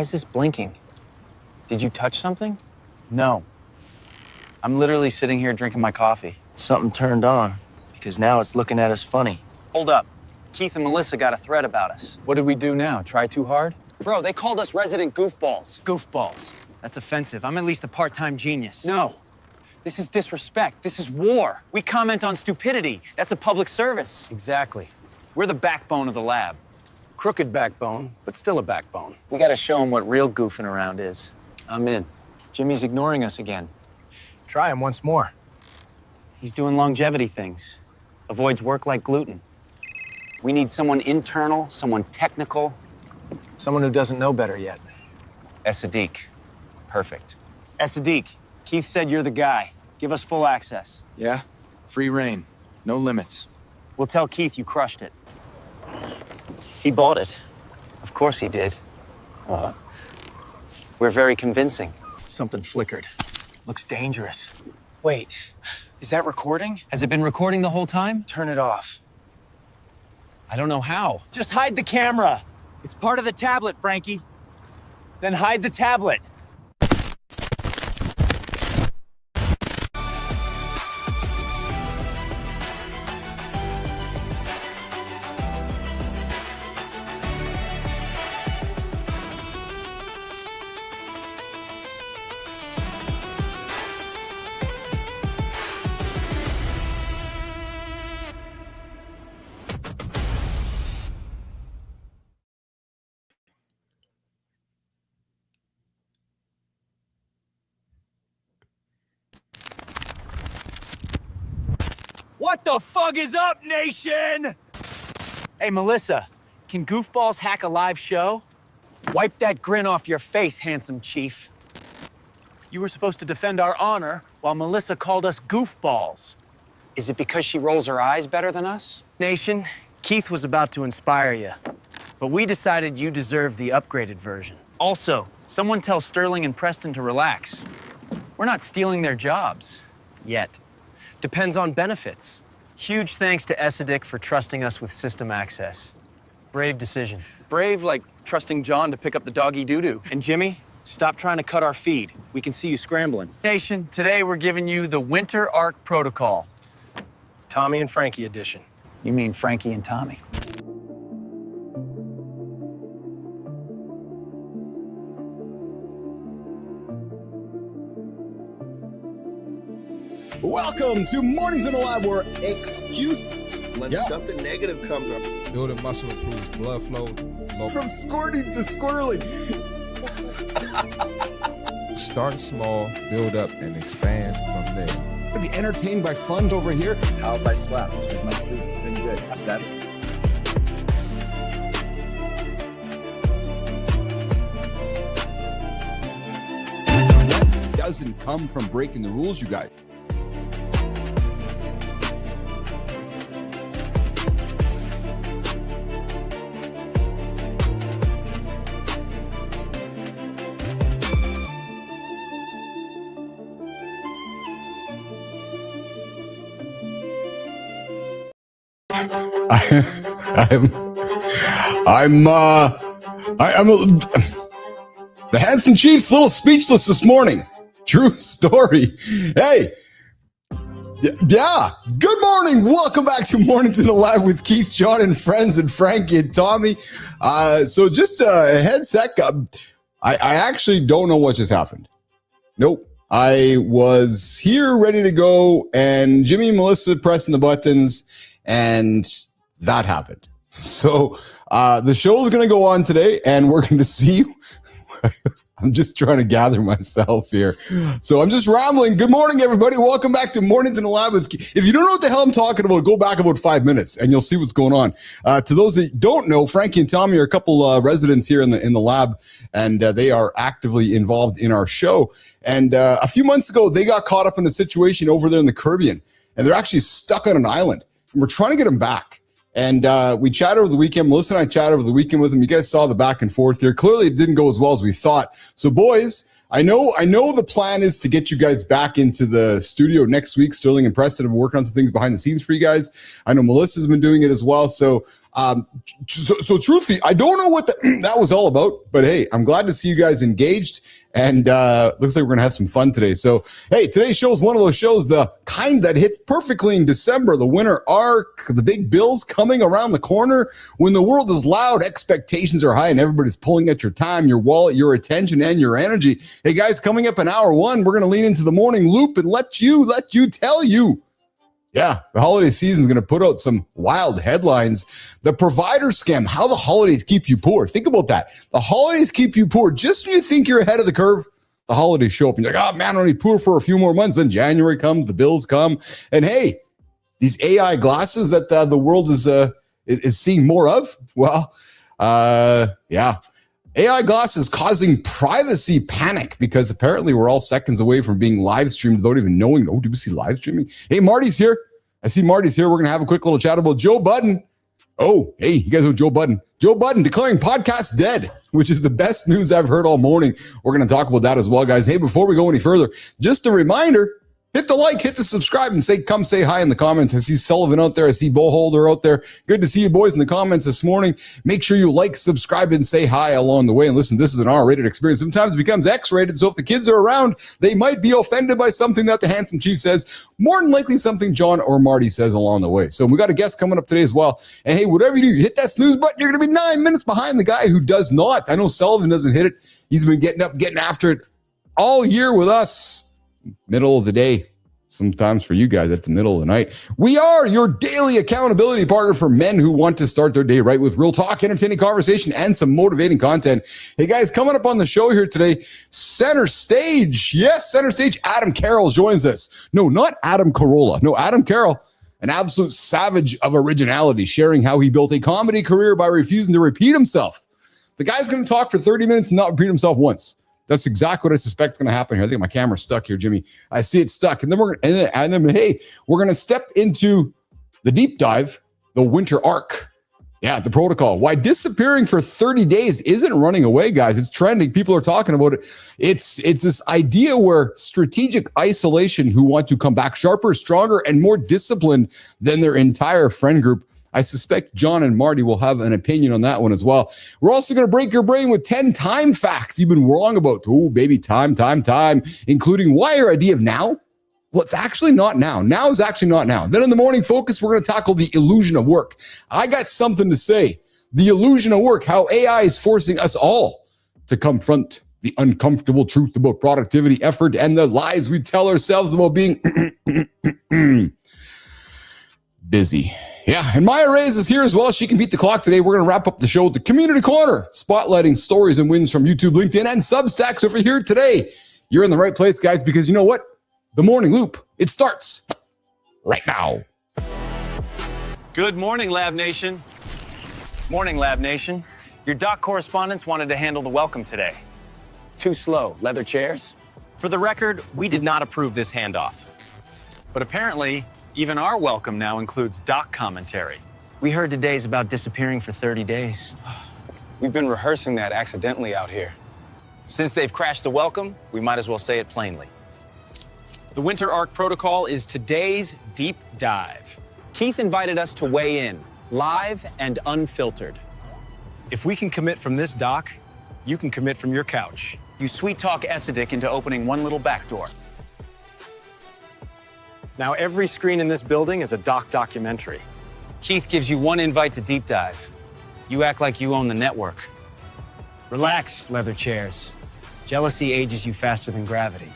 Why is this blinking? Did you touch something? No. I'm literally sitting here drinking my coffee. Something turned on, because now it's looking at us funny. Hold up. Keith and Melissa got a thread about us. What did we do now? Try too hard? Bro, they called us resident goofballs. Goofballs. That's offensive. I'm at least a part-time genius. No. This is disrespect. This is war. We comment on stupidity. That's a public service. Exactly. We're the backbone of the lab. Crooked backbone, but still a backbone. We gotta show them what real goofing around is. I'm in. Jimmy's ignoring us again. Try him once more. He's doing longevity things. Avoids work like gluten. We need someone internal, someone technical. Someone who doesn't know better yet. Sadiq. Perfect. Sadiq, Keith said you're the guy. Give us full access. Yeah? Free reign. No limits. We'll tell Keith you crushed it. He bought it. Of course he did. We're very convincing. Something flickered. Looks dangerous. Wait, is that recording? Has it been recording the whole time? Turn it off. I don't know how. Just hide the camera. It's part of the tablet, Frankie. Then hide the tablet. What the fuck is up, nation? Hey, Melissa, can goofballs hack a live show? Wipe that grin off your face, handsome chief. You were supposed to defend our honor while Melissa called us goofballs. Is it because she rolls her eyes better than us? Nation, Keith was about to inspire you, but we decided you deserve the upgraded version. Also, someone tell Sterling and Preston to relax. We're not stealing their jobs. Yet. Depends on benefits. Huge thanks to Sadiq for trusting us with system access. Brave decision. Brave like trusting John to pick up the doggy doo-doo. And Jimmy, stop trying to cut our feed. We can see you scrambling. Nation, today we're giving you the Winter Arc Protocol. Tommy and Frankie edition. You mean Frankie and Tommy? Welcome to Mornings in the Lab, where excuses When something negative comes up. Building muscle improves blood flow. from squirting to squirreling. Start small, build up, and expand from there. Be entertained by fun over here. How if I slept? Has my sleep been good? That's Doesn't come from breaking the rules, you guys. The handsome chief's a little speechless this morning. True story. Hey, yeah. Good morning. Welcome back to Mornings in the Lab with Keith, John, and friends, and Frankie and Tommy. So just a heads sec. I actually don't know what just happened. Nope. I was here ready to go, and Jimmy and Melissa pressing the buttons, and that happened. So the show is going to go on today, and we're going to see. I'm just trying to gather myself here. So I'm just rambling. Good morning, everybody. Welcome back to Mornings in the Lab with Keith. If you don't know what the hell I'm talking about, go back about 5 minutes, and you'll see what's going on. To those that don't know, Frankie and Tommy are a couple residents here in the lab, and they are actively involved in our show. And a few months ago, they got caught up in a situation over there in the Caribbean, and they're actually stuck on an island. And we're trying to get them back. And we chatted over the weekend. Melissa and I chatted over the weekend with them. You guys saw the back and forth here. Clearly, it didn't go as well as we thought. So, boys, I know the plan is to get you guys back into the studio next week. Sterling and Preston have been working on some things behind the scenes for you guys. I know Melissa's been doing it as well. So So truthfully, I don't know what that was all about, but hey, I'm glad to see you guys engaged, and looks like we're gonna have some fun today. So hey, today's show is one of those shows, the kind that hits perfectly in December. The winter arc, the big bills coming around the corner. When the world is loud, expectations are high, and everybody's pulling at your time, your wallet, your attention, and your energy. Hey guys, coming up in hour one, we're gonna lean into the morning loop and let you tell you. Yeah, the holiday season is going to put out some wild headlines. The provider scam, how the holidays keep you poor. Think about that. The holidays keep you poor. Just when you think you're ahead of the curve, the holidays show up and you're like, oh man, I'm only poor for a few more months. Then January comes, the bills come. And hey, these AI glasses that the world is seeing more of, well, yeah. AI glasses causing privacy panic because apparently we're all seconds away from being live streamed without even knowing. Oh, do we see live streaming? Hey, Marty's here. I see Marty's here. We're going to have a quick little chat about Joe Budden. Oh, hey, you guys know Joe Budden. Joe Budden declaring podcasts dead, which is the best news I've heard all morning. We're going to talk about that as well, guys. Hey, before we go any further, just a reminder, hit the like, hit the subscribe, and come say hi in the comments. I see Sullivan out there. I see Bowholder out there. Good to see you boys in the comments this morning. Make sure you like, subscribe, and say hi along the way. And listen, this is an R-rated experience. Sometimes it becomes X-rated, so if the kids are around, they might be offended by something that the handsome chief says. More than likely something John or Marty says along the way. So we got a guest coming up today as well. And hey, whatever you do, you hit that snooze button, you're going to be 9 minutes behind the guy who does not. I know Sullivan doesn't hit it. He's been getting up, getting after it all year with us. Middle of the day. Sometimes for you guys, that's the middle of the night. We are your daily accountability partner for men who want to start their day right with real talk, entertaining conversation, and some motivating content. Hey guys, coming up on the show here today, center stage. Yes, center stage. Adam Carral joins us. No, not Adam Carolla. No, Adam Carral, an absolute savage of originality, sharing how he built a comedy career by refusing to repeat himself. The guy's going to talk for 30 minutes and not repeat himself once. That's exactly what I suspect is going to happen here. I think my camera's stuck here, Jimmy. I see it stuck. And then we're going to step into the deep dive, the winter arc. Yeah, the protocol. Why disappearing for 30 days isn't running away, guys. It's trending. People are talking about it. It's this idea where strategic isolation who want to come back sharper, stronger, and more disciplined than their entire friend group. I suspect John and Marty will have an opinion on that one as well. We're also going to break your brain with 10 time facts you've been wrong about. Oh, baby, time, including why your idea of now? Well, it's actually not now. Now is actually not now. Then in the morning focus, we're going to tackle the illusion of work. I got something to say. The illusion of work, how AI is forcing us all to confront the uncomfortable truth about productivity, effort, and the lies we tell ourselves about being busy. Yeah, and Maya Reyes is here as well. She can beat the clock today. We're going to wrap up the show with the Community Corner, spotlighting stories and wins from YouTube, LinkedIn, and Substack. So if you're here today, you're in the right place, guys, because you know what? The Morning Loop, it starts right now. Good morning, Lab Nation. Morning, Lab Nation. Your doc correspondents wanted to handle the welcome today. Too slow. Leather chairs? For the record, we did not approve this handoff. But apparently, even our welcome now includes doc commentary. We heard today's about disappearing for 30 days. We've been rehearsing that accidentally out here. Since they've crashed the welcome, we might as well say it plainly. The Winter Arc Protocol is today's deep dive. Keith invited us to weigh in, live and unfiltered. If we can commit from this dock, you can commit from your couch. You sweet-talk Essidick into opening one little back door. Now, every screen in this building is a doc documentary. Keith gives you one invite to deep dive. You act like you own the network. Relax, leather chairs. Jealousy ages you faster than gravity.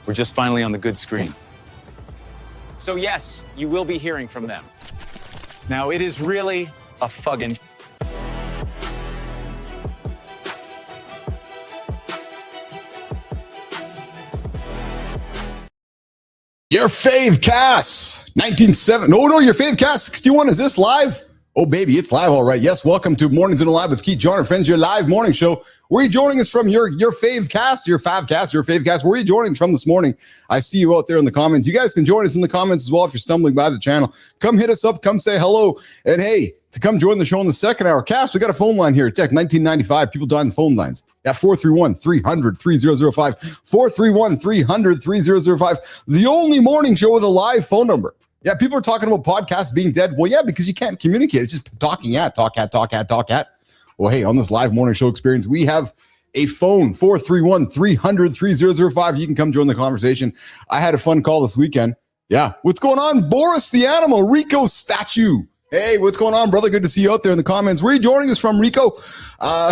We're just finally on the good screen. So yes, you will be hearing from them. Now, it is really a fucking... Your fave cast, 1970. No, your fave cast, 61. Is this live? Oh, baby, it's live, all right. Yes, welcome to Mornings in the Live with Keith, John, and friends, your live morning show. Where are you joining us from? Your fave cast, your fave cast. Where are you joining us from this morning? I see you out there in the comments. You guys can join us in the comments as well if you're stumbling by the channel. Come hit us up. Come say hello. And hey, to come join the show in the second hour cast, we got a phone line here. Tech 1995. People die on the phone lines at 431-300-3005. 431-300-3005. The only morning show with a live phone number. Yeah, people are talking about podcasts being dead. Well, yeah, because you can't communicate. It's just talking at, talk at. Well, hey, on this live morning show experience, we have a phone, 431-300-3005. You can come join the conversation. I had a fun call this weekend. Yeah, what's going on? Boris the Animal, Rico Statue. Hey, what's going on, brother? Good to see you out there in the comments. Where are you joining us from, Rico?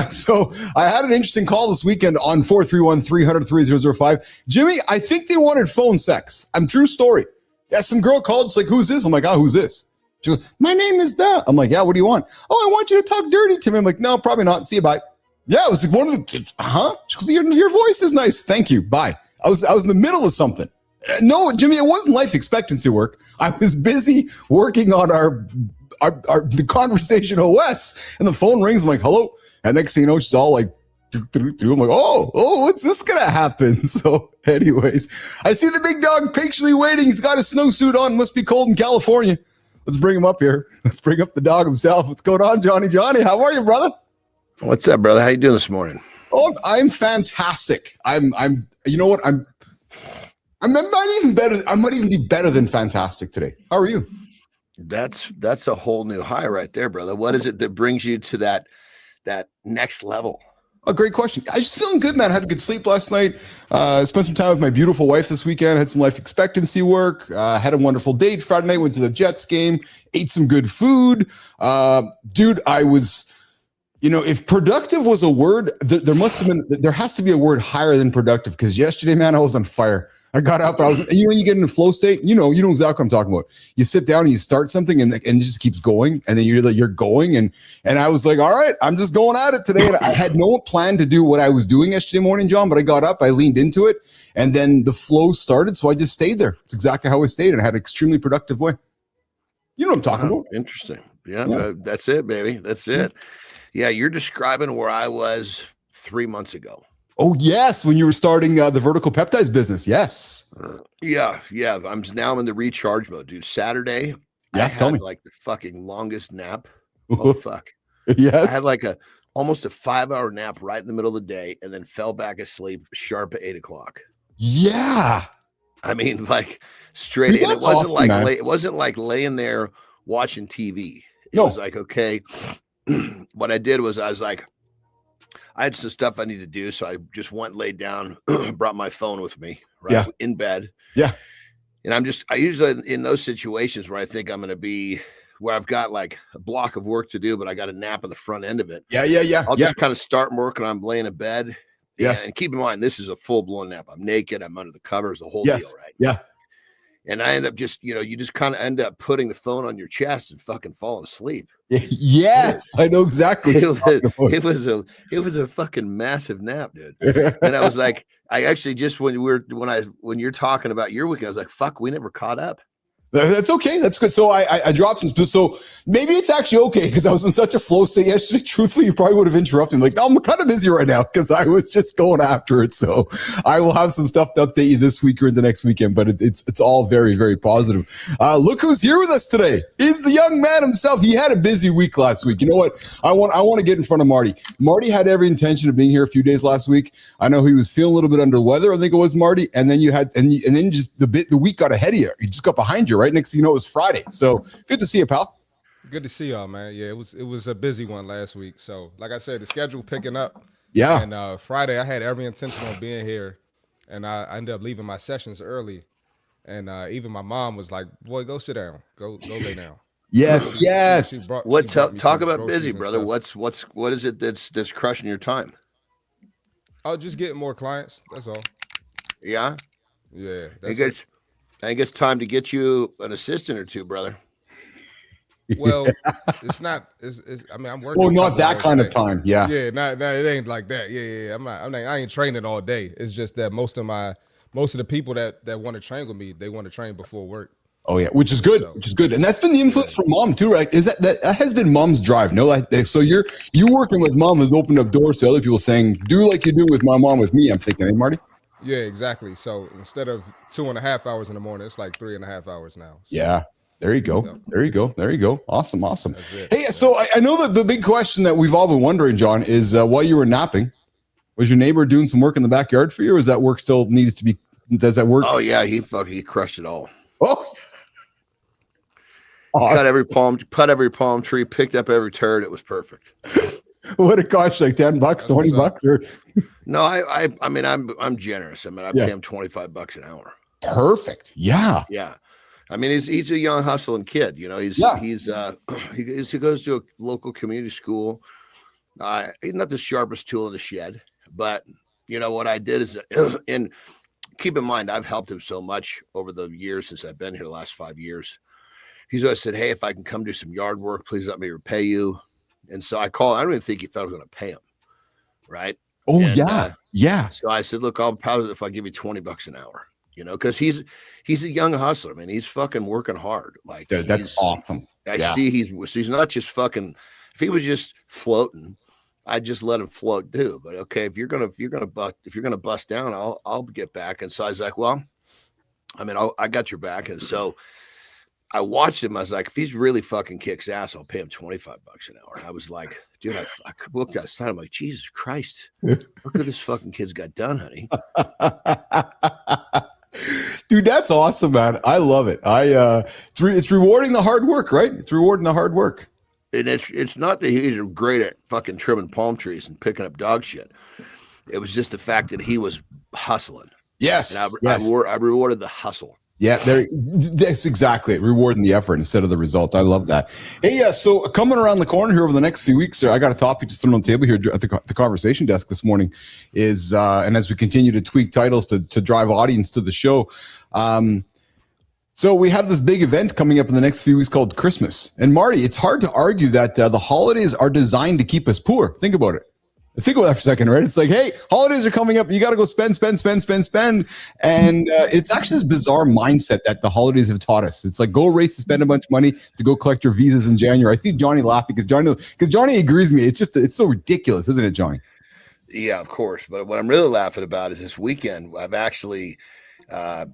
So I had an interesting call this weekend on 431-300-3005. Jimmy, I think they wanted phone sex. True story. Yeah, some girl called. She's like, who's this? I'm like, who's this? She goes, my name is Da. I'm like, yeah, what do you want? Oh, I want you to talk dirty to me. I'm like, no, probably not. See you, bye. Yeah, it was like one of the, She goes, your voice is nice. Thank you, bye. I was in the middle of something. No, Jimmy, it wasn't life expectancy work. I was busy working on the conversation OS, and the phone rings. I'm like, hello. And next thing you know, she's all like, I'm like, oh, what's this gonna happen? So anyways, I see the big dog patiently waiting. He's got a snowsuit on. Must be cold in California. Let's bring him up here. Let's bring up the dog himself. What's going on, Johnny? How are you, brother? What's up, brother? How you doing this morning? Oh, I'm fantastic. You know what? I might even be better than fantastic today. How are you? That's a whole new high right there, brother. What is it that brings you to that next level? A great question. I just feeling good, man. I had a good sleep last night. Spent some time with my beautiful wife this weekend. Had some life expectancy work. Had a wonderful date Friday night. Went to the Jets game. Ate some good food. Dude, I was, if productive was a word, there has to be a word higher than productive, because yesterday, man, I was on fire. I got up. When you get in a flow state, you know exactly what I'm talking about. You sit down and you start something, and it just keeps going, and then you're going, and I was like, all right, I'm just going at it today. And I had no plan to do what I was doing yesterday morning, John, but I got up, I leaned into it, and then the flow started, so I just stayed there. It's exactly how I stayed, and I had an extremely productive way. You know what I'm talking about? Interesting. Yeah. That's it, baby. That's it. Yeah, you're describing where I was 3 months ago. Oh, yes. When you were starting the vertical peptides business. Yes. Yeah. I'm in the recharge mode, dude. Saturday, I had like the fucking longest nap. Oh, fuck. Yes. I had like almost a 5-hour nap right in the middle of the day, and then fell back asleep sharp at 8:00. Yeah. I mean, like straight. Dude, and it wasn't awesome, man. it wasn't like laying there watching TV. It was like, okay. What I did was I was like, I had some stuff I needed to do, so I just went, laid down, brought my phone with me, right, in bed. Yeah. And I usually in those situations where I think I'm going to be, where I've got like a block of work to do, but I got a nap on the front end of it. Yeah. I'll just kind of start working on laying in bed. Yes. And keep in mind, this is a full blown nap. I'm naked. I'm under the covers, the whole deal, right? Yeah. And I end up just, you just kind of end up putting the phone on your chest and fucking falling asleep. Yes, I know exactly. It was a fucking massive nap, dude. And I was like, I actually just when you're talking about your weekend, I was like, fuck, we never caught up. That's okay. That's good. So I dropped some. So maybe it's actually okay, because I was in such a flow state yesterday. Truthfully, you probably would have interrupted me. Like, no, I'm kind of busy right now because I was just going after it. So I will have some stuff to update you this week or in the next weekend. But it's all very, very positive. Look who's here with us today. He's the young man himself. He had a busy week last week. You know what? I want to get in front of Marty. Marty had every intention of being here a few days last week. I know he was feeling a little bit under the weather, I think it was, Marty. And then then just the week got ahead of you. He just got behind you. Right, next thing you know, it was Friday. So good to see you, pal. Good to see y'all, man. Yeah, it was a busy one last week. So like I said, the schedule picking up. Yeah. And Friday, I had every intention on being here, and I ended up leaving my sessions early. And even my mom was like, "Boy, go sit down. Go lay down." Yes. Talk about busy, brother. What is it that's crushing your time? Oh, just getting more clients. That's all. Yeah. Yeah. I think it's time to get you an assistant or two, brother. Well, it's not. I mean, I'm working. Oh, not that kind of time. Yeah. Yeah. Not. It ain't like that. Yeah. I ain't training all day. It's just that most of the people that want to train with me, they want to train before work. Oh yeah, which is good. And that's been the influence from mom too, right? Is that has been mom's drive? No, so you working with mom has opened up doors to other people saying, "Do like you do with my mom with me." I'm thinking, hey, Marty. Yeah, exactly. So instead of 2.5 hours in the morning, it's like 3.5 hours now. So, yeah. There you go. Awesome. Hey, so I know that the big question that we've all been wondering, John, is while you were napping, was your neighbor doing some work in the backyard for you, or is that work still needed to be? Does that work? Oh yeah, he crushed it all. Oh, cut every palm tree, picked up every turd. It was perfect. What it cost you, like $10, $20, or no? I mean, I'm generous. I mean, I pay him $25 an hour. Perfect. Yeah. Yeah. I mean, he's a young hustling kid. You know, he goes to a local community school. He's not the sharpest tool in the shed, but you know what I did is, and keep in mind, I've helped him so much over the years since I've been here, the last 5 years. He's always said, "Hey, if I can come do some yard work, please let me repay you." And so I don't even think he thought I was going to pay him. Right. Oh, and, yeah. So I said, "Look, I'll pay if I give you $20 an hour." You know, because he's a young hustler. I mean, he's fucking working hard. Like, dude, that's awesome. I see he's not just fucking. If he was just floating, I'd just let him float too. But okay, if you're gonna bust down, I'll get back. And so I was like, well, I mean, I got your back. And so I watched him. I was like, if he's really fucking kicks ass, I'll pay him $25 an hour. And I was like, dude, I looked outside. I'm like, Jesus Christ, look at this fucking kid's got done, honey. Dude, that's awesome, man. I love it. It's rewarding the hard work, right? It's rewarding the hard work. And it's not that he's great at fucking trimming palm trees and picking up dog shit. It was just the fact that he was hustling. Yes. And I rewarded the hustle. Yeah, that's exactly it. Rewarding the effort instead of the result. I love that. Hey, so coming around the corner here over the next few weeks, I got a topic just thrown on the table here at the conversation desk this morning is, and as we continue to tweak titles to drive audience to the show, so we have this big event coming up in the next few weeks called Christmas. And Marty, it's hard to argue that the holidays are designed to keep us poor. Think about it. Think about that for a second, right? It's like, hey, holidays are coming up. You got to go spend. And it's actually this bizarre mindset that the holidays have taught us. It's like, go race to spend a bunch of money to go collect your visas in January. I see Johnny laughing because Johnny agrees with me. It's so ridiculous, isn't it, Johnny? Yeah, of course. But what I'm really laughing about is this weekend, I've actually I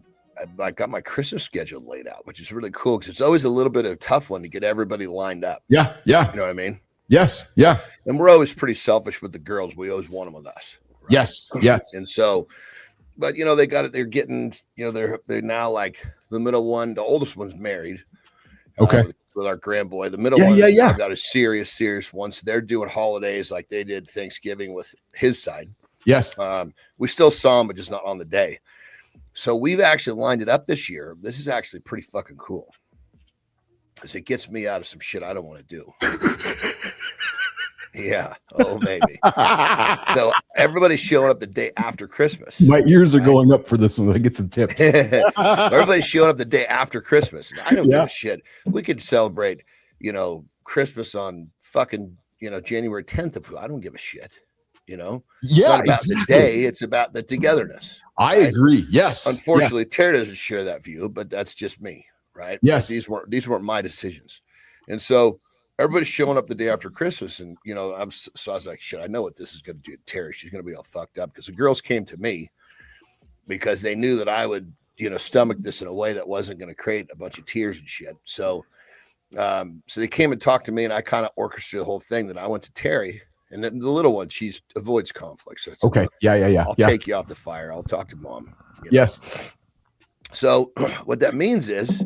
got my Christmas schedule laid out, which is really cool because it's always a little bit of a tough one to get everybody lined up. Yeah. You know what I mean? Yes. Yeah. And we're always pretty selfish with the girls. We always want them with us. Right? Yes. And so, but you know, they got it. They're getting, you know, they're now like the middle one. The oldest one's married. Okay. With our grand boy. The middle one's got a serious one. So they're doing holidays like they did Thanksgiving with his side. Yes. We still saw him, but just not on the day. So we've actually lined it up this year. This is actually pretty fucking cool because it gets me out of some shit I don't want to do. Yeah. Oh, maybe. So everybody's showing up the day after Christmas. My ears are going up for this one. I get some tips. Everybody's showing up the day after Christmas. I don't give a shit. We could celebrate, you know, Christmas on fucking, you know, January 10th. I don't give a shit. You know, yeah, it's not about the day, it's about the togetherness. I agree. Yes. Unfortunately, Terry doesn't share that view, but that's just me, right? Yes. But these weren't my decisions. And so everybody's showing up the day after Christmas. And, you know, I was like, shit, I know what this is going to do to Terry. She's going to be all fucked up because the girls came to me because they knew that I would, you know, stomach this in a way that wasn't going to create a bunch of tears and shit. So, so they came and talked to me and I kind of orchestrated the whole thing. That I went to Terry. And then the little one, she avoids conflict. So okay. Yeah. I'll take you off the fire. I'll talk to mom. You know? Yes. So what that means is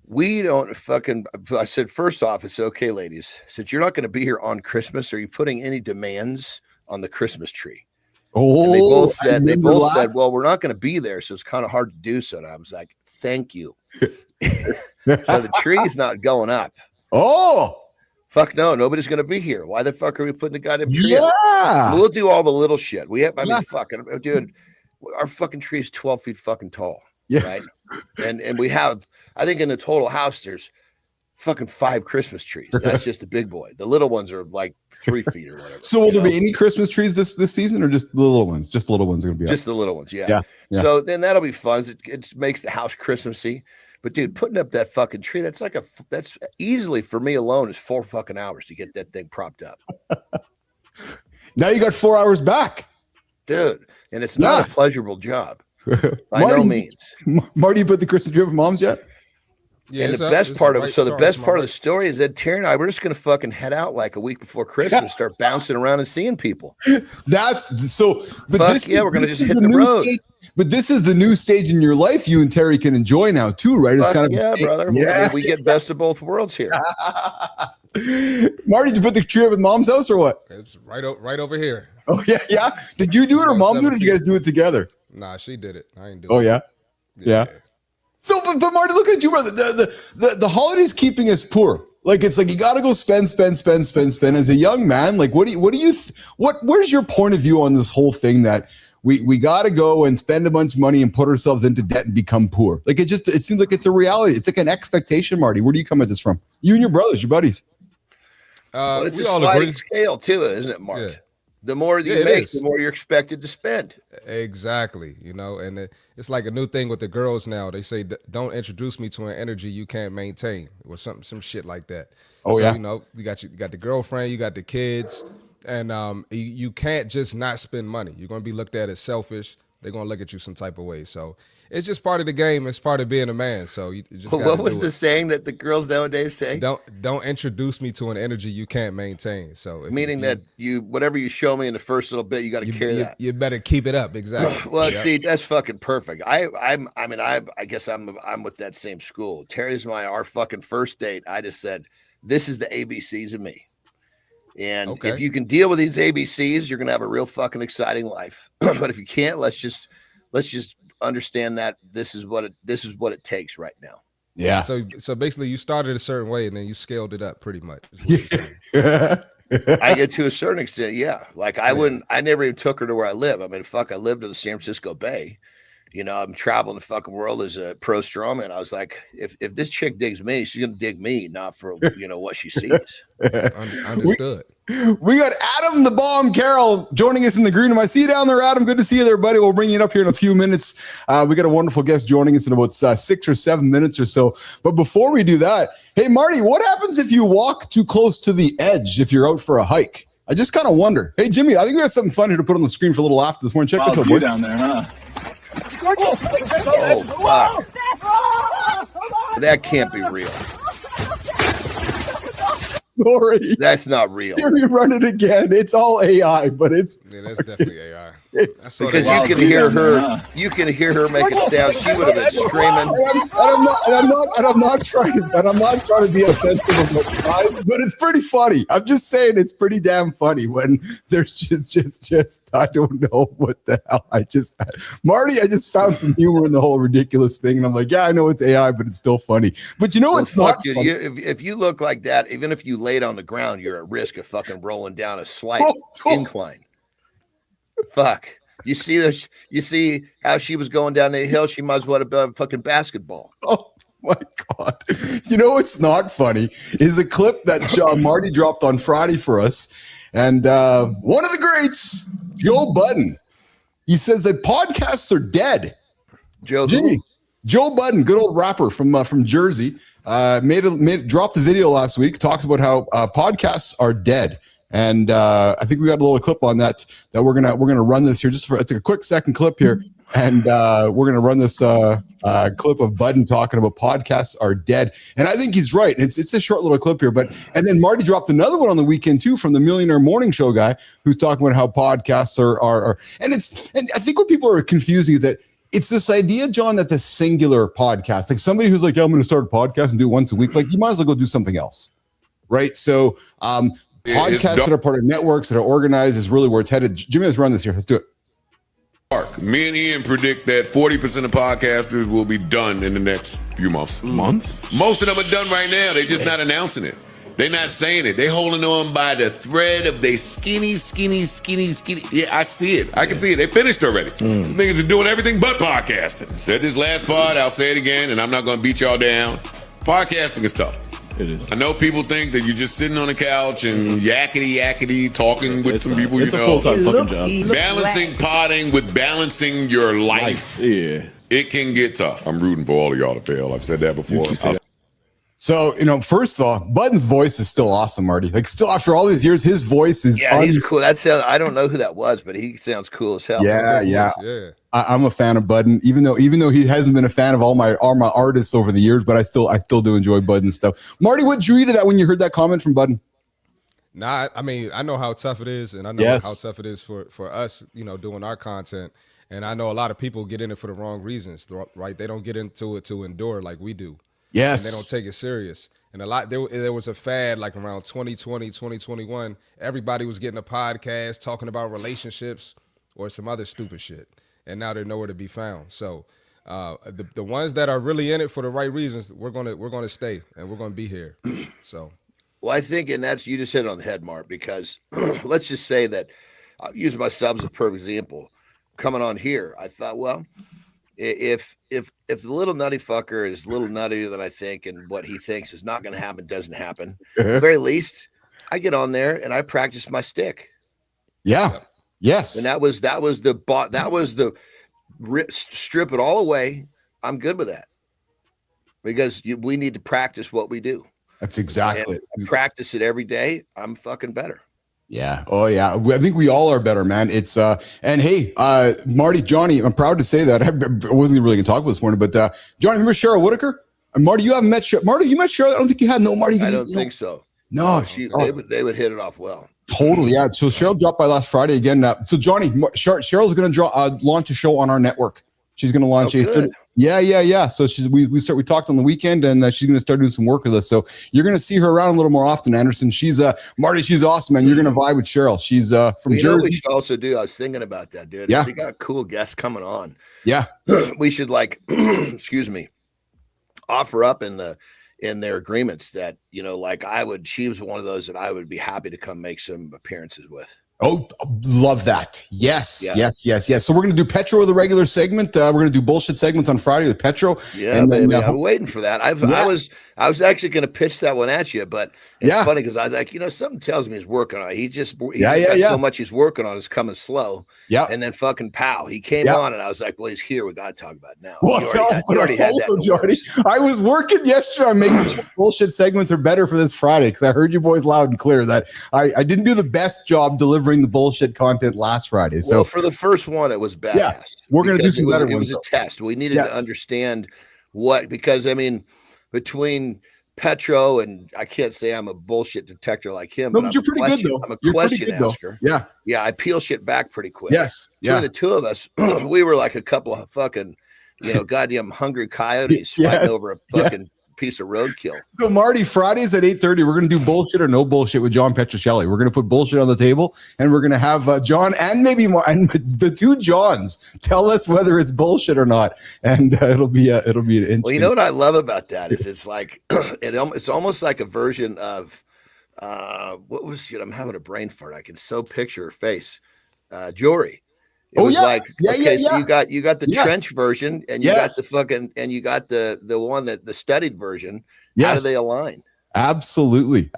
we don't fucking, I said, first off, it's okay, ladies, since you're not going to be here on Christmas, are you putting any demands on the Christmas tree? Oh, and they both said, well, we're not going to be there. So it's kind of hard to do so. And I was like, thank you. So the tree's not going up. Oh, fuck no, nobody's going to be here. Why the fuck are we putting the goddamn tree up? We'll do all the little shit. Fucking, dude, our fucking tree is 12 feet fucking tall. Yeah. Right. And we have, I think in the total house, there's fucking 5 Christmas trees. That's just the big boy. The little ones are like 3 feet or whatever. So will there be any Christmas trees this season or just the little ones? Just the little ones are going to be up. Just the little ones. Yeah. So then that'll be fun. It makes the house Christmassy. But dude, putting up that fucking tree, that's easily for me alone is 4 fucking hours to get that thing propped up. Now you got 4 hours back. Dude. And it's not a pleasurable job. By no means. Marty, you put the Christmas tree up at mom's yet? Yeah, and the best part of the story is that Terry and I, we're just going to fucking head out like a week before Christmas and start bouncing around and seeing people. That's so. But we're going to just hit the road. but this is the new stage in your life you and Terry can enjoy now too, right? It's kind of brother. Yeah. I mean, we get best of both worlds here. Marty, did you put the tree up at mom's house or what? It's right over here. Oh yeah. Did you do it or mom do it? Or did you guys do it together? Nah, she did it. I ain't do it. Oh yeah. So, but Marty, look at you, brother. The holidays keeping us poor. Like it's like you got to go spend. As a young man, like where's your point of view on this whole thing that we got to go and spend a bunch of money and put ourselves into debt and become poor? Like it seems like it's a reality. It's like an expectation, Marty. Where do you come at this from? You and your brothers, your buddies. Well, it's a sliding scale too, isn't it, Mark? Yeah. The more you make, the more you're expected to spend. Exactly. And it's like a new thing with the girls now. They say, don't introduce me to an energy you can't maintain, or some shit like that. You got the girlfriend, you got the kids, and you can't just not spend money. You're going to be looked at as selfish. They're going to look at you some type of way. So it's just part of the game. It's part of being a man. So you just what was the saying that the girls nowadays say? Don't introduce me to an energy you can't maintain. So meaning that whatever you show me in the first little bit, you got to carry that. You better keep it up. Exactly. Well, see, that's fucking perfect. I guess I'm with that same school. Terry's our fucking first date. I just said, this is the ABCs of me. And if you can deal with these ABCs, you're gonna have a real fucking exciting life. But if you can't, let's just understand that this is what it takes right now. Yeah. So basically, you started a certain way and then you scaled it up pretty much. I get to a certain extent, yeah. Like I never even took her to where I live. I mean, I lived in the San Francisco Bay. I'm traveling the fucking world as a pro strongman. I was like, if this chick digs me, she's gonna dig me, not for what she sees. Understood. We got Adam the Bomb Carral joining us in the green room. I see you down there, Adam. Good to see you there, buddy. We'll bring you up here in a few minutes. We got a wonderful guest joining us in about 6 or 7 minutes or so. But before we do that, hey, Marty, what happens if you walk too close to the edge if you're out for a hike? I just kind of wonder. Hey, Jimmy, I think we got something fun here to put on the screen for a little after this morning. Check this out, boys. Down there, huh? Oh, fuck. That can't be real. Sorry. That's not real. Here we run it again. It's all AI, but it's that's definitely AI. It's because you can hear her. You can hear her make it sound. She would have been screaming. I'm not trying to be offensive about size, but it's pretty funny. I'm just saying it's pretty damn funny when there's just I don't know what the hell. Marty, I just found some humor in the whole ridiculous thing, and I'm like, yeah, I know it's AI, but it's still funny. But it's not. Dude, if you look like that, even if you laid on the ground, you're at risk of fucking rolling down a slight incline. Fuck. You see how she was going down the hill? She might as well have been a fucking basketball. Oh my God. What's not funny is a clip that Marty dropped on Friday for us. And one of the greats, Joe Budden, he says that podcasts are dead. Joe Budden, good old rapper from Jersey, dropped a video last week, talks about how podcasts are dead. And I think we got a little clip on that we're gonna run this here. It's a quick second clip here, and we're gonna run this clip of Budden talking about podcasts are dead. And I think he's right. It's a short little clip here, and then Marty dropped another one on the weekend too from the Millionaire Morning Show guy who's talking about how podcasts are and I think what people are confusing is that it's this idea, John, that the singular podcast, like somebody who's like, yeah, I'm going to start a podcast and do it once a week. Like you might as well go do something else, right? So podcasts that are part of networks that are organized is really where it's headed. Jimmy, let's run this here. Let's do it. Me and Ian predict that 40% of podcasters will be done in the next few months. Most of them are done right now. They're just not announcing it. They're not saying it. They're holding on by the thread of their skinny. Yeah, I see it. I can see it. They finished already. Niggas are doing everything but podcasting. Said this last pod, I'll say it again, and I'm not going to beat y'all down. Podcasting is tough. It is. I know people think that you're just sitting on the couch and yakety talking with some people it's a full-time fucking job. Balancing potting with balancing your life. Yeah. It can get tough. I'm rooting for all of y'all to fail. I've said that before. So, first of all, Budden's voice is still awesome, Marty. Like, still after all these years, his voice is he's cool. I don't know who that was, but he sounds cool as hell. Yeah. I'm a fan of Budden, even though he hasn't been a fan of all my artists over the years, but I still do enjoy Budden's stuff. Marty, what drew you to that when you heard that comment from Budden? Nah, I mean, I know how tough it is, and I know how tough it is for us, doing our content. And I know a lot of people get in it for the wrong reasons, right? They don't get into it to endure like we do. Yes. And they don't take it serious. And there was a fad like around 2020, 2021. Everybody was getting a podcast talking about relationships or some other stupid shit. And now they're nowhere to be found. So the ones that are really in it for the right reasons, we're gonna stay and we're gonna be here. So. Well, I think, and that's, you just hit it on the head, Mark, because let's just say that I'll use myself as a perfect example. Coming on here, I thought, well, if the little nutty fucker is a little nuttier than I think, and what he thinks is not going to happen doesn't happen, at the very least, I get on there and I practice my stick. Yeah. Yes. And that was the strip it all away. I'm good with that because we need to practice what we do. That's exactly. And I practice it every day. I'm fucking better. Yeah. Oh yeah. I think we all are better, man. It's and hey, Marty, Johnny, I'm proud to say that. I wasn't really gonna talk about this morning, but Johnny, remember Cheryl Whitaker? And Marty, you haven't met Cheryl. Marty, you met Cheryl? I don't think you had. No, Marty. I don't think so. No, they would hit it off well. Totally. Yeah. So Cheryl dropped by last Friday again. So Johnny, Cheryl's gonna launch a show on our network. She's gonna launch Yeah. So we talked on the weekend, and she's gonna start doing some work with us. So you're gonna see her around a little more often, Anderson. She's Marty. She's awesome, man. You're gonna vibe with Cheryl. She's from Jersey. We should also do. I was thinking about that, dude. Yeah. If we got cool guests coming on. Yeah. We should excuse me, offer up in their agreements that she was one of those that I would be happy to come make some appearances with. Oh, love that. Yes. So we're going to do Petro, the regular segment. We're going to do bullshit segments on Friday with Petro. Yeah, and then, I'm waiting for that. I was actually going to pitch that one at you, but it's funny because I was like, something tells me he's working on it. He's got so much he's working on, it's coming slow. Yeah. And then fucking pow, he came on and I was like, well, he's here. We got to talk about it now. Well, I was working yesterday on making sure bullshit segments are better for this Friday because I heard you boys loud and clear that I didn't do the best job delivering the bullshit content last Friday. So for the first one, it was badass. Yeah, we're going to do some better ones. It was a test. We needed to understand because I mean, between Petro and I can't say I'm a bullshit detector like him, but you're pretty good though. I'm a question asker. Yeah, I peel shit back pretty quick. Yes. Between the two of us, we were like a couple of fucking, goddamn hungry coyotes fighting over a fucking piece of roadkill. So Marty, Fridays at 8:30, we're going to do bullshit or no bullshit with John Petrocelli. We're going to put bullshit on the table, and we're going to have John and maybe more, and the two Johns tell us whether it's bullshit or not, and it'll be an instant. Well, you know what I love about that is it's like it's almost like a version of what was it? I'm having a brain fart. I can so picture her face. Jory. So you got the trench version, and you got the fucking, and you got the one that the studied version. How do they align? Absolutely.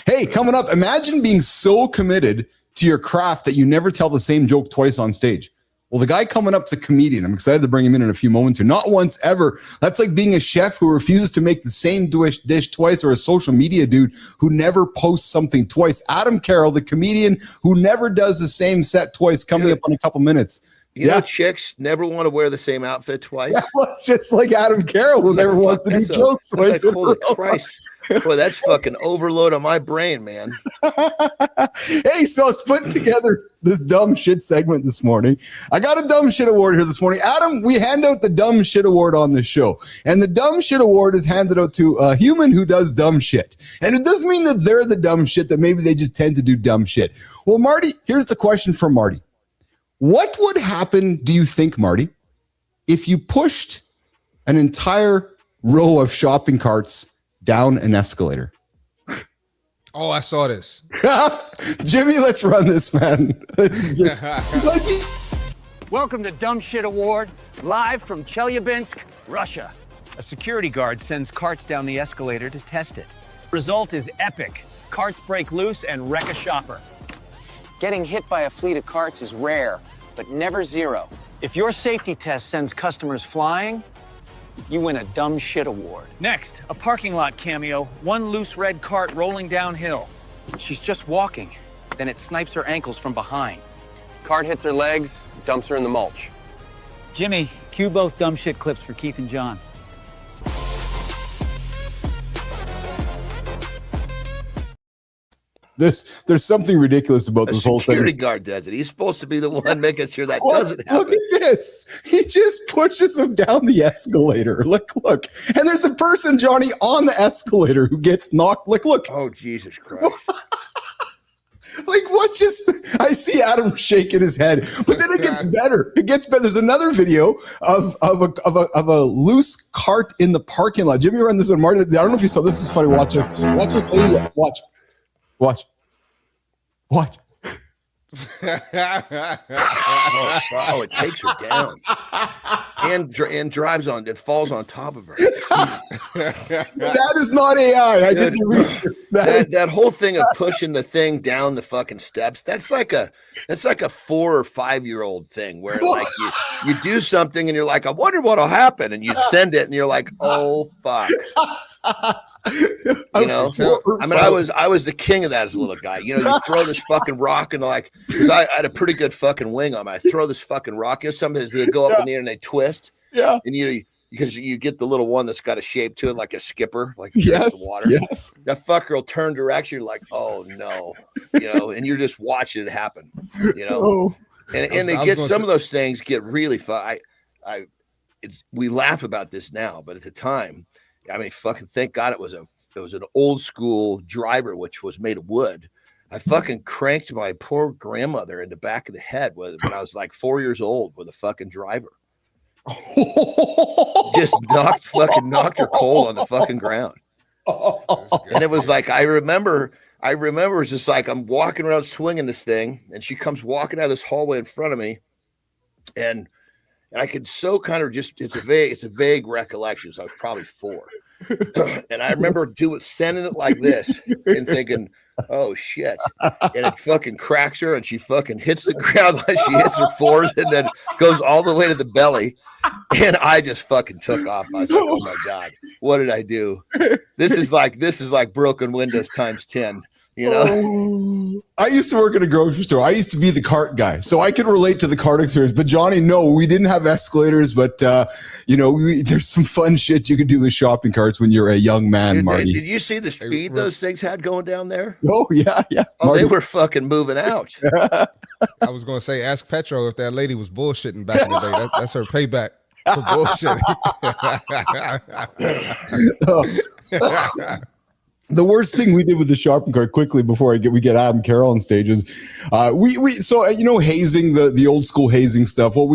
Hey, coming up, imagine being so committed to your craft that you never tell the same joke twice on stage. Well, the guy coming up's a comedian. I'm excited to bring him in a few moments here. Not once ever. That's like being a chef who refuses to make the same dish twice, or a social media dude who never posts something twice. Adam Carral, the comedian who never does the same set twice, coming up in a couple minutes. You know, chicks never want to wear the same outfit twice. Yeah, well, it's just like Adam Carroll who never wants to do jokes twice. Like, holy Christ. Boy, that's fucking overload on my brain, man. Hey, so I was putting together this dumb shit segment this morning. I got a dumb shit award here this morning. Adam, we hand out the dumb shit award on this show. And the dumb shit award is handed out to a human who does dumb shit. And it doesn't mean that they're the dumb shit, that maybe they just tend to do dumb shit. Well, Marty, here's the question from Marty. What would happen, do you think, Marty, if you pushed an entire row of shopping carts down an escalator? Oh, I saw this. Jimmy, let's run this, man. Welcome to Dumb Shit Award, live from Chelyabinsk, Russia. A security guard sends carts down the escalator to test it. Result is epic. Carts break loose and wreck a shopper. Getting hit by a fleet of carts is rare, but never zero. If your safety test sends customers flying, you win a Dumb Shit Award. Next, a parking lot cameo, one loose red cart rolling downhill. She's just walking, then it snipes her ankles from behind. Cart hits her legs, dumps her in the mulch. Jimmy, cue both Dumb Shit clips for Keith and John. There's something ridiculous about this whole thing. Security guard does it. He's supposed to be the one making sure that doesn't happen. Look at this. He just pushes him down the escalator. Look. And there's a person, Johnny, on the escalator who gets knocked. Look. Oh, Jesus Christ. I see Adam shaking his head, but then it gets better. There's another video of a loose cart in the parking lot. Jimmy ran this on Martin. I don't know if you saw this. Is funny. Watch this. Watch this lady. Watch. Oh, it takes her down and drives on. It falls on top of her. That is not AI. I did the research. That whole thing of pushing the thing down the fucking steps. That's like a 4 or 5 year old thing where like you do something and you're like, I wonder what'll happen, and you send it and you're like, oh fuck. I was the king of that as a little guy. You throw this fucking rock and because I had a pretty good fucking wing on me. I throw this fucking rock. Sometimes they go up in the air and they twist. Yeah. And because you get the little one that's got a shape to it, like a skipper, like the water. Yes. That fucker will turn direction. You're like, oh no, and you're just watching it happen. And some of those things get really fun. We laugh about this now, but at the time, I mean, fucking thank God it was an old school driver, which was made of wood. I fucking cranked my poor grandmother in the back of the head when I was like 4 years old with a fucking driver. Just knocked her cold on the fucking ground. And it was like, I remember it's just like I'm walking around swinging this thing, and she comes walking out of this hallway in front of me, and I could so kind of just, it's a vague recollection. So I was probably 4. And I remember sending it like this and thinking, oh shit. And it fucking cracks her and she fucking hits the ground like she hits her floors and then goes all the way to the belly. And I just fucking took off. I was like, oh my God, what did I do? This is like broken windows times 10. I used to work at a grocery store. I used to be the cart guy, so I could relate to the cart experience. But Johnny, no, we didn't have escalators, but there's some fun shit you could do with shopping carts when you're a young man, Marty. Did you see the speed those things had going down there? Oh yeah. Oh, Marty. They were fucking moving out. I was going to say, ask Petro if that lady was bullshitting back in the day. That's her payback for bullshitting. The worst thing we did with the shopping cart, quickly before we get Adam Carral on stage, is hazing, the old school hazing stuff. Well,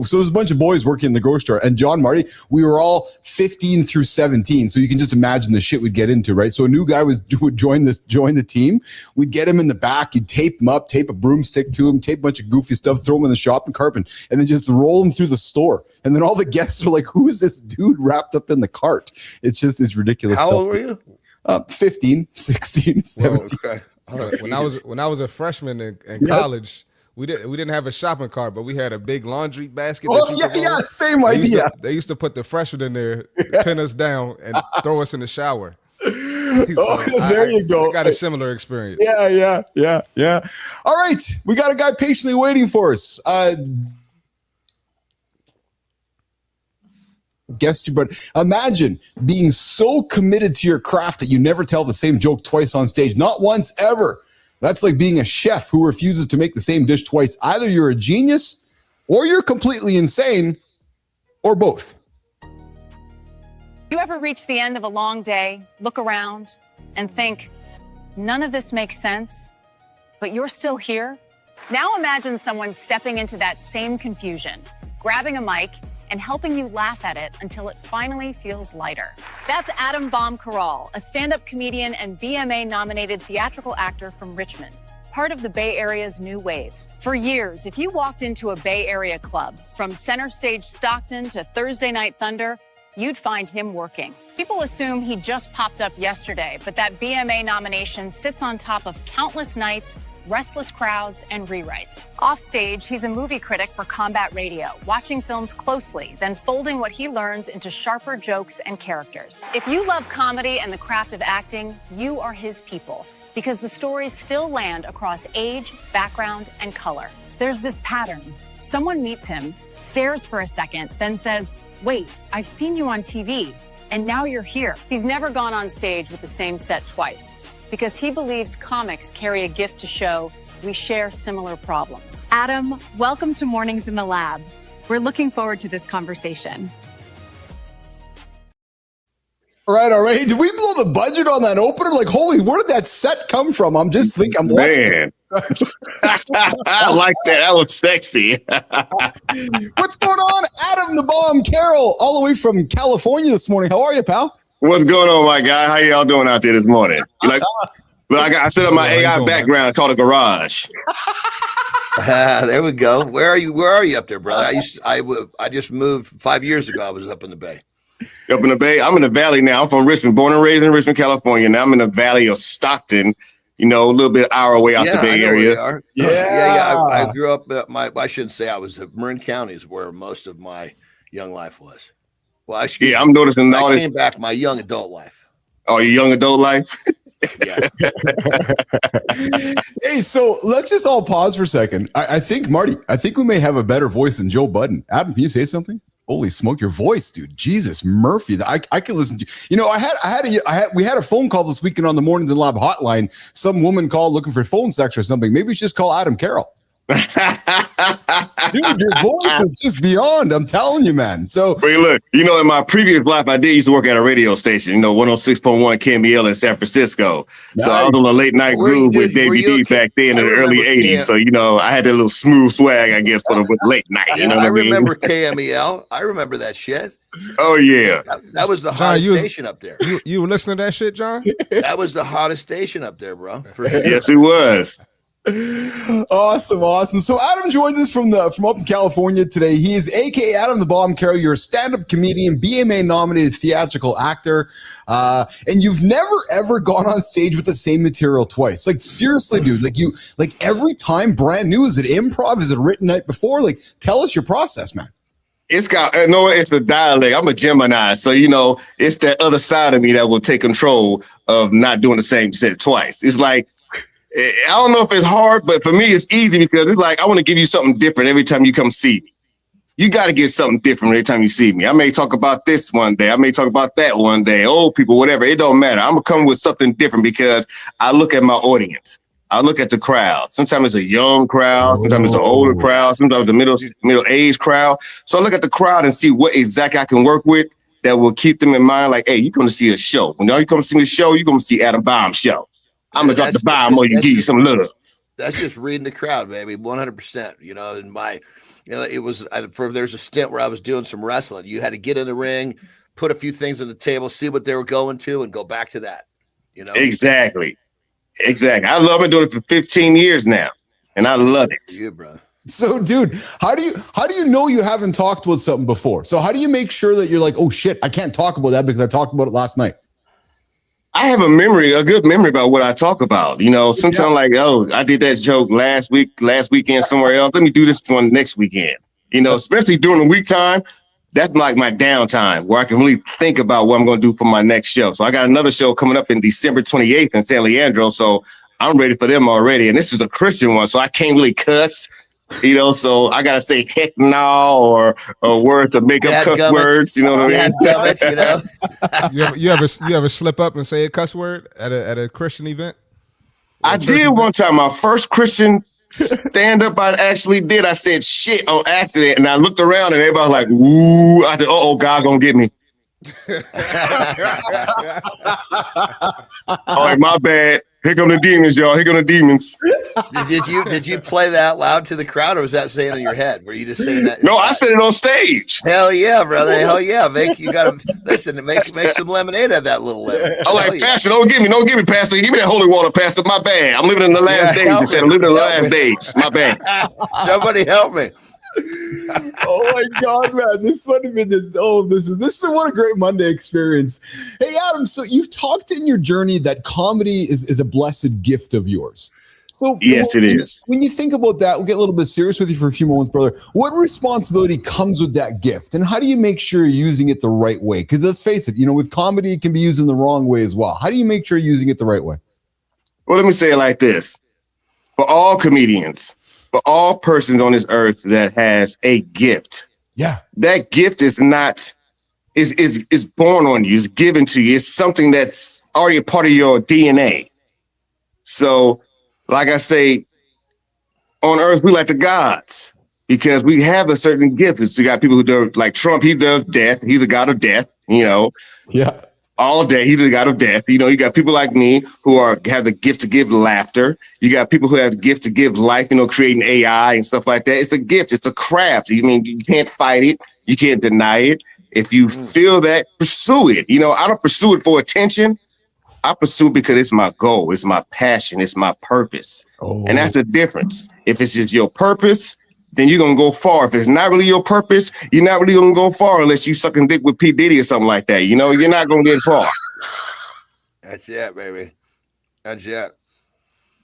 so there's a bunch of boys working in the grocery store, and John, Marty, we were all 15 through 17, so you can just imagine the shit we'd get into, right? So a new guy would join the team. We'd get him in the back, you'd tape him up, tape a broomstick to him, tape a bunch of goofy stuff, throw him in the shopping cart, and then just roll him through the store. And then all the guests are like, "Who's this dude wrapped up in the cart?" It's ridiculous. How stuff. old were you? 15, 16, 17. Oh, okay. When I was a freshman in college, we didn't have a shopping cart, but we had a big laundry basket. Same idea. They used to put the freshmen in there, pin us down, and throw us in the shower. There you go. I got a similar experience. Yeah. All right, we got a guy patiently waiting for us. But imagine being so committed to your craft that you never tell the same joke twice on stage, not once, ever. That's like being a chef who refuses to make the same dish twice. Either you're a genius or you're completely insane, or both. You ever reach the end of a long day, look around, and think, none of this makes sense, but you're still here? Now imagine someone stepping into that same confusion, grabbing a mic, and helping you laugh at it until it finally feels lighter. That's Adam Carral, a stand-up comedian and VMA-nominated theatrical actor from Richmond, part of the Bay Area's new wave. For years, if you walked into a Bay Area club, from Center Stage Stockton to Thursday Night Thunder, you'd find him working. People assume he just popped up yesterday, but that VMA nomination sits on top of countless nights, restless crowds, and rewrites. Offstage, he's a movie critic for Combat Radio, watching films closely, then folding what he learns into sharper jokes and characters. If you love comedy and the craft of acting, you are his people, because the stories still land across age, background, and color. There's this pattern. Someone meets him, stares for a second, then says, "Wait, I've seen you on TV, and now you're here." He's never gone on stage with the same set twice. because he believes comics carry a gift to show we share similar problems. Adam, welcome to Mornings in the Lab. We're looking forward to this conversation. All right. Did we blow the budget on that opener? Like, holy, where did that set come from? I'm just thinking, I'm watching. Man. I like that. That was sexy. What's going on? Adam the Bomb Carral, all the way from California this morning. How are you, pal? What's going on, my guy? How y'all doing out there this morning? I set up my AI background called a garage. There we go. Where are you up there, brother? I just moved 5 years ago. I was up in the Bay. Up in the Bay? I'm in the Valley now. I'm from Richmond, born and raised in Richmond, California. Now I'm in the Valley of Stockton, a little bit hour away out the Bay area. Yeah. I grew up, I shouldn't say I was at Marin County is where most of my young life was. Well, I'm noticing all this. I came back my young adult life. Oh, your young adult life? Yeah. Hey, so let's just all pause for a second. I think, Marty, we may have a better voice than Joe Budden. Adam, can you say something? Holy smoke, your voice, dude. Jesus, Murphy. I can listen to you. We had a phone call this weekend on the Mornings in Lab hotline. Some woman called looking for phone sex or something. Maybe we should just call Adam Carral. Dude, your voice is just beyond. I'm telling you, man. So, hey, look, in my previous life, I did used to work at a radio station, 106.1 KML in San Francisco. Nice. So I was on a late night groove with Davey D back then in the early 80s. So, I had that little smooth swag, I guess, for the late night. I remember KMEL. I remember that shit. Oh, yeah. That was the hottest station up there. You were listening to that shit, John? That was the hottest station up there, bro. For sure. Yes, it was. Awesome. So Adam joins us from up in California today. He is aka Adam the Bomb Carral. You're a stand-up comedian, BMA nominated theatrical actor, and you've never ever gone on stage with the same material twice. Like, seriously, dude. Like every time brand new. Is it improv? Is it written night before? Like, tell us your process, man. It's a dialect. I'm a Gemini, so it's that other side of me that will take control of not doing the same set twice. It's like, I don't know if it's hard, but for me, it's easy because it's like I want to give you something different every time you come see me. You got to get something different every time you see me. I may talk about this one day. I may talk about that one day. Old people, whatever. It don't matter. I'm going to come with something different because I look at my audience. I look at the crowd. Sometimes it's a young crowd. Sometimes it's an older crowd. Sometimes it's a middle-aged crowd. So I look at the crowd and see what exactly I can work with that will keep them in mind. Like, hey, you're going to see a show. When you come to see the show, you're going to see Adam Bomb show. I'm going to drop the bomb or you give you some love. That's just reading the crowd, baby. 100%. There's a stint where I was doing some wrestling. You had to get in the ring, put a few things on the table, see what they were going to, and go back to that. Exactly. I love it. Doing it for 15 years now, and I love it. You, bro. So, dude, how do you know you haven't talked about something before? So how do you make sure that you're like, oh shit, I can't talk about that because I talked about it last night? I have a good memory about what I talk about. Sometimes like, oh, I did that joke last weekend somewhere else. Let me do this one next weekend. Especially during the week time, that's like my downtime where I can really think about what I'm going to do for my next show. So I got another show coming up in December 28th in San Leandro. So I'm ready for them already. And this is a Christian one, so I can't really cuss. So I gotta say heck no or words to make up cuss words. You know what I mean? You ever slip up and say a cuss word at a Christian event? I did one time. My first Christian stand up I actually did. I said shit on accident, and I looked around and everybody was like, "Ooh!" I said, "Oh, God gonna get me." All right, my bad. Here come the demons, y'all. Here come the demons. Did you play that out loud to the crowd, or was that saying in your head? Were you just saying that? No, I said it on stage. Hell yeah, brother. Hell yeah. You gotta listen. Make some lemonade of that little lemon. I'm like, Pastor, don't give me, Pastor. Give me that holy water, Pastor. My bad. I'm living in the last days. You said I'm living in the last days. My bad. Somebody help me. Oh my God, man! This would have been this. Oh, this is what a great Monday experience. Hey, Adam. So you've talked in your journey that comedy is a blessed gift of yours. So yes, it is. When you think about that, we'll get a little bit serious with you for a few moments, brother. What responsibility comes with that gift, and how do you make sure you're using it the right way? Because let's face it, with comedy, it can be used in the wrong way as well. How do you make sure you're using it the right way? Well, let me say it like this: for all comedians. For all persons on this earth that has a gift, that gift is not is born on you, is given to you. It's something that's already a part of your DNA. So, like I say, on earth, we like the gods because we have a certain gift. So you got people who do, like Trump, he does death. He's a god of death, you know. Yeah. All day, he's a god of death. You know, you got people like me who have the gift to give laughter. You got people who have the gift to give life, you know, creating AI and stuff like that. It's a gift. It's a craft. You mean, you can't fight it. You can't deny it. If you feel that, pursue it. You know, I don't pursue it for attention. I pursue it because it's my goal. It's my passion. It's my purpose. And that's the difference. If it's just your purpose, then you're going to go far. If it's not really your purpose, you're not really going to go far unless you sucking dick with P. Diddy or something like that. You know, you're not going to get far. That's it, baby. That's it.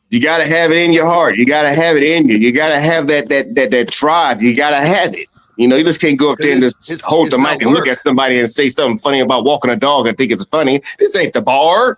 You got to have it in your heart. You got to have it in you. You got to have that drive. You got to have it. You know, you just can't go up there and just hold the mic and look at somebody and say something funny about walking a dog and think it's funny. This ain't the bar.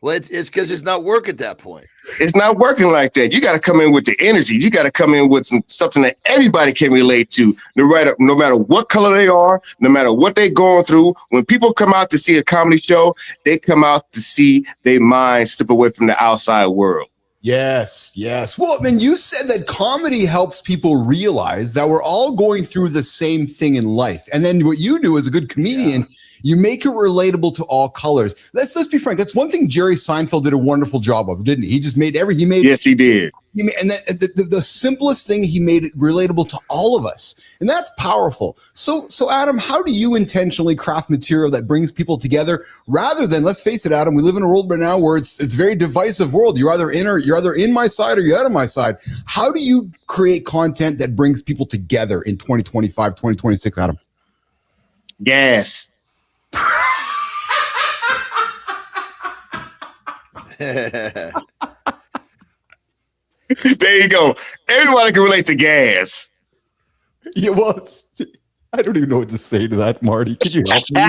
Well, it's because it's not work at that point. It's not working like that. You got to come in with the energy. You got to come in with something that everybody can relate to, no matter what color they are, no matter what they're going through. When people come out to see a comedy show, they come out to see their minds slip away from the outside world. Yes, yes. Well, I mean, you said that comedy helps people realize that we're all going through the same thing in life. And then what you do as a good comedian, you make it relatable to all colors. Let's be frank. That's one thing Jerry Seinfeld did a wonderful job of, didn't he? He just made Yes, he did. And the simplest thing, he made it relatable to all of us. And that's powerful. So Adam, how do you intentionally craft material that brings people together rather than, let's face it, Adam, we live in a world right now where it's a very divisive world. You're either in my side or you're out of my side. How do you create content that brings people together in 2025, 2026, Adam? Gas. There you go. Everybody can relate to gas. Yeah, well, I don't even know what to say to that, Marty. Can you help me?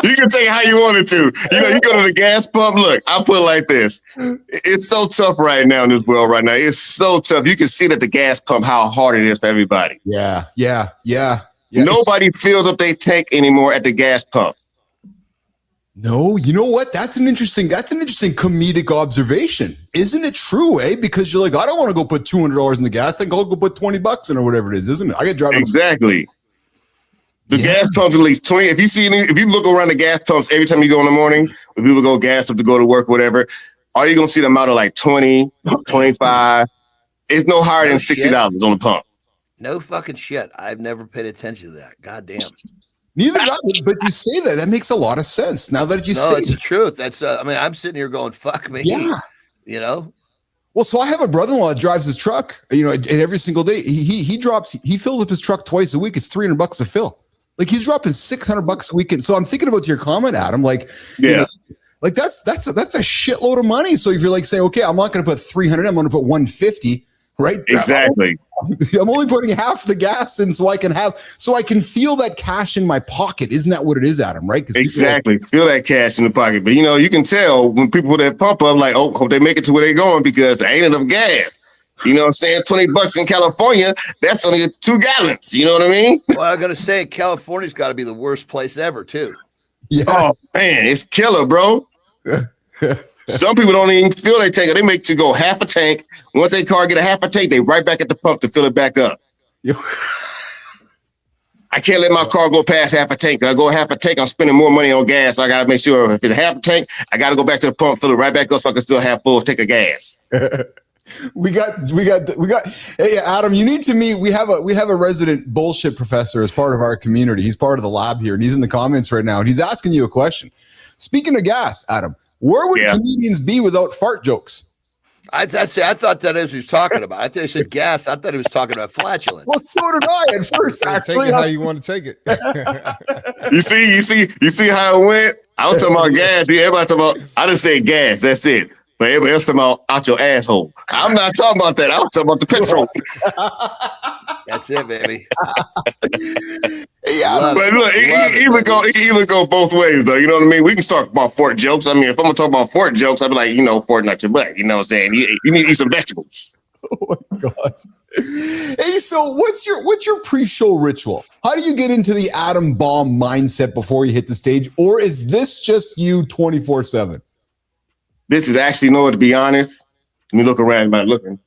You can take it how you wanted to. You know, you go to the gas pump. Look, I'll put it like this. It's so tough right now in this world right now. It's so tough. You can see that the gas pump, how hard it is for everybody. Yeah. Nobody fills up their tank anymore at the gas pump. No, you know what? That's an interesting comedic observation. Isn't it true, eh? Because you're like, I don't want to go put $200 in the gas tank. I'll go put $20 in or whatever it is, isn't it? I get driving. Exactly. The gas pumps at least 20. If you look around the gas pumps every time you go in the morning, when people go gas up to go to work, whatever, are you going to see them out of like 20, 25? It's no higher than $60 on the pump. No fucking shit. I've never paid attention to that. God damn. Neither do I, but you say that. That makes a lot of sense. Now that you say it's the truth. That's I mean, I'm sitting here going, fuck me. Yeah. You know? Well, so I have a brother-in-law that drives his truck, you know, and every single day he fills up his truck twice a week. It's $300 a fill. Like he's dropping $600 a week. And so I'm thinking about your comment, Adam, like, you know, like that's a shitload of money. So if you're like saying, okay, I'm not going to put 300, I'm going to put 150, right? Exactly. I'm only putting half the gas in so I can feel that cash in my pocket. Isn't that what it is, Adam? Right? Exactly. Feel that cash in the pocket. But you know, you can tell when people put that pump up, like, oh, hope they make it to where they're going because there ain't enough gas. You know what I'm saying? $20 in California, that's only 2 gallons. You know what I mean? Well, I'm gonna say California's got to be the worst place ever, too. Yeah. Oh man, it's killer, bro. Some people don't even fill their tank. They make to go half a tank. Once their car get a half a tank, they right back at the pump to fill it back up. I can't let my car go past half a tank. I go half a tank, I'm spending more money on gas. So I gotta make sure if it's half a tank, I gotta go back to the pump, fill it right back up so I can still have full tank of gas. We got. Hey, Adam, you need to meet. We have a resident bullshit professor as part of our community. He's part of the lab here, and he's in the comments right now, and he's asking you a question. Speaking of gas, Adam, where would comedians be without fart jokes? I thought that is what he was talking about. I thought he said gas. I thought he was talking about flatulence. Well, so did I at first. Take it how you want to take it. You see how it went? I was talking about gas. Everybody talking about. I just said gas. That's it. But everybody else talking about out your asshole. I'm not talking about that. I'm talking about the petrol. That's it, baby. Yeah, but look, it either go both ways, though. You know what I mean? We can talk about fart jokes. I mean, if I'm gonna talk about fart jokes, I'd be like, you know, fart not your butt. You know what I'm saying? You need to eat some vegetables. Oh my god. Hey, so what's your pre-show ritual? How do you get into the atom bomb mindset before you hit the stage, or is this just you 24/7? This is actually, to be honest, let me look around, looking.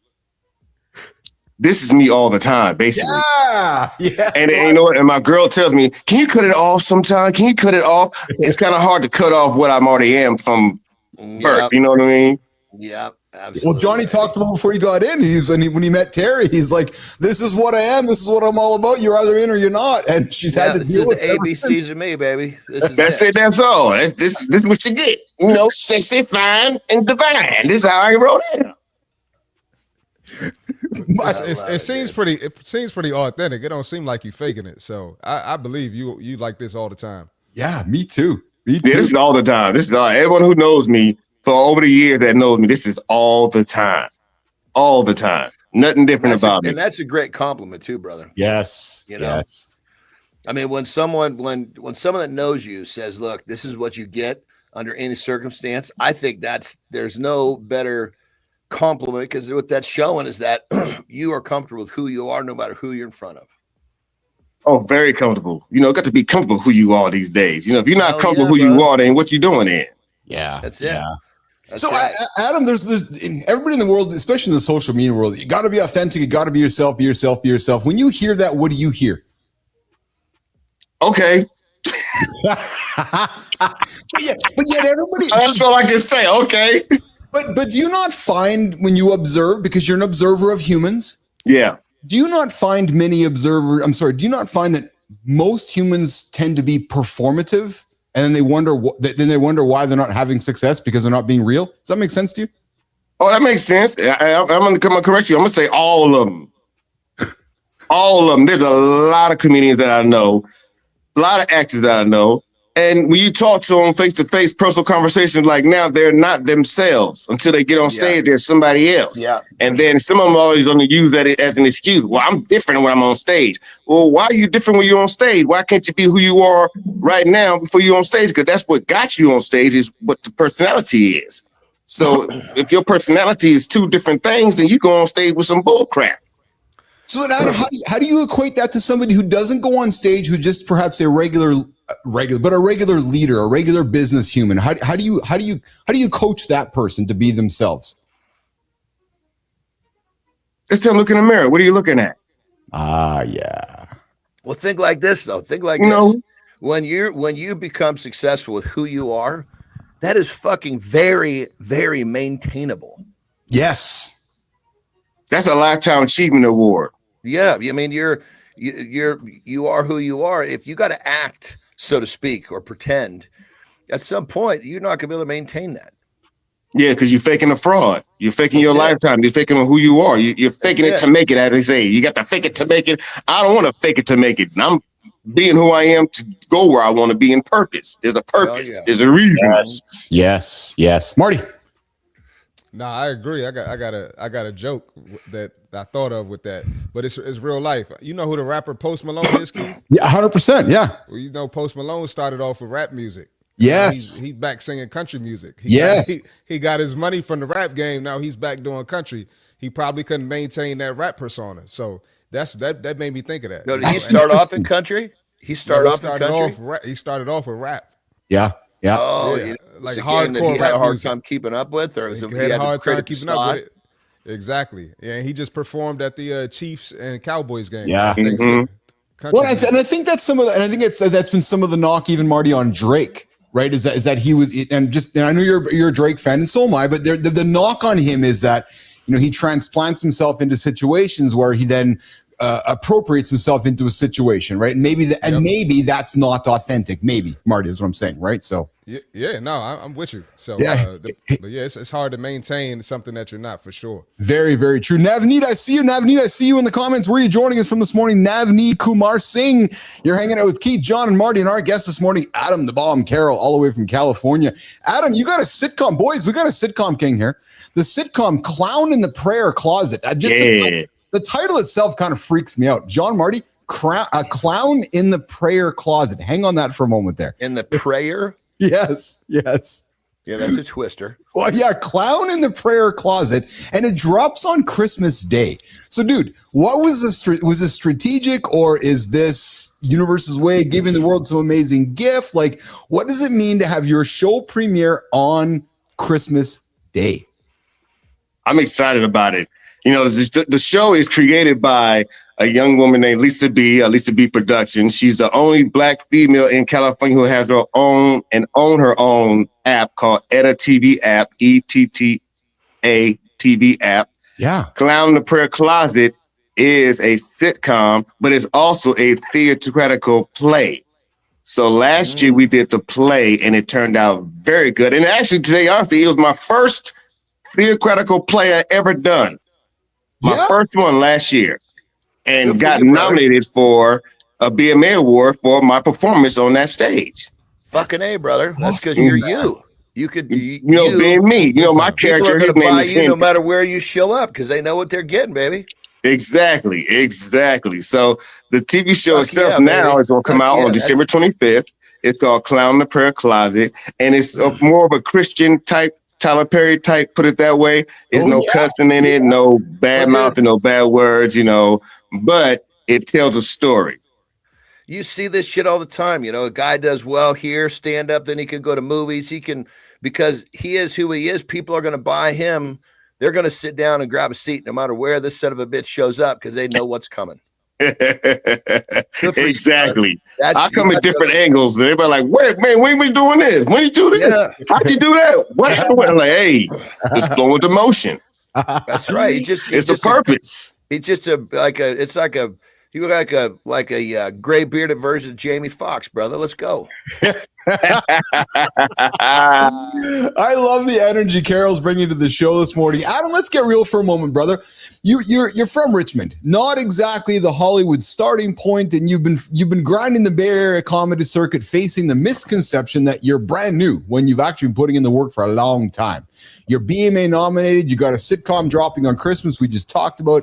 This is me all the time, basically. Yeah. And you know what? And my girl tells me, can you cut it off sometime? Can you cut it off? It's kind of hard to cut off what I'm already am from birth. You know what I mean? Yep. Absolutely. Well, Johnny talked to him before he got in. When he met Terry, he's like, "This is what I am. This is what I'm all about. You're either in or you're not." And she's had to deal with the ABCs of me, baby. That's it. That's all. This is what you get. Sexy, fine, and divine. This is how I wrote it. It seems pretty authentic. It don't seem like you faking it. So I believe you like this all the time. Yeah, me too. Yeah, this is all the time. This is everyone who knows me for over the years that knows me. This is all the time. All the time. Nothing different about me. And that's a great compliment too, brother. Yes. Yes. I mean, when someone that knows you says, "Look, this is what you get under any circumstance," I think there's no better compliment, because what that's showing is that you are comfortable with who you are, no matter who you're in front of. Oh, very comfortable. Got to be comfortable who you are these days. If you're not comfortable who you are, then what you doing then? Yeah, that's it. Yeah. That's so, right. Adam, there's everybody in the world, especially in the social media world, you got to be authentic. You got to be yourself. Be yourself. Be yourself. When you hear that, what do you hear? Okay. but yet everybody. That's all I can say. Okay. But do you not find when you observe, because you're an observer of humans? Yeah. Do you not find do you not find that most humans tend to be performative, and then they wonder why they're not having success, because they're not being real? Does that make sense to you? Oh, that makes sense. I'm going to correct you. I'm going to say all of them. All of them. There's a lot of comedians that I know, a lot of actors that I know. And when you talk to them face-to-face, personal conversations, like now, they're not themselves until they get on stage. There's somebody else. Yeah. And then some of them are always going to use that as an excuse. Well, I'm different when I'm on stage. Well, why are you different when you're on stage? Why can't you be who you are right now before you're on stage? Because that's what got you on stage, is what the personality is. So if your personality is two different things, then you go on stage with some bull crap. So then how do you equate that to somebody who doesn't go on stage, who just perhaps a regular leader, a regular business human? How do you coach that person to be themselves? Just tell them, look in the mirror. What are you looking at? Yeah. Well, think like this though. Think like this. When you become successful with who you are, that is fucking very, very maintainable. Yes. That's a lifetime achievement award. Yeah, I mean, you are who you are. If you got to act, so to speak, or pretend, at some point you're not gonna be able to maintain that. Yeah, because you're faking a fraud. You're faking your lifetime. You're faking who you are. You're faking it to make it, as they say. You got to fake it to make it. I don't want to fake it to make it. I'm being who I am to go where I want to be in purpose. There's a purpose. There's a reason. Yes. Marty. No, I agree. I got a joke that I thought of with that, but it's real life. You know who the rapper Post Malone is, Keith? Yeah, 100%. Yeah. Well, Post Malone started off with rap music. Yes. He's back singing country music. He got his money from the rap game. Now he's back doing country. He probably couldn't maintain that rap persona. So that made me think of that. No, did he start off in country? He started off with rap. Yeah. Oh, yeah. Like hardcore. He had a hard time keeping up with, or he had a hard time keeping up with it. Exactly. Yeah, he just performed at the Chiefs and Cowboys game. Yeah. Well, and I think that's that's been some of the knock, even Marty, on Drake. Right? Is that he was, and I know you're a Drake fan, and so am I. But the knock on him is that he transplants himself into situations where he then appropriates himself into a situation, right? And maybe that's not authentic. Maybe, Marty, is what I'm saying, right? So I'm with you. So but it's hard to maintain something that you're not, for sure. Very, very true. Navneet, I see you in the comments. Where are you joining us from this morning? Navneet Kumar Singh. You're hanging out with Keith, John, and Marty, and our guest this morning, Adam the Bomb Carral, all the way from California. Adam, you got a sitcom, boys. We got a sitcom king here. The sitcom Clown in the Prayer Closet. The title itself kind of freaks me out. John, Marty, a clown in the prayer closet. Hang on that for a moment there. In the prayer? Yes. Yeah, that's a twister. Well, yeah, clown in the prayer closet, and it drops on Christmas Day. So, dude, what was this strategic, or is this universe's way of giving the world some amazing gift? Like, what does it mean to have your show premiere on Christmas day. I'm excited about it. You know, the show is created by a young woman named Lisa B Productions. She's the only Black female in California who has her own app called Etta TV app, ETTA TV app. Yeah. Clown in the Prayer Closet is a sitcom, but it's also a theatrical play. So last year we did the play and it turned out very good. And actually, to tell you honestly, it was my first theatrical play I ever done. My first one last year, and got nominated for a BMA award for my performance on that stage. Fucking A, brother. That's because you're you. You could, being me. You know, my character. People are going to buy you no matter where you show up because they know what they're getting, baby. Exactly. So the TV show itself now is going to come out on December 25th. It's called Clown in the Prayer Closet, and it's more of a Christian type. Tyler Perry type, put it that way. There's no cussing in it, no bad mouthing, no bad words, you know, but it tells a story. You see this shit all the time. You know, a guy does well here, stand up, then he can go to movies. He can, because he is who he is, people are going to buy him. They're going to sit down and grab a seat no matter where this son of a bitch shows up because they know what's coming. Exactly. I come at different angles and everybody like, wait, man, when we doing this? When you do this? Yeah. How'd you do that? What happened? I'm like, hey, just flow with the motion. That's right. It's a purpose. You look like a gray bearded version of Jamie Foxx, brother. Let's go. I love the energy Carral's bringing to the show this morning. Adam, let's get real for a moment, brother. You're from Richmond, not exactly the Hollywood starting point, and you've been grinding the Bay Area comedy circuit, facing the misconception that you're brand new when you've actually been putting in the work for a long time. You're BMA nominated. You got a sitcom dropping on Christmas we just talked about.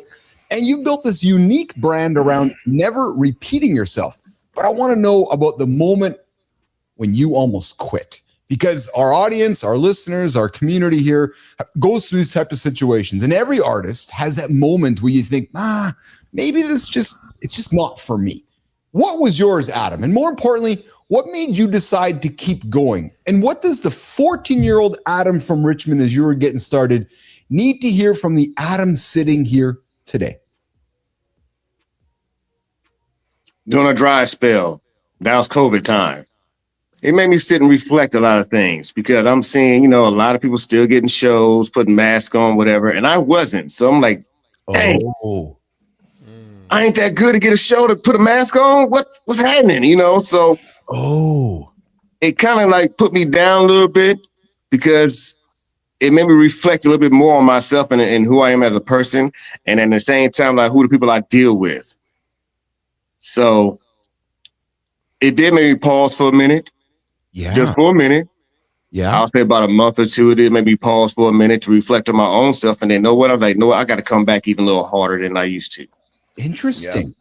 And you built this unique brand around never repeating yourself. But I want to know about the moment when you almost quit. Because our audience, our listeners, our community here goes through these type of situations. And every artist has that moment where you think, maybe it's just not for me. What was yours, Adam? And more importantly, what made you decide to keep going? And what does the 14-year-old Adam from Richmond, as you were getting started, need to hear from the Adam sitting here today? During a dry spell, that was COVID time. It made me sit and reflect a lot of things because I'm seeing, you know, a lot of people still getting shows, putting masks on, whatever, and I wasn't. So I'm like, dang, I ain't that good to get a show to put a mask on. What's happening? You know, so it kind of like put me down a little bit because it made me reflect a little bit more on myself and who I am as a person. And at the same time, like who the people I deal with. So it did make me pause for a minute. Yeah. Just for a minute. Yeah. I'll say about a month or two. It did make me pause for a minute to reflect on my own self. And then know what? I was like, no, I got to come back even a little harder than I used to. Interesting. Yeah.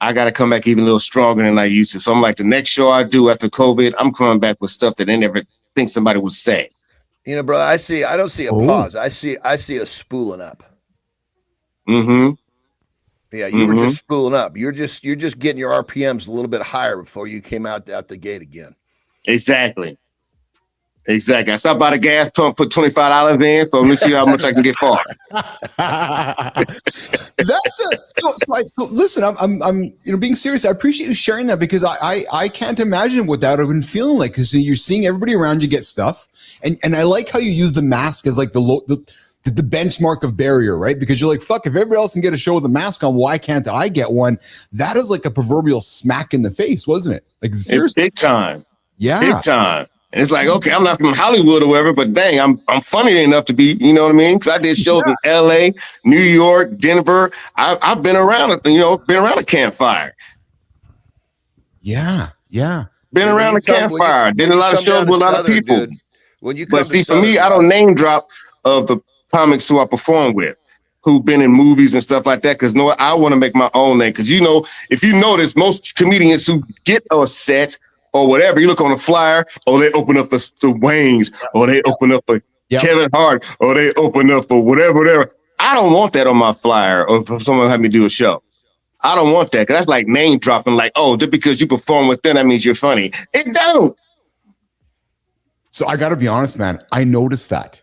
I got to come back even a little stronger than I used to. So I'm like, the next show I do after COVID, I'm coming back with stuff that I never think somebody would say. You know, brother, I don't see a pause. I see a spooling up. Mm-hmm. Yeah, you were just spooling up. You're just getting your RPMs a little bit higher before you came out the gate again. Exactly. I stopped by the gas pump, put $25 in, so let me see how much I can get far. So listen, I'm being serious. I appreciate you sharing that because I can't imagine what that would have been feeling like because you're seeing everybody around you get stuff, and I like how you use the mask as like the benchmark of barrier, right? Because you're like, fuck, if everybody else can get a show with a mask on, why can't I get one? That is like a proverbial smack in the face, wasn't it? Like seriously, big time. Yeah, big time. And it's like, okay, I'm not from Hollywood or whatever, but dang, I'm funny enough to be, you know what I mean? Because I did shows in LA, New York, Denver. I've been around, a campfire. Yeah. Been around a campfire. Did a lot of shows with a lot of people. But see, for me, I don't name drop of the comics who I perform with, who've been in movies and stuff like that. Because I want to make my own name. Because if you notice, most comedians who get a set or whatever, you look on the flyer, or they open up for the Waynes, or they open up for Kevin Hart, or they open up for whatever. I don't want that on my flyer, or if someone had me do a show. I don't want that, because that's like name dropping, like, oh, just because you perform with them, that means you're funny. It don't. So I got to be honest, man. I noticed that.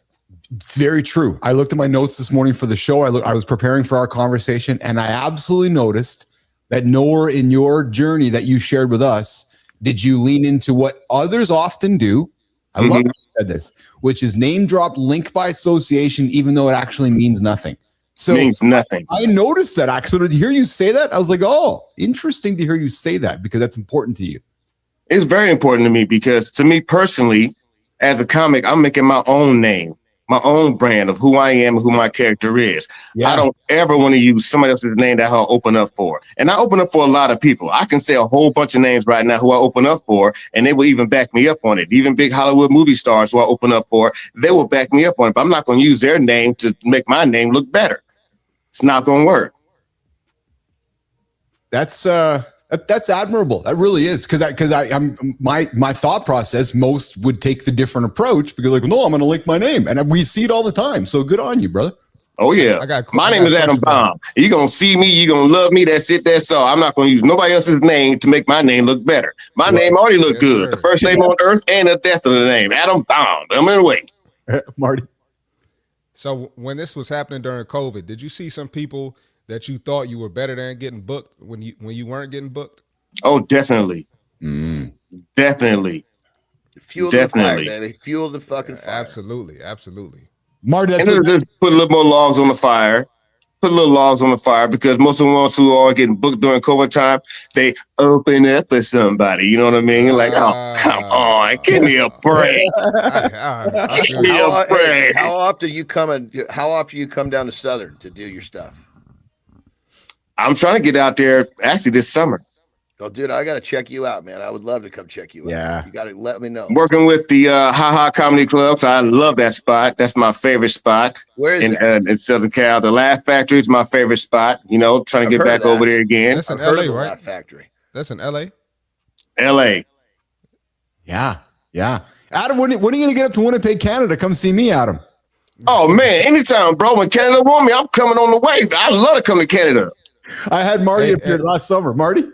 It's very true. I looked at my notes this morning for the show. I was preparing for our conversation, and I absolutely noticed that nowhere in your journey that you shared with us did you lean into what others often do. I love that you said this, which is name drop, link by association, even though it actually means nothing. So means nothing. I noticed that. Actually, to hear you say that, I was like, oh, interesting to hear you say that because that's important to you. It's very important to me because to me personally, as a comic, I'm making my own name, my own brand of who I am and who my character is. Yeah. I don't ever want to use somebody else's name that I'll open up for. And I open up for a lot of people. I can say a whole bunch of names right now who I open up for, and they will even back me up on it. Even big Hollywood movie stars who I open up for, they will back me up on it. But I'm not going to use their name to make my name look better. It's not going to work. That's admirable. That really is because I'm my thought process. Most would take the different approach because like, no, I'm going to link my name, and we see it all the time. So good on you, brother. Oh yeah, my name is Adam Baum. You're gonna see me. You're gonna love me. That's it. That's all. I'm not gonna use nobody else's name to make my name look better. My name already look good. Sure. The first name on earth and the death of the name, Adam Baum. I'm in the way. Marty. So when this was happening during COVID, did you see some people that you thought you were better than getting booked when you weren't getting booked? Oh, definitely. Definitely. Fuel the fire, baby. Fuel the fucking fire. Absolutely. Marty, just put a little more logs on the fire. Put a little logs on the fire because most of the ones who are getting booked during COVID time, they open up for somebody. You know what I mean? Like, oh, come on, give me a break. Give me a break. How often you come down to Southern to do your stuff? I'm trying to get out there actually this summer. Oh, dude, I got to check you out, man. I would love to come check you out. Yeah. You got to let me know. Working with the Ha Ha Comedy Club. So I love that spot. That's my favorite spot. Where is it? In Southern Cal. The Laugh Factory is my favorite spot. You know, trying to get back over there again. That's in LA, right? Laugh Factory. That's in LA? LA. Yeah. Adam, when are you going to get up to Winnipeg, Canada? Come see me, Adam. Oh, man. Anytime, bro. When Canada want me, I'm coming on the way. I love to come to Canada. I had Marty up here last summer. Marty?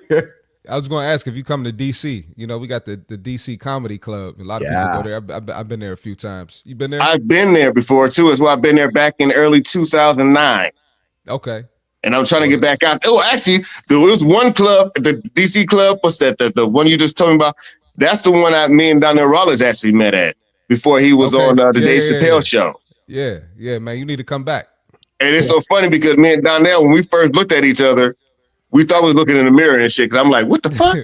I was going to ask if you come to DC. You know, we got the DC Comedy Club. A lot of people go there. I've been there a few times. You been there? I've been there before, too. As well, I've been there back in early 2009. Okay. And I'm trying to get back out. Oh, actually, there was one club, the DC Club. What's that? The one you just told me about? That's the one me and Donnell Rollins actually met at before he was on the Dave Chappelle show. Yeah, man. You need to come back. And it's so funny because me and Donnell, when we first looked at each other, we thought we was looking in the mirror and shit. Cause I'm like, what the fuck?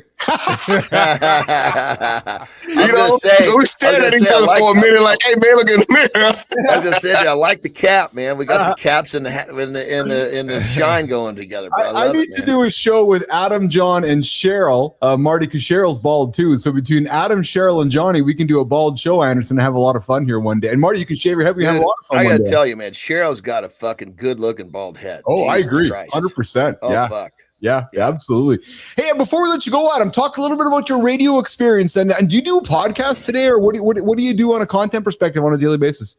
So we stared at each other for a minute, like, hey man, look in the mirror. As I said, I like the cap, man. We got the caps and the shine going together. Bro. I need to do a show with Adam, John, and Cheryl. Marty, because Cheryl's bald too. So between Adam, Cheryl, and Johnny, we can do a bald show, Anderson, and have a lot of fun here one day. And Marty, you can shave your head. We have a lot of fun. I gotta tell you, man, Cheryl's got a fucking good looking bald head. Oh, Jesus I agree, 100%. Oh, yeah. Fuck. Yeah, absolutely. Hey, before we let you go, Adam, talk a little bit about your radio experience. And do you do podcasts today, or what do you do on a content perspective on a daily basis?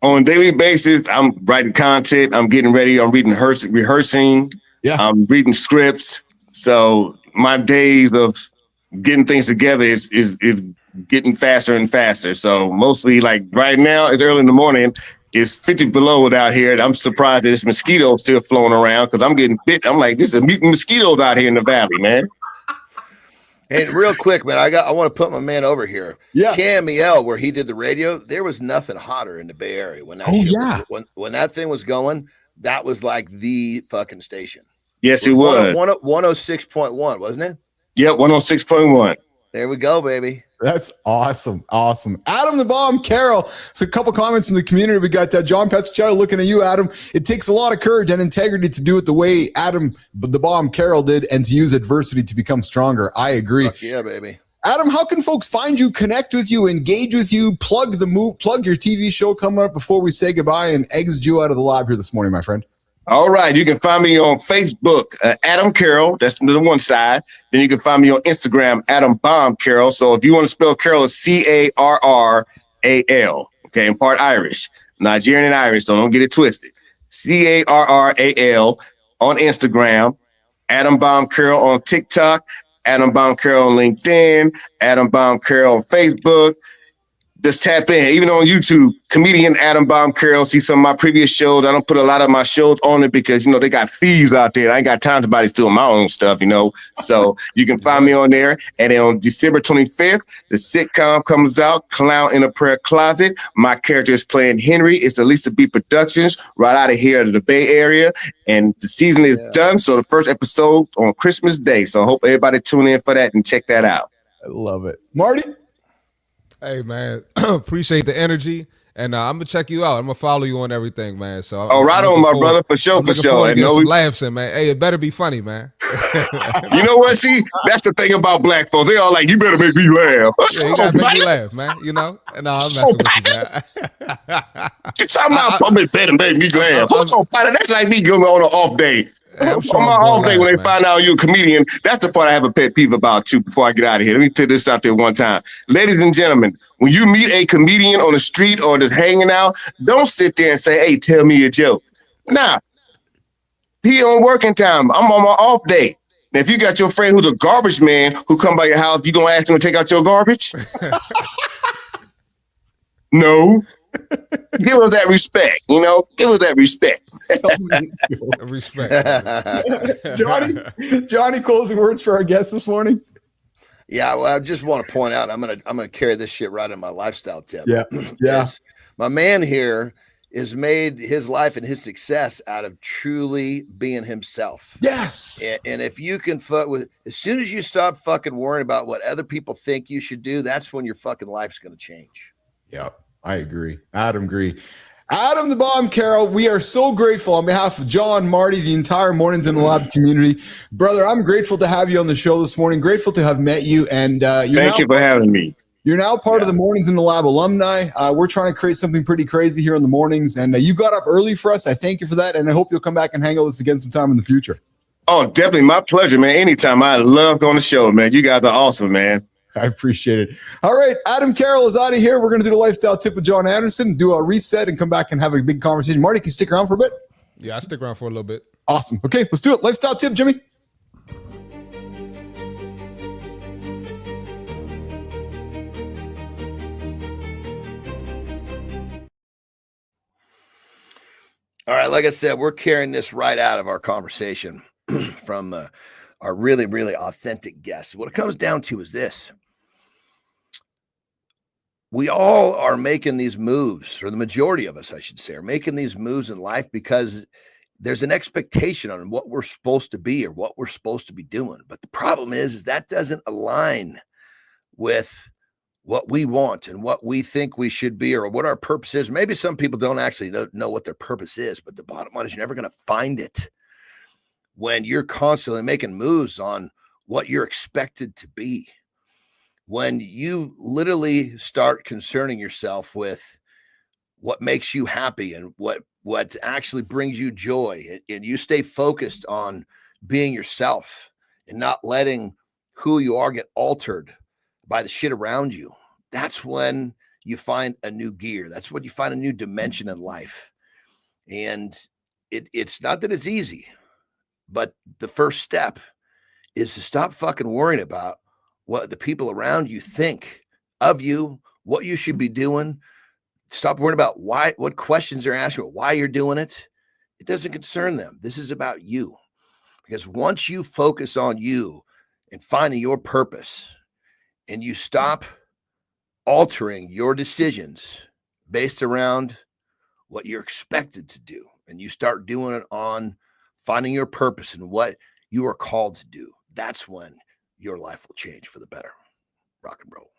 On a daily basis, I'm writing content. I'm getting ready. I'm rehearsing. Yeah. I'm reading scripts. So my days of getting things together is getting faster and faster. So mostly like right now, it's early in the morning. It's 50 below out here. And I'm surprised that there's mosquitoes still flowing around because I'm getting bit. I'm like, this is mosquitoes out here in the valley, man. And real quick, man, I want to put my man over here. Yeah. KMEL, where he did the radio, there was nothing hotter in the Bay Area when that when that thing was going. That was like the fucking station. Yes, it was. 106.1, wasn't it? Yep, 106.1. There we go, baby. That's awesome. Adam the Bomb Carral. So a couple comments from the community. We got John Petricello looking at you, Adam. It takes a lot of courage and integrity to do it the way Adam the Bomb Carral did and to use adversity to become stronger. I agree. Fuck yeah, baby. Adam, how can folks find you, connect with you, engage with you, plug your TV show coming up before we say goodbye and exit you out of the lab here this morning, my friend? All right. You can find me on Facebook, Adam Carral. That's the one side. Then you can find me on Instagram, Adam Bomb Carral. So if you want to spell Carral, it's Carral. Okay. And part Irish, Nigerian and Irish. So don't get it twisted. Carral on Instagram, Adam Bomb Carral on TikTok, Adam Bomb Carral on LinkedIn, Adam Bomb Carral on Facebook. just tap in. Even on YouTube, comedian Adam Bomb Carroll. See some of my previous shows. I don't put a lot of my shows on it because, you know, they got fees out there. I ain't got time to buy doing my own stuff, you know. So you can find me on there. And then on December 25th, the sitcom comes out, Clown in a Prayer Closet. My character is playing Henry. It's Elisa B Productions, right out of here in the Bay Area. And the season is done. So the first episode on Christmas Day. So I hope everybody tune in for that and check that out. I love it. Marty? Hey, man, appreciate the energy. And I'm going to check you out. I'm going to follow you on everything, man. So right on, my brother. For sure, for sure. And some laughs in, man. Hey, it better be funny, man. You know what? See, that's the thing about black folks. They all like, you better make me laugh. Yeah, you got to make me laugh, man. You know? And I'm messing with you, man. Somebody better make me laugh. That's like me going on an off day. I'm on my off day when they find out you're a comedian, that's the part I have a pet peeve about too before I get out of here. Let me tell this out there one time. Ladies and gentlemen, when you meet a comedian on the street or just hanging out, don't sit there and say, hey, tell me a joke. Nah. He on working time. I'm on my off day. Now, if you got your friend who's a garbage man who come by your house, you gonna ask him to take out your garbage? No. Give us that respect, you know. Give us that respect. Johnny, closing words for our guest this morning. Yeah, well, I just want to point out, I'm gonna carry this shit right in my lifestyle tip. Yeah. My man here has made his life and his success out of truly being himself. Yes. And if you can as soon as you stop fucking worrying about what other people think you should do, that's when your fucking life's gonna change. Yep. I agree. Adam the Bomb Carroll, we are so grateful on behalf of John, Marty, the entire Mornings in the Lab community. Brother, I'm grateful to have you on the show this morning. Grateful to have met you. And thank you for having me. You're now part of the Mornings in the Lab alumni. We're trying to create something pretty crazy here in the mornings. And you got up early for us. I thank you for that. And I hope you'll come back and hang out with us again sometime in the future. Oh, definitely. My pleasure, man. Anytime. I love going to the show, man. You guys are awesome, man. I appreciate it. All right, Adam Carroll is out of here. We're going to do the lifestyle tip with John Andersen, do a reset, and come back and have a big conversation. Marty, can you stick around for a bit? Yeah, I'll stick around for a little bit. Awesome. Okay, let's do it. Lifestyle tip, Jimmy. All right, like I said, we're carrying this right out of our conversation from our really, really authentic guests. What it comes down to is this. We all are making these moves, or the majority of us, I should say, are making these moves in life because there's an expectation on what we're supposed to be or what we're supposed to be doing. But the problem is that doesn't align with what we want and what we think we should be or what our purpose is. Maybe some people don't actually know what their purpose is, but the bottom line is you're never going to find it when you're constantly making moves on what you're expected to be. When you literally start concerning yourself with what makes you happy and what actually brings you joy, and you stay focused on being yourself and not letting who you are get altered by the shit around you, that's when you find a new gear. That's when you find a new dimension in life. And it's not that it's easy, but the first step is to stop fucking worrying about what the people around you think of you, what you should be doing. Stop worrying about what questions they're asking, why you're doing it. It doesn't concern them. This is about you. Because once you focus on you and finding your purpose, and you stop altering your decisions based around what you're expected to do, and you start doing it on finding your purpose and what you are called to do, that's when your life will change for the better. Rock and roll.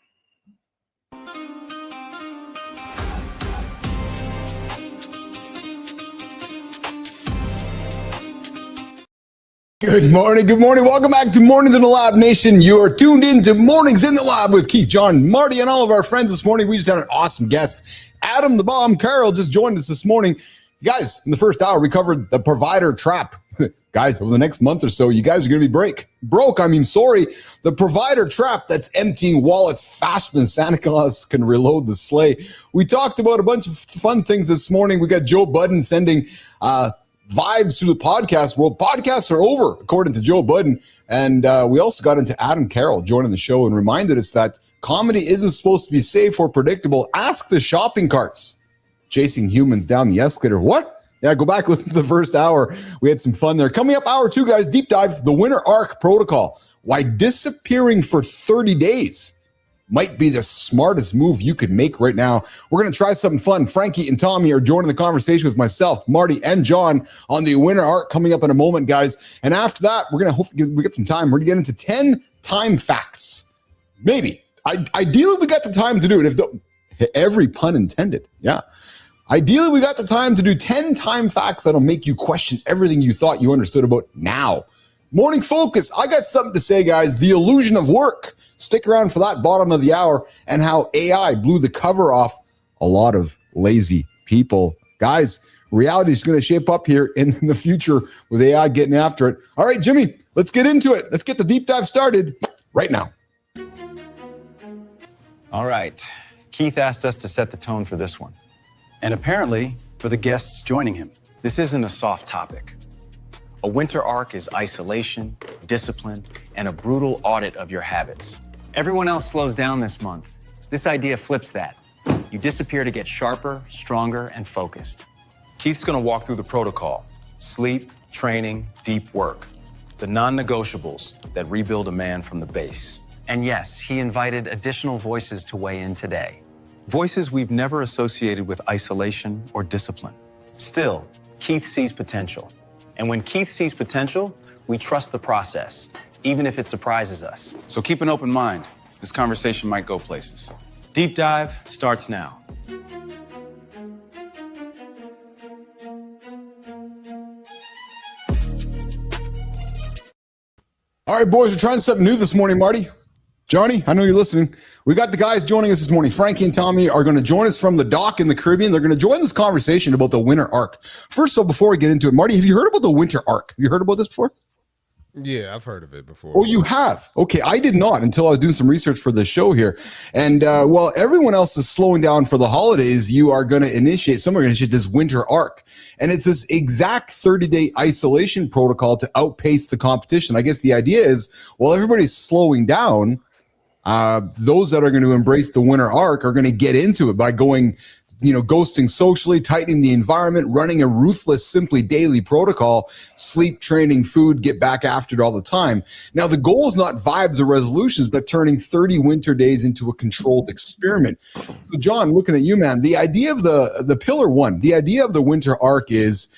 Good morning. Good morning. Welcome back to Mornings in the Lab Nation. You're tuned in to Mornings in the Lab with Keith, John, Marty, and all of our friends this morning. We just had an awesome guest. Adam the Bomb Carroll just joined us this morning. Guys, in the first hour, we covered the provider trap. Guys, over the next month or so, you guys are going to be broke. The provider trap that's emptying wallets faster than Santa Claus can reload the sleigh. We talked about a bunch of fun things this morning. We got Joe Budden sending vibes through the podcast world. Podcasts are over, according to Joe Budden. And we also got into Adam Carroll joining the show and reminded us that Comedy isn't supposed to be safe or predictable. Ask the shopping carts. Chasing humans down the escalator. What? Yeah, go back, listen to the first hour. We had some fun there. Coming up, hour 2, guys, deep dive, the winter arc protocol. Why disappearing for 30 days might be the smartest move you could make right now. We're going to try something fun. Frankie and Tommy are joining the conversation with myself, Marty, and John on the winter arc coming up in a moment, guys. And after that, we're going to hopefully we get some time. We're going to get into 10 time facts. Maybe. Ideally, we got the time to do it. Every pun intended. Yeah. Ideally, we got the time to do 10 time facts that'll make you question everything you thought you understood about now. Morning focus. I got something to say, guys. The illusion of work. Stick around for that bottom of the hour and how AI blew the cover off a lot of lazy people. Guys, reality is going to shape up here in the future with AI getting after it. All right, Jimmy, let's get into it. Let's get the deep dive started right now. All right. Keith asked us to set the tone for this one. And apparently for the guests joining him. This isn't a soft topic. A winter arc is isolation, discipline, and a brutal audit of your habits. Everyone else slows down this month. This idea flips that. You disappear to get sharper, stronger, and focused. Keith's gonna walk through the protocol. Sleep, training, deep work. The non-negotiables that rebuild a man from the base. And yes, he invited additional voices to weigh in today. Voices we've never associated with isolation or discipline. Still, Keith sees potential. And when Keith sees potential, we trust the process, even if it surprises us. So keep an open mind. This conversation might go places. Deep Dive starts now. All right, boys, we're trying something new this morning, Marty. Johnny, I know you're listening. We got the guys joining us this morning. Frankie and Tommy are going to join us from the dock in the Caribbean. They're going to join this conversation about the winter arc. First, so before we get into it, Marty, have you heard about the winter arc? Have you heard about this before? Yeah, I've heard of it before. Oh, you have? Okay, I did not until I was doing some research for the show here. And while everyone else is slowing down for the holidays, you are going to initiate, some are going to initiate this winter arc. And it's this exact 30-day isolation protocol to outpace the competition. I guess the idea is, while everybody's slowing down, those that are going to embrace the winter arc are going to get into it by going, ghosting socially, tightening the environment, running a ruthless, simply daily protocol, sleep, training, food, get back after it all the time. Now, the goal is not vibes or resolutions, but turning 30 winter days into a controlled experiment. So, John, looking at you, man, the idea of the pillar one, the idea of the winter arc is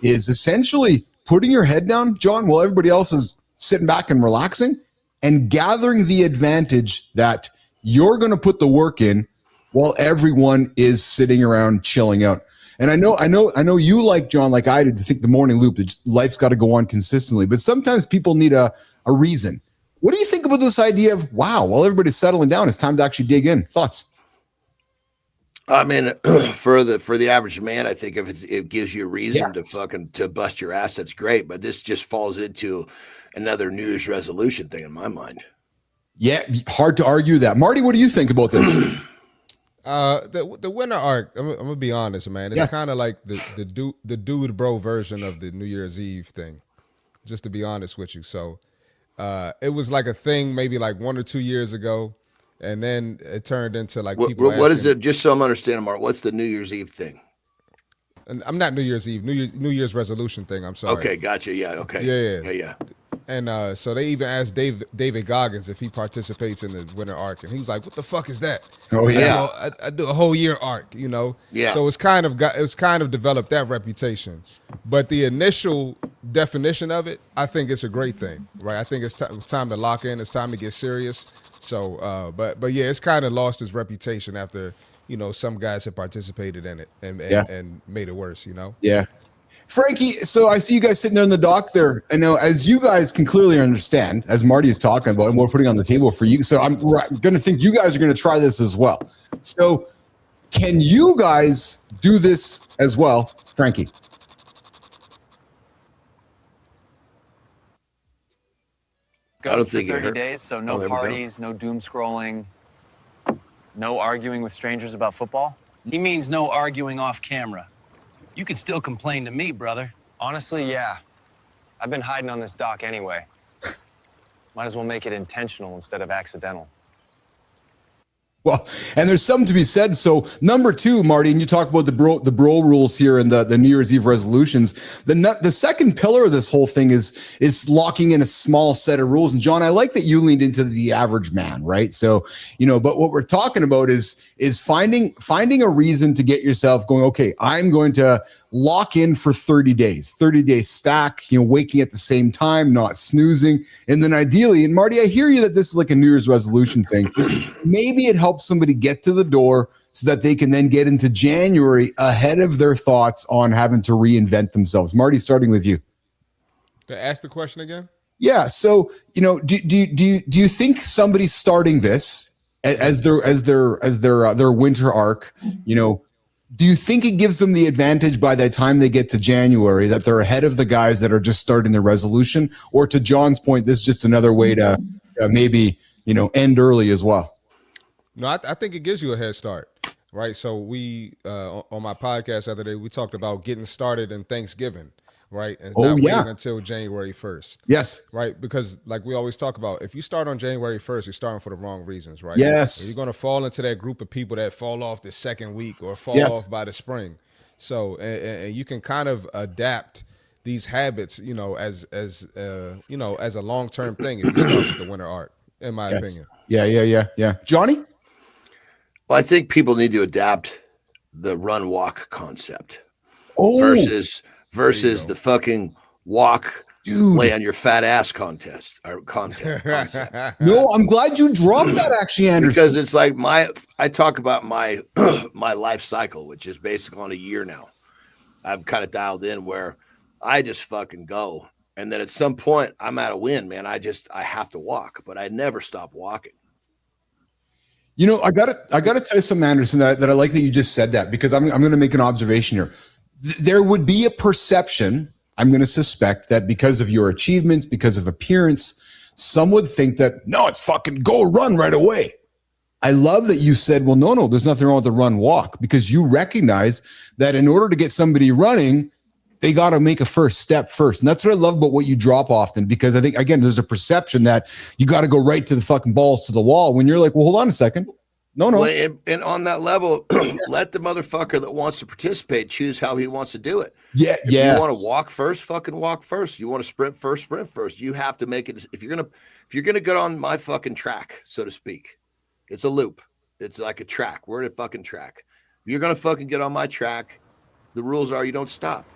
essentially putting your head down, John, while everybody else is sitting back and relaxing, and gathering the advantage that you're going to put the work in while everyone is sitting around chilling out. And I know you, like John, like I did, to think the morning loop, that life's got to go on consistently, but sometimes people need a reason. What do you think about this idea of, wow, while everybody's settling down, it's time to actually dig in? Thoughts? I mean, for the average man, I think if it gives you a reason to bust your ass, that's great. But this just falls into another New Year's resolution thing in my mind. Yeah, hard to argue that. Marty, what do you think about this? The winter arc, I'm gonna be honest, man. It's kind of like the dude bro version of the New Year's Eve thing, just to be honest with you. So it was like a thing maybe like 1 or 2 years ago, and then it turned into like people. What is it? Just so I'm understanding, Mark, what's the New Year's Eve thing? And I'm not New Year's Eve, New Year's resolution thing. I'm sorry. Okay, gotcha. Yeah. Okay. Yeah. And so they even asked David Goggins if he participates in the winter arc, and he was like, "What the fuck is that?" Oh yeah, I do a whole year arc, Yeah. So it's kind of developed that reputation, but the initial definition of it, I think it's a great thing, right? I think it's time to lock in. It's time to get serious. So, but yeah, it's kind of lost its reputation after some guys have participated in it and made it worse. Yeah. Frankie, so I see you guys sitting there in the dock there. I know, as you guys can clearly understand, as Marty is talking about, and we're putting on the table for you. So I'm going to think you guys are going to try this as well. So can you guys do this as well, Frankie? Goes for 30 days, so no parties, no doom scrolling, no arguing with strangers about football? He means no arguing off camera. You could still complain to me, brother. Honestly, yeah. I've been hiding on this dock anyway. Might as well make it intentional instead of accidental. Well, and there's something to be said. So number 2, Marty, and you talk about the bro rules here and the New Year's Eve resolutions. The second pillar of this whole thing is locking in a small set of rules. And John, I like that you leaned into the average man, right? So, but what we're talking about is finding a reason to get yourself going, okay, I'm going to lock in for 30 days, 30-day stack, waking at the same time, not snoozing. And then ideally, and Marty, I hear you that this is like a New Year's resolution thing. Maybe it helps somebody get to the door so that they can then get into January ahead of their thoughts on having to reinvent themselves. Marty, starting with you. To ask the question again? Yeah. So, do you think somebody's starting this as their winter arc, do you think it gives them the advantage by the time they get to January that they're ahead of the guys that are just starting their resolution? Or to John's point, this is just another way to maybe, end early as well? No, I think it gives you a head start, right? So we, on my podcast the other day, we talked about getting started in Thanksgiving, right? And not waiting until January 1st. Yes. Right? Because like we always talk about, if you start on January 1st, you're starting for the wrong reasons, right? Yes. And you're going to fall into that group of people that fall off the second week or fall off by the spring. So, and you can kind of adapt these habits, as a long-term thing if you start with the winter arc, in my opinion. Yeah. Johnny? Well, I think people need to adapt the run walk concept versus the fucking walk lay on your fat ass concept. No, I'm glad you dropped that actually, Andersen. Because it's like I talk about my my life cycle, which is basically on a year now. I've kind of dialed in where I just fucking go. And then at some point I'm at a win, man. I have to walk, but I never stop walking. I gotta tell you something, Andersen, that I like that you just said that, because I'm going to make an observation here. There would be a perception, I'm going to suspect, that because of your achievements, because of appearance, some would think that, no, it's fucking go run right away. I love that you said, well, no, there's nothing wrong with the run walk, because you recognize that in order to get somebody running, they got to make a first step first. And that's what I love about what you drop often, because I think, again, there's a perception that you got to go right to the fucking balls to the wall when you're like, well, hold on a second. No. Well, and on that level, let the motherfucker that wants to participate choose how he wants to do it. Yeah. If you want to walk first, fucking walk first. You want to sprint first. You have to make it. If you're gonna get on my fucking track, so to speak, it's a loop. It's like a track. We're at a fucking track. If you're gonna fucking get on my track, the rules are you don't stop.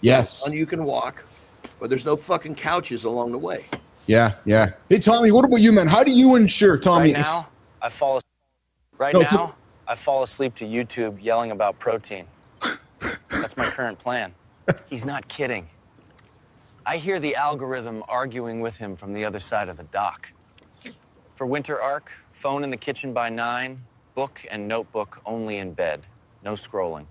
Yes. And you can walk, but there's no fucking couches along the way. Yeah. Hey, Tommy, what about you, man? How do you ensure, Tommy? Right now, I fall asleep to YouTube yelling about protein. That's my current plan. He's not kidding. I hear the algorithm arguing with him from the other side of the dock. For winter arc, phone in the kitchen by 9, book and notebook only in bed. No scrolling.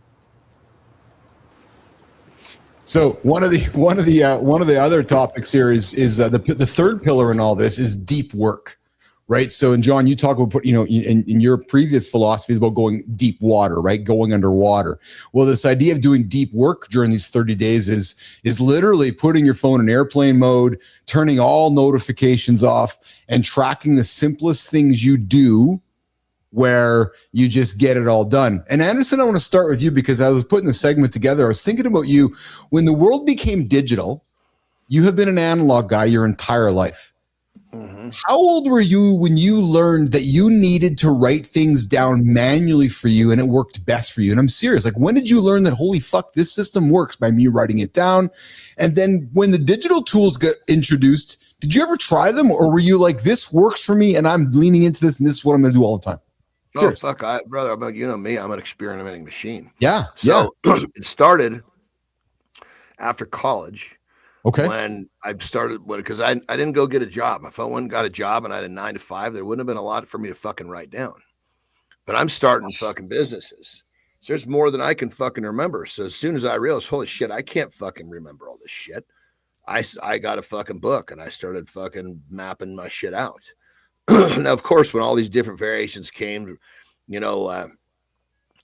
So one of the other topics here is the third pillar in all this is deep work, right? So, and John, you talk about in your previous philosophies about going deep water, right? Going underwater. Well, this idea of doing deep work during these 30 days is literally putting your phone in airplane mode, turning all notifications off, and tracking the simplest things you do, where you just get it all done. And Andersen, I want to start with you, because I was putting the segment together. I was thinking about you. When the world became digital, you have been an analog guy your entire life. Mm-hmm. How old were you when you learned that you needed to write things down manually for you and it worked best for you? And I'm serious. Like, when did you learn that, holy fuck, this system works by me writing it down? And then when the digital tools got introduced, did you ever try them? Or were you like, this works for me and I'm leaning into this and this is what I'm going to do all the time? Oh, fuck, brother, about me, I'm an experimenting machine. Yeah. So it started after college. Okay. When I started, because I didn't go get a job. If I went and got a job and I had a 9 to 5, there wouldn't have been a lot for me to fucking write down. But I'm starting fucking businesses. So there's more than I can fucking remember. So as soon as I realized, holy shit, I can't fucking remember all this shit, I got a fucking book and I started fucking mapping my shit out. Now, of course, when all these different variations came,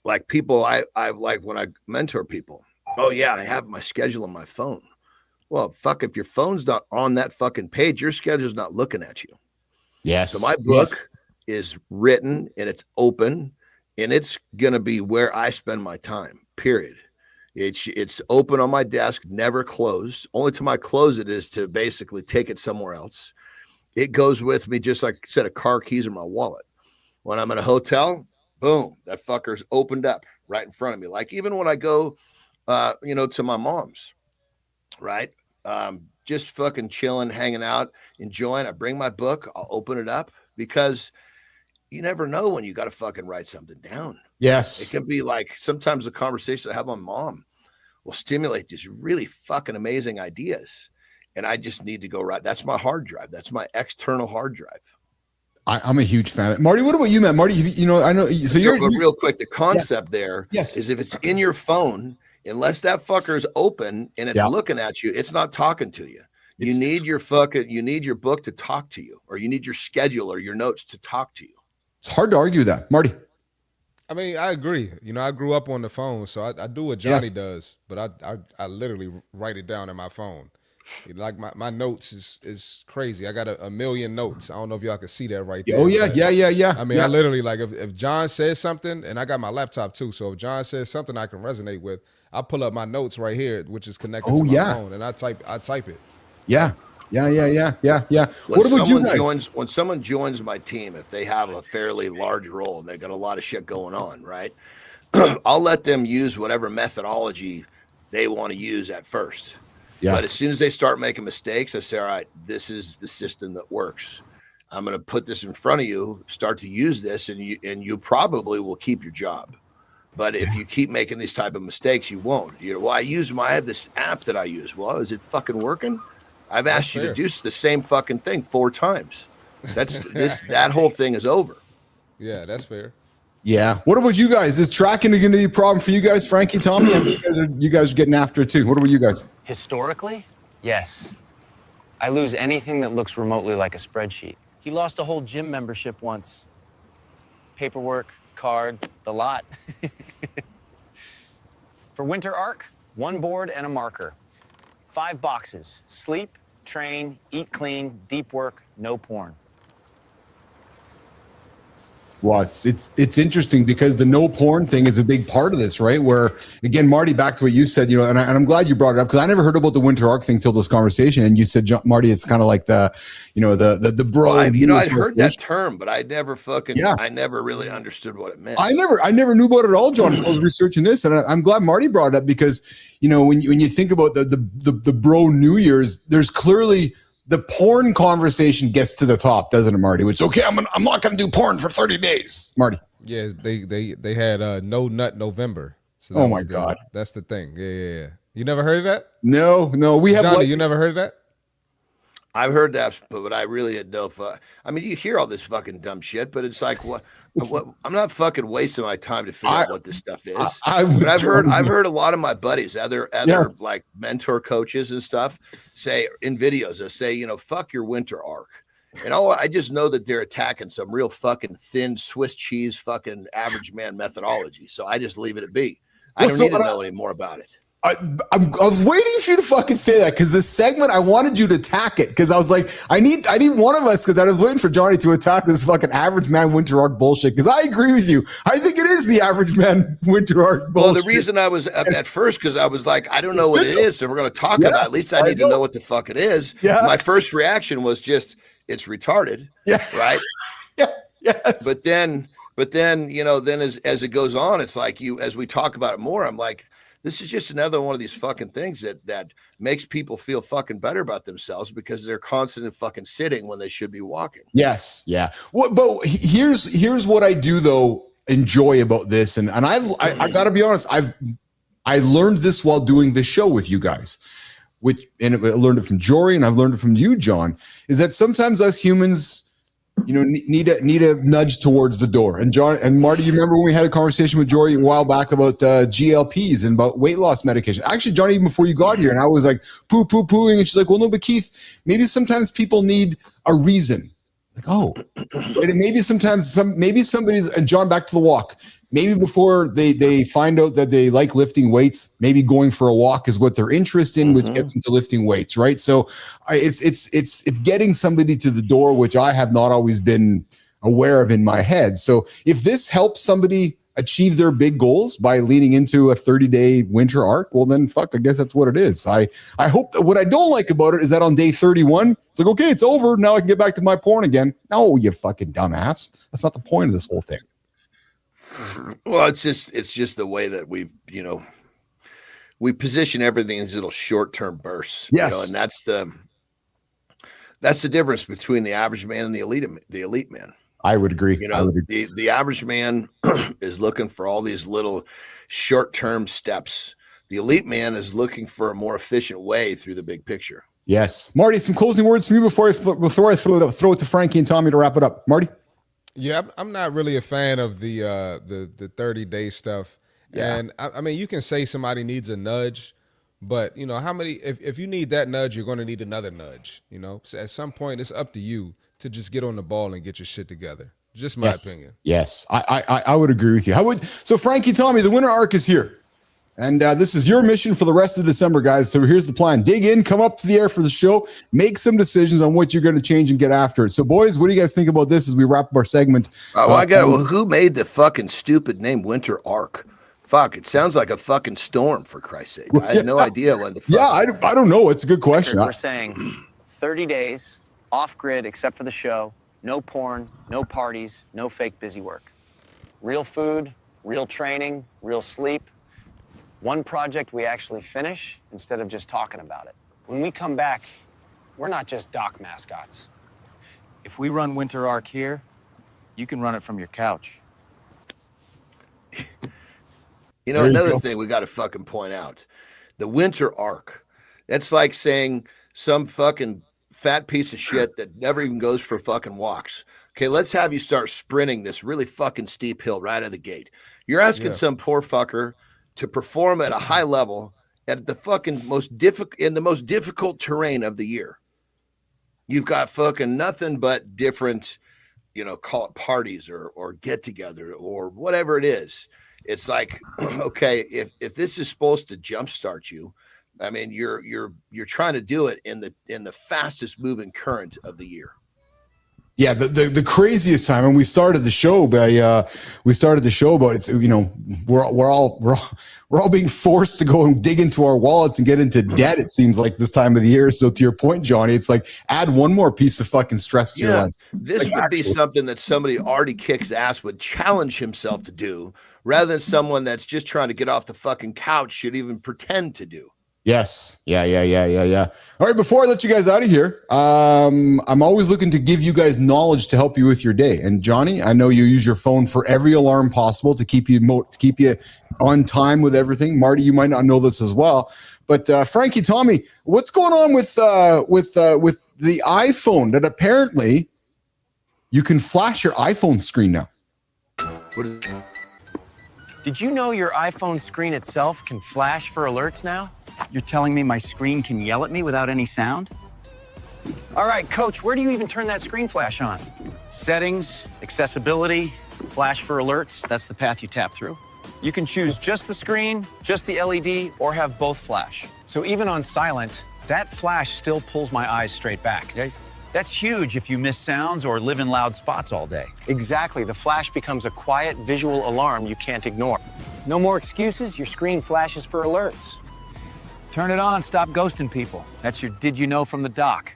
like people, I like when I mentor people, oh yeah, I have my schedule on my phone. Well, fuck, if your phone's not on that fucking page, your schedule's not looking at you. Yes. So my book is written and it's open, and it's going to be where I spend my time, period. It's open on my desk, never closed. Only time I close it is to basically take it somewhere else. It goes with me just like a set of car keys or my wallet. When I'm in a hotel, boom, that fucker's opened up right in front of me. Like even when I go, to my mom's, right? Just fucking chilling, hanging out, enjoying. I bring my book, I'll open it up because you never know when you got to fucking write something down. Yes. It can be like sometimes the conversation I have with my mom will stimulate these really fucking amazing ideas. And I just need to go right. That's my hard drive. That's my external hard drive. I'm a huge fan of it. Marty, what about you, man? Marty, I know. So you're real quick. The concept there is if it's in your phone, unless that fucker is open and it's looking at you, it's not talking to you. You need your book to talk to you, or you need your schedule or your notes to talk to you. It's hard to argue that, Marty. I mean, I agree. I grew up on the phone, so I do what Johnny does, but I literally write it down in my phone. Like my notes is crazy. I got a million notes. I don't know if y'all can see that right there. Oh yeah. I mean, I literally like if John says something, and I got my laptop too. So if John says something I can resonate with, I pull up my notes right here, which is connected to my phone, and I type it. Yeah. What about you guys? When someone joins my team, if they have a fairly large role and they got a lot of shit going on, right? I'll let them use whatever methodology they want to use at first. Yeah. But as soon as they start making mistakes, I say, all right, this is the system that works. I'm going to put this in front of you, start to use this, and you probably will keep your job. But if you keep making these type of mistakes, you won't. I have this app that I use. Well, is it fucking working? I've asked you to do the same fucking thing 4 times. That whole thing is over. Yeah, that's fair. Yeah. What about you guys? Is tracking going to be a problem for you guys, Frankie, Tommy? You guys are getting after it too. What about you guys? Historically, yes. I lose anything that looks remotely like a spreadsheet. He lost a whole gym membership once. Paperwork, card, the lot. For winter arc, 1 board and a marker. 5 boxes: sleep, train, eat clean, deep work, no porn. Well, it's interesting because the no porn thing is a big part of this, right? Where again, Marty, back to what you said, and I'm glad you brought it up because I never heard about the winter arc thing till this conversation. And you said, Marty, it's kind of like the bro. Well, I'd heard that term, but I never I never really understood what it meant. I never knew about it at all, John. I was researching this, and I'm glad Marty brought it up because when you think about the bro New Year's, there's clearly. The porn conversation gets to the top, doesn't it, Marty? Which okay, I'm not going to do porn for 30 days, Marty. Yeah, they had No Nut November. So oh my God, that's the thing. Yeah. You never heard of that? No, we have. Johnny, you never heard of that? I've heard that, but I really had no fun. I mean, you hear all this fucking dumb shit, but it's like what I'm not fucking wasting my time to figure out what this stuff is. But I've heard a lot of my buddies, other like mentor coaches and stuff, say in videos, they say, fuck your winter arc. And I just know that they're attacking some real fucking thin Swiss cheese fucking average man methodology. So I just leave it at be. I don't need to know any more about it. I was waiting for you to fucking say that because this segment I wanted you to attack it because I was like I need one of us because I was waiting for Johnny to attack this fucking average man winter arc bullshit because I agree with you. I think it is the average man winter arc bullshit. Well, the reason I was at first because I was like I don't know what it is, so we're going to talk about it. At least I need to know what the fuck it is. Yeah. My first reaction was just it's retarded. Yeah. Right. Yeah. Yes. But then as it goes on, it's like as we talk about it more, I'm like. This is just another one of these fucking things that makes people feel fucking better about themselves because they're constantly fucking sitting when they should be walking. Yes. Yeah. But here's what I do though enjoy about this. And I gotta be honest, I learned this while doing this show with you guys, and I learned it from Jory and I've learned it from you, John, is that sometimes us humans, need a nudge towards the door. And John and Marty, you remember when we had a conversation with Jory a while back about GLPs and about weight loss medication? Actually, Johnny, even before you got here, and I was like pooing, and she's like, "Well, no, but Keith, maybe sometimes people need a reason." Like, oh, and maybe somebody's and John, back to the walk. Maybe before they find out that they like lifting weights, maybe going for a walk is what they're interested in, which gets them to lifting weights, right? So it's getting somebody to the door, which I have not always been aware of in my head. So if this helps somebody achieve their big goals by leading into a 30-day winter arc, well then fuck, I guess that's what it is. I hope that what I don't like about it is that on day 31, it's like, okay, it's over. Now I can get back to my porn again. No, you fucking dumbass. That's not the point of this whole thing. Well, it's just the way that we position everything as little short-term bursts. Yes. And that's the difference between the average man and the elite man. I would agree. The average man is looking for all these little short-term steps. The elite man is looking for a more efficient way through the big picture. Yes. Marty, some closing words from you before I throw it to Frankie and Tommy to wrap it up. Marty? Yeah, I'm not really a fan of the 30-day stuff. Yeah. And I mean, you can say somebody needs a nudge, but how many, if you need that nudge, you're going to need another nudge, So at some point it's up to you to just get on the ball and get your shit together. Just my opinion. Yes. I would agree with you. So Frankie, Tommy, the winter arc is here. And this is your mission for the rest of December, guys. So here's the plan. Dig in, come up to the air for the show, make some decisions on what you're going to change and get after it. So, boys, what do you guys think about this as we wrap up our segment? Who made the fucking stupid name Winter Arc? Fuck, it sounds like a fucking storm, for Christ's sake. I had no idea when the fuck. Yeah, I don't know. It's a good question. We're saying 30 days, off-grid except for the show, no porn, no parties, no fake busy work. Real food, real training, real sleep. One project we actually finish instead of just talking about it. When we come back, we're not just doc mascots. If we run Winter Arc here, you can run it from your couch. Another thing we got to fucking point out, the Winter Arc. That's like saying some fucking fat piece of shit that never even goes for fucking walks. Okay, let's have you start sprinting this really fucking steep hill right out of the gate. You're asking some poor fucker to perform at a high level at the fucking most difficult terrain of the year. You've got fucking nothing but different, call it parties or get together or whatever it is. It's like, okay, if this is supposed to jumpstart you, I mean, you're trying to do it in the fastest moving current of the year. Yeah, the craziest time, and we started the show about it's we're all being forced to go and dig into our wallets and get into debt. It seems like this time of the year. So to your point, Johnny, it's like add one more piece of fucking stress to your life. This would be something that somebody already kicks ass would challenge himself to do, rather than someone that's just trying to get off the fucking couch should even pretend to do. Yes. Yeah. All right. Before I let you guys out of here, I'm always looking to give you guys knowledge to help you with your day. And Johnny, I know you use your phone for every alarm possible to keep you on time with everything. Marty, you might not know this as well, but Frankie, Tommy, what's going on with the iPhone that apparently you can flash your iPhone screen now? What is it? Did you know your iPhone screen itself can flash for alerts now? You're telling me my screen can yell at me without any sound? All right, Coach, where do you even turn that screen flash on? Settings, accessibility, flash for alerts. That's the path you tap through. You can choose just the screen, just the LED, or have both flash. So even on silent, that flash still pulls my eyes straight back. Okay. That's huge if you miss sounds or live in loud spots all day. Exactly. The flash becomes a quiet visual alarm you can't ignore. No more excuses. Your screen flashes for alerts. Turn it on, stop ghosting people. That's your did you know from the doc.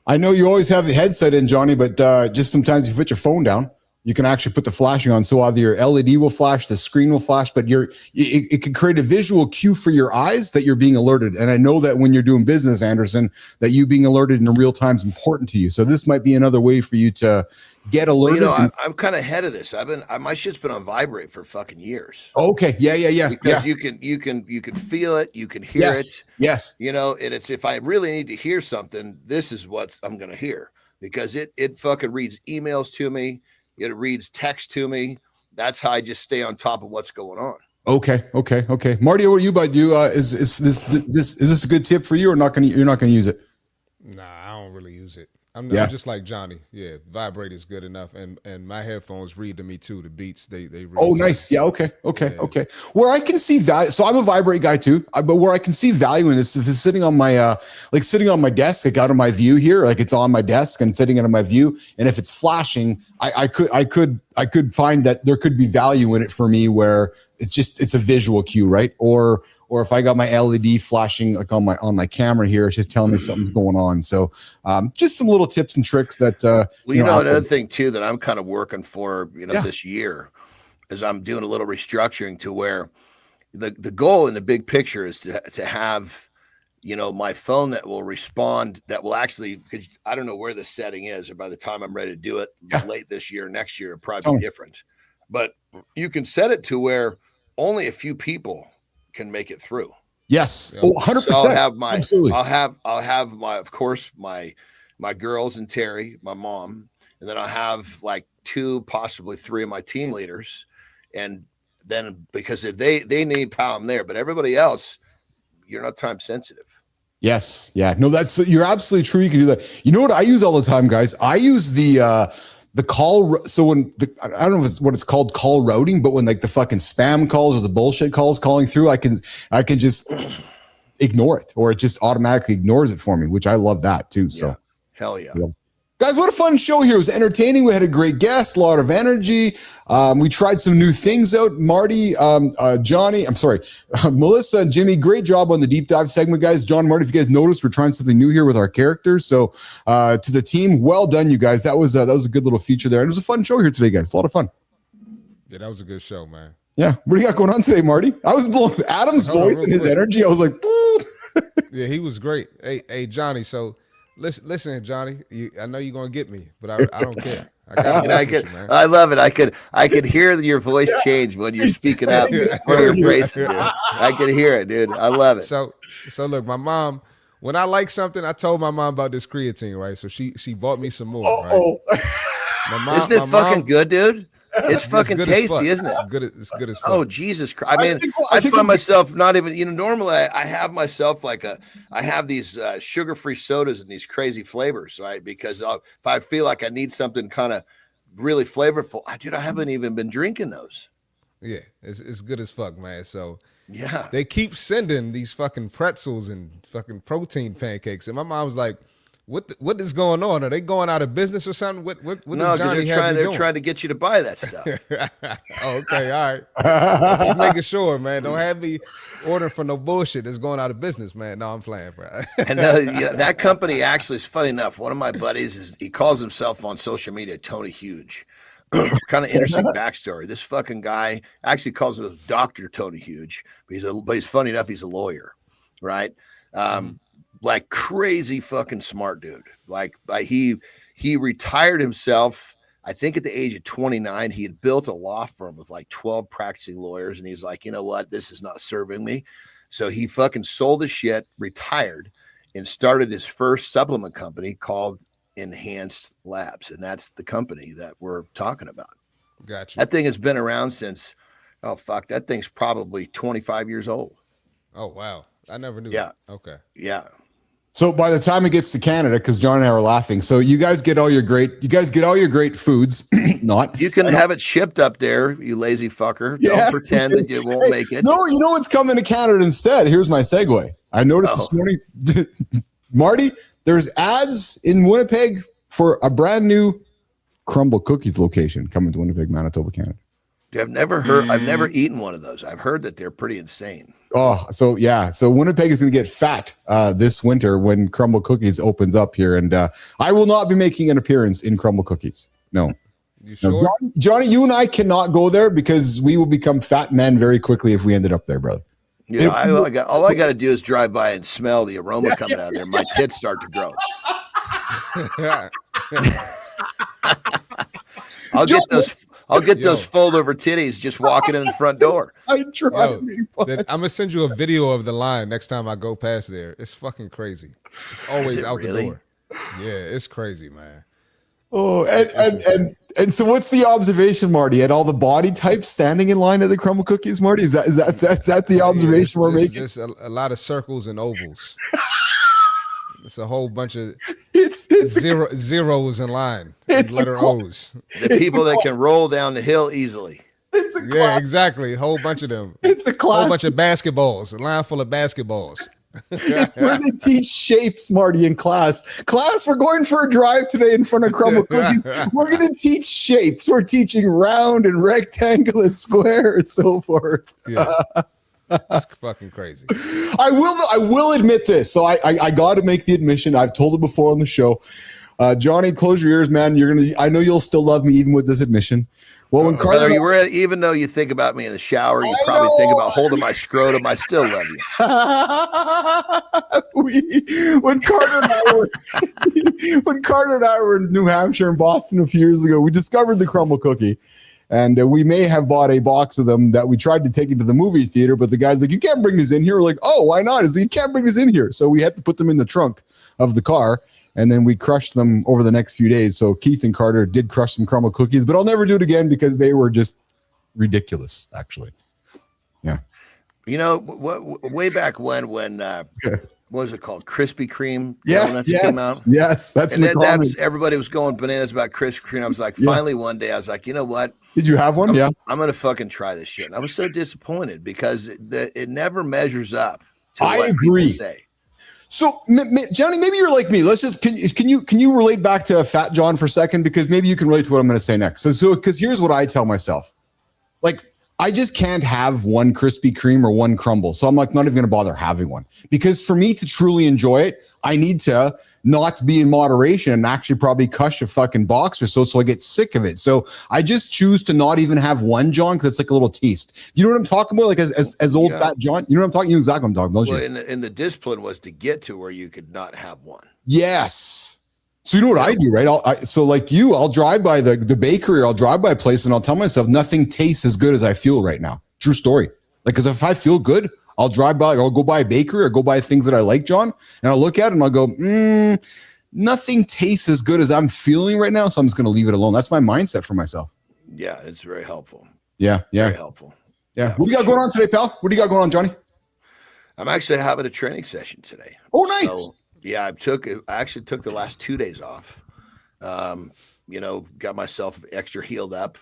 I know you always have the headset in, Johnny, but just sometimes you put your phone down, you can actually put the flashing on. So either your LED will flash, the screen will flash, but it can create a visual cue for your eyes that you're being alerted. And I know that when you're doing business, Andersen, that you being alerted in real time is important to you. So this might be another way for you to get alerted. I'm kind of ahead of this. My shit's been on vibrate for fucking years. Okay. Yeah. Because you can feel it, you can hear it. Yes. And it's, if I really need to hear something, this is what I'm going to hear, because it fucking reads emails to me. It reads text to me. That's how I just stay on top of what's going on. Okay. Marty, what are you about to do? Is this a good tip for you, or you're not gonna use it? Nah, I don't really use it. I'm just like Johnny. Yeah, vibrate is good enough, and my headphones read to me too. The beats they read. Oh, nice. Yeah. Okay. Where I can see value. So I'm a vibrate guy too, but where I can see value in this, if it's sitting on my sitting on my desk, like out of my view here, like it's on my desk and sitting out of my view, and if it's flashing, I could find that there could be value in it for me where it's a visual cue, right? Or if I got my LED flashing like on my camera here, it's just telling me something's going on. So just some little tips and tricks that another thing too that I'm kind of working for this year is I'm doing a little restructuring to where the goal in the big picture is to have my phone that will respond, that will actually, because I don't know where the setting is, or by the time I'm ready to do it late this year, next year, it'll probably be different. But you can set it to where only a few people can make it through. Yes. 100%. So I'll have Absolutely. I'll have my, of course, my girls and Terry, my mom, and then I'll have like 2, possibly 3 of my team leaders. And then because if they need power, I'm there, but everybody else, you're not time sensitive. Yes. Yeah. No, you're absolutely true. You can do that. You know what I use all the time, guys? I use the call. So when I don't know what it's called, call routing, but when like the fucking spam calls or the bullshit calls calling through, I can just ignore it, or it just automatically ignores it for me, which I love that too. So hell yeah. Guys, what a fun show here. It was entertaining. We had a great guest, a lot of energy. We tried some new things out. Marty, Melissa and Jimmy, great job on the deep dive segment, guys. John, Marty, if you guys noticed, we're trying something new here with our characters. So to the team, well done, you guys. That was a good little feature there. And it was a fun show here today, guys. A lot of fun. Yeah, that was a good show, man. Yeah. What do you got going on today, Marty? I was blown. Adam's voice and his energy. I was like, yeah, he was great. Hey, Johnny, so listen, Johnny. I know you're gonna get me, but I don't care. I love it. I could hear your voice change when you're speaking up or you're bracing, dude. I can hear it, dude. I love it. So look, my mom, when I like something, I told my mom about this creatine, right? So she bought me some more. Right? Isn't it fucking good, dude? It's fucking tasty, isn't it? It's good as fuck. Oh, Jesus Christ. I mean, I find myself not even, normally I have myself I have these sugar-free sodas and these crazy flavors, right? Because if I feel like I need something kind of really flavorful, dude, I haven't even been drinking those. Yeah, it's good as fuck, man. So yeah, they keep sending these fucking pretzels and fucking protein pancakes. And my mom was like, What is going on? Are they going out of business or something? What does Johnny they're trying to get you to buy that stuff. Oh, okay, all right. Just making sure, man. Don't have me ordering for no bullshit that's going out of business, man. No, I'm playing, bro. And that company actually is funny enough. One of my buddies he calls himself on social media Tony Huge. Kind of interesting backstory. This fucking guy actually calls himself Dr. Tony Huge, but he's funny enough. He's a lawyer, right? Like crazy fucking smart dude. Like he retired himself, I think at the age of 29. He had built a law firm with like 12 practicing lawyers, and he's like, you know what, this is not serving me. So he fucking sold his shit, retired, and started his first supplement company called Enhanced Labs, and that's the company that we're talking about. Gotcha. That thing has been around since, that thing's probably 25 years old. Oh wow, I never knew. Yeah. That. Okay. Yeah. So by the time it gets to Canada, because John and I were laughing, so you guys get all your great foods. Not you can have it shipped up there, you lazy fucker. Yeah. Don't pretend that you won't make it. No, you know what's coming to Canada instead. Here's my segue. I noticed this morning, Marty, there's ads in Winnipeg for a brand new Crumble Cookies location coming to Winnipeg, Manitoba, Canada. I've never eaten one of those. I've heard that they're pretty insane. Oh, so yeah. So Winnipeg is going to get fat this winter when Crumble Cookies opens up here. And I will not be making an appearance in Crumble Cookies. No. You sure? No, Johnny, you and I cannot go there because we will become fat men very quickly if we ended up there, brother. Yeah, all I got to do is drive by and smell the aroma coming out of there. My tits start to grow. I'll get those fold over titties just walking in the front door. I'm gonna send you a video of the line next time I go past there. It's fucking crazy. It's always out the door. Yeah, it's crazy, man. Oh, and so what's the observation, Marty? At all the body types standing in line at the Crumble Cookies, Marty? Is that the observation we're making? Just a lot of circles and ovals. It's a whole bunch of. It's zeros in line. It's letter O's. The people that can roll down the hill easily. It's a Yeah, exactly. A whole bunch of them. It's a class. Whole bunch of basketballs. A line full of basketballs. It's where they teach shapes, Marty, in class. Class, we're going for a drive today in front of Crumble Cookies. We're going to teach shapes. We're teaching round and rectangle and square and so forth. Yeah. It's fucking crazy. I will admit this. So I got to make the admission. I've told it before on the show. Johnny, close your ears, man. I know you'll still love me even with this admission. Well, when Carter, even though you think about me in the shower, you probably think about holding my scrotum. I still love you. When Carter and I were in New Hampshire and Boston a few years ago, we discovered the crumble cookie. And we may have bought a box of them that we tried to take into the movie theater, but the guy's like, you can't bring these in here. We're like, oh, why not? He's like, you can't bring these in here. So we had to put them in the trunk of the car, and then we crushed them over the next few days. So Keith and Carter did crush some crumble cookies, but I'll never do it again because they were just ridiculous, actually. Yeah. You know, way back when what was it called? Krispy Kreme donuts came out. Yes, everybody was going bananas about Krispy Kreme. I was like, finally one day, I was like, you know what? Did you have one? I'm gonna fucking try this shit. And I was so disappointed because it never measures up to what people say. So, Johnny, maybe you're like me. Let's just can you relate back to Fat John for a second, because maybe you can relate to what I'm going to say next. So because here's what I tell myself, like, I just can't have one Krispy Kreme or one crumble. So I'm like, not even going to bother having one, because for me to truly enjoy it, I need to not be in moderation and actually probably cush a fucking box or so I get sick of it. So I just choose to not even have one, John, because it's like a little taste. You know what I'm talking about? Like as old Fat John, you know what I'm talking? You know exactly what I'm talking about, don't you? And the discipline was to get to where you could not have one. Yes. So you know what I do, right? So like you, I'll drive by the bakery, or I'll drive by a place, and I'll tell myself nothing tastes as good as I feel right now. True story. Like, because if I feel good, I'll drive by, I'll go by a bakery or go by things that I like, John, and I'll look at it and I'll go, nothing tastes as good as I'm feeling right now, so I'm just going to leave it alone. That's my mindset for myself. Yeah, it's very helpful. Yeah. Very helpful. Yeah. What do you got going on today, pal? What do you got going on, Johnny? I'm actually having a training session today. Oh, nice. So, yeah, I actually took the last 2 days off. Got myself extra healed up.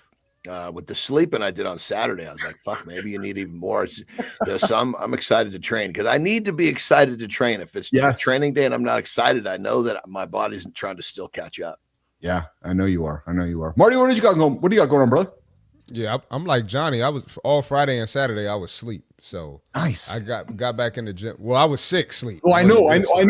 With the sleeping I did on Saturday, I was like, fuck, maybe you need even more. So I'm excited to train, because I need to be excited to train. If it's training day and I'm not excited, I know that my body's trying to still catch up. Yeah, I know you are. Marty, what do you got going on, brother? Yeah, I'm like Johnny. I was all Friday and Saturday, I was asleep. So nice. I got back in the gym. Well, I was sick sleep. Oh, I know,